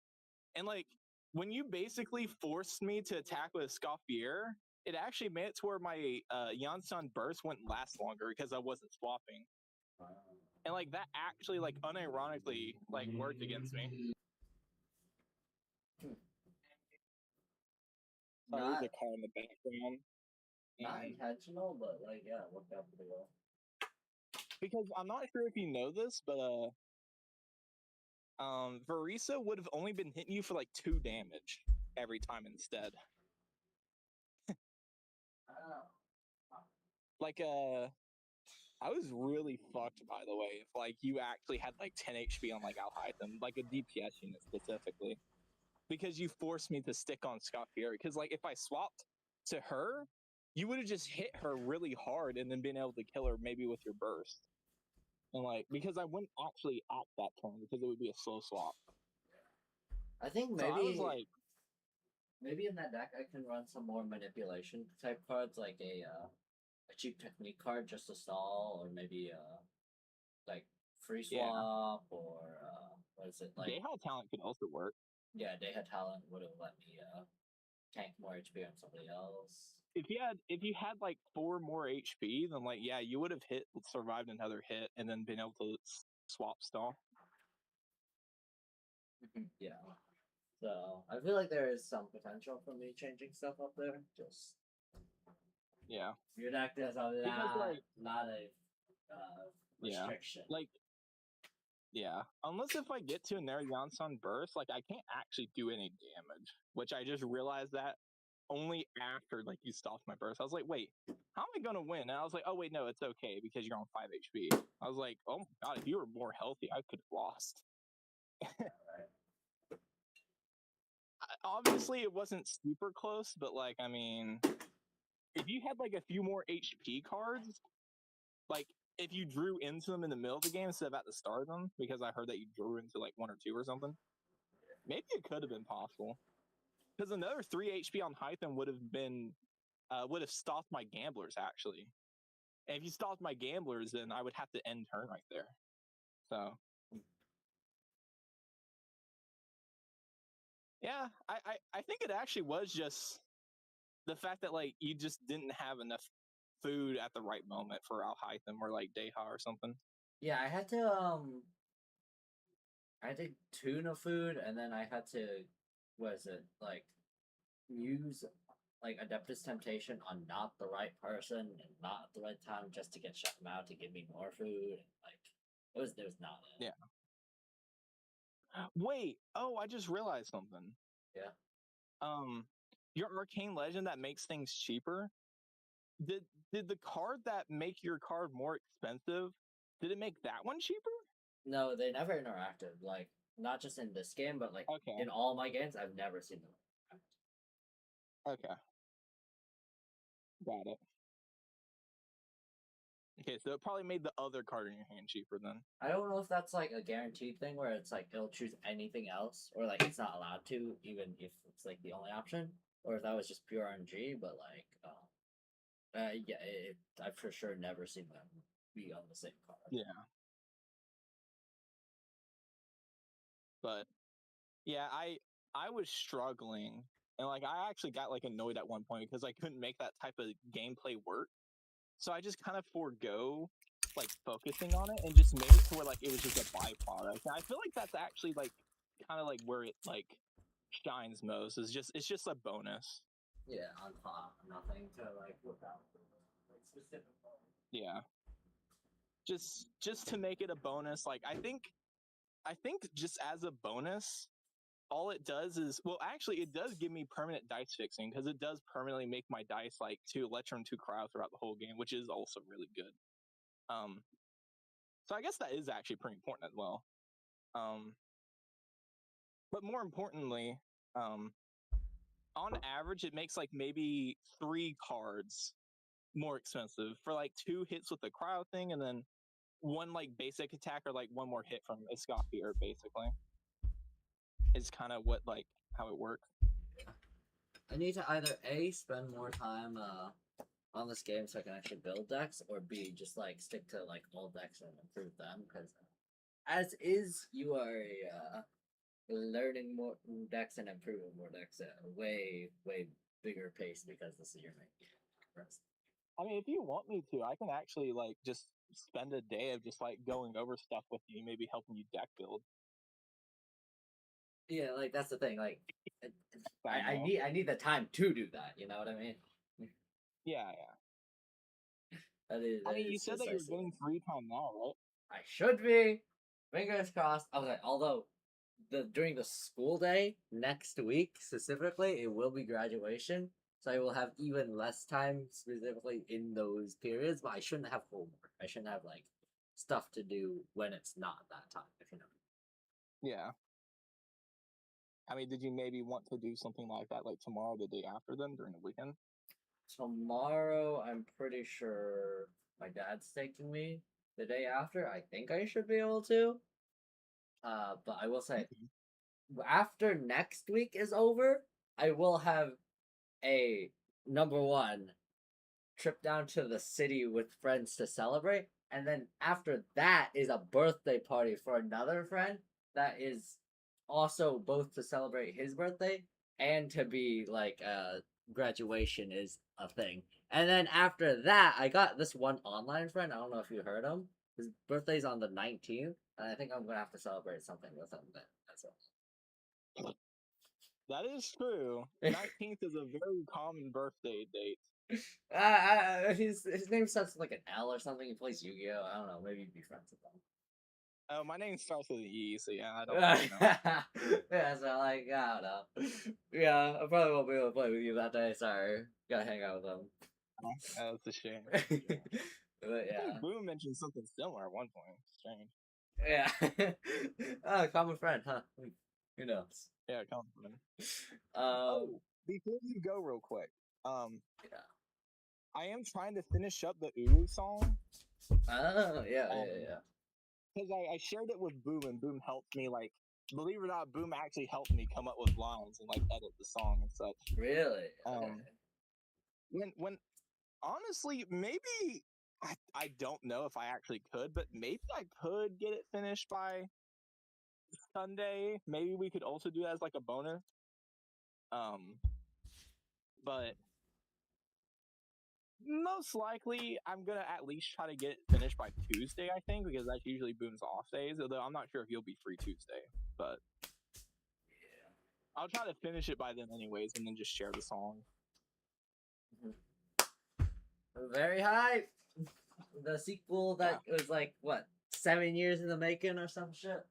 And like when you basically forced me to attack with Scoffier, it actually made it to where my Jansson burst wouldn't last longer because I wasn't swapping. And like that actually like unironically like worked against me. Sorry, there's a car in the background. Not intentional, but like yeah, it worked out pretty well. Because I'm not sure if you know this, but Verisa would have only been hitting you for like 2 damage every time instead. Like I was really fucked, by the way, if like you actually had like 10 HP on like Al Hytham, like a DPS unit specifically. Because you forced me to stick on Scott Fury. Because like if I swapped to her, you would have just hit her really hard and then been able to kill her maybe with your burst. And like because I wouldn't actually act that turn because it would be a slow swap. I think maybe So I was like, maybe in that deck I can run some more manipulation type cards, like a cheap technique card just to stall, or maybe like free swap, or what is it like? Dayhall talent could also work. Yeah, Deha talent would have let me tank more HP on somebody else. If you had like 4 more HP, then like yeah, you would have survived another hit and then been able to swap stall. Yeah. So I feel like there is some potential for me changing stuff up there. Just yeah. your deck is not a restriction. Yeah. Like yeah, unless if I get to a Narragansett burst, like I can't actually do any damage, which I just realized that only after like you stopped my burst. I was like, wait, how am I gonna win? And I was like, oh wait, no, it's okay because you're on 5 HP. I was like, oh my god, if you were more healthy, I could have lost. Obviously, it wasn't super close, but like, I mean, if you had like a few more HP cards, like if you drew into them in the middle of the game instead of at the start of them, because I heard that you drew into like 1 or 2 or something, maybe it could have been possible. Because another 3 HP on Hytham would have stopped my gamblers actually. And if you stopped my gamblers, then I would have to end turn right there. So yeah, I think it actually was just the fact that like you just didn't have enough food at the right moment for Al Hytham or like Deha or something. Yeah, I had to tuna food, and then I had to like use like Adeptus Temptation on not the right person and not at the right time just to get shut them out to give me more food. Like it was not it. Yeah. Wait, oh, I just realized something. Yeah. Your Arcane Legend that makes things cheaper. Did the card that make your card more expensive? Did it make that one cheaper? No, they never interacted. Like not just in this game, but like in all my games, I've never seen them interact. Okay. Got it. Okay, so it probably made the other card in your hand cheaper then. I don't know if that's like a guaranteed thing where it's like it'll choose anything else, or like it's not allowed to, even if it's like the only option, or if that was just pure RNG. But like, yeah, I've for sure never seen them be on the same card. Yeah. But yeah, I was struggling, and like I actually got like annoyed at one point because I couldn't make that type of gameplay work. So I just kind of forego like focusing on it and just made it to where like it was just a byproduct. And I feel like that's actually like kind of like where it like shines most. It's just a bonus. Yeah, on top, nothing to like look out for, like specific. Yeah. Just to make it a bonus, like I think just as a bonus, all it does is, well, actually it does give me permanent dice fixing because it does permanently make my dice like to Electrum to cryo throughout the whole game, which is also really good. So I guess that is actually pretty important as well. But more importantly, on average, it makes like maybe 3 cards more expensive for like 2 hits with the cryo thing, and then 1 like basic attack or like 1 more hit from Escoffier, basically. Is kind of what like how it works. I need to either A, spend more time on this game so I can actually build decks, or B, just like stick to like old decks and improve them, because as is, you are learning more decks and improving more decks at a way bigger pace because this is your main game. I mean, if you want me to, I can actually like just spend a day of just like going over stuff with you, maybe helping you deck build. Yeah, like that's the thing. Like, I I know. need the time to do that. You know what I mean? Yeah. That is. I mean, you is said that you're precisely getting free time now, right? I should be. Fingers crossed. Okay, although during the school day next week specifically, it will be graduation, so I will have even less time specifically in those periods. But I shouldn't have homework. I shouldn't have like stuff to do when it's not that time. If you know. Yeah. I mean, did you maybe want to do something like that, like tomorrow, the day after, then during the weekend? Tomorrow, I'm pretty sure my dad's taking me. The day after, I think I should be able to. But I will say, after next week is over, I will have a number one trip down to the city with friends to celebrate, and then after that is a birthday party for another friend that is also both to celebrate his birthday and to be like graduation is a thing. And then after that, I got this one online friend. I don't know if you heard him. His birthday's on the 19th, and I think I'm gonna have to celebrate something with him then. That's all. That is true. 19th is a very common birthday date. His name starts with like an L or something. He plays Yu-Gi-Oh. I don't know. Maybe you'd be friends with him. Oh, my name starts with an E, so yeah, I don't really know. Yeah, so like I don't know. Yeah, I probably won't be able to play with you that day. Sorry, gotta hang out with him. Oh, that's a shame. But I yeah, think Boom mentioned something similar at one point. Strange. yeah. Oh, common friend, huh? Who knows? Yeah, come on. Um, Oh, before you go, real quick, yeah. I am trying to finish up the Uru song. Oh, yeah. Because I shared it with Boom, and Boom helped me, like, believe it or not, Boom actually helped me come up with lines and, like, edit the song and such. Really? Okay. When honestly, maybe, I don't know if I actually could, but maybe I could get it finished by Sunday. Maybe we could also do that as, like, a bonus. But most likely, I'm gonna at least try to get it finished by Tuesday, I think, because that's usually Boom's off days, although I'm not sure if he'll be free Tuesday, but Yeah. I'll try to finish it by then anyways, and then just share the song. Very hype. The sequel that was like what 7 years in the making or some shit.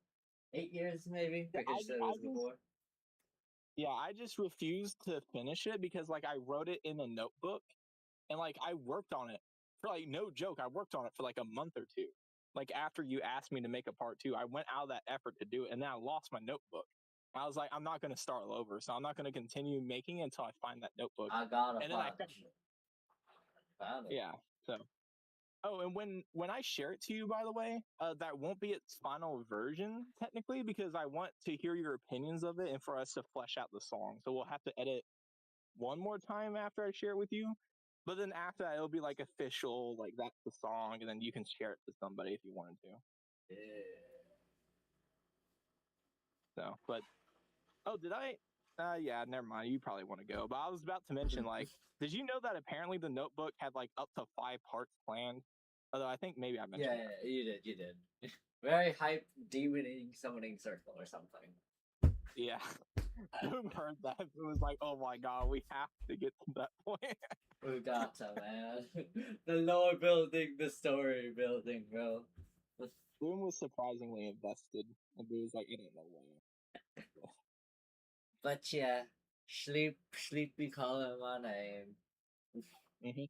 8 years maybe. Yeah, Because it was before. Yeah, I just refused to finish it because like I wrote it in a notebook, and like I worked on it for like no joke. I worked on it for like a month or two. Like after you asked me to make a part 2, I went out of that effort to do it, and then I lost my notebook. I was like, I'm not going to start over, so I'm not going to continue making it until I find that notebook. I gotta And then I find this shit. Found it. yeah, so Oh, and when I share it to you, by the way, that won't be its final version technically because I want to hear your opinions of it and for us to flesh out the song. So we'll have to edit one more time after I share it with you. But then after that, it'll be like official, like that's the song, and then you can share it to somebody if you wanted to. Yeah. So, but oh, did I? Yeah, never mind. You probably want to go. But I was about to mention, like, did you know that apparently the Notebook had like up to 5 parts planned? Although I think maybe I mentioned. Yeah, you did. Very hype demon summoning circle or something. Yeah. Boom heard that. It was like, oh my god, we have to get to that point. We got to, man. The lore building, the story building, bro. Boom was surprisingly invested, and he was like, I don't know why. But yeah, sleepy calling my name. Mm-hmm.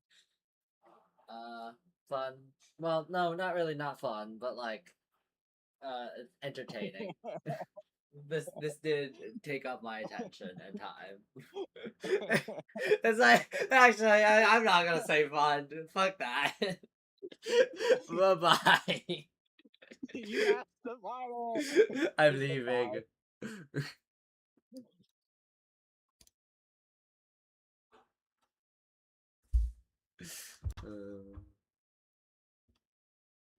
Fun. Well, no, not really, not fun, but like, entertaining. This did take up my attention and time. It's like, actually, I'm not gonna say fun. Fuck that. Bye bye. You asked the final. I'm leaving.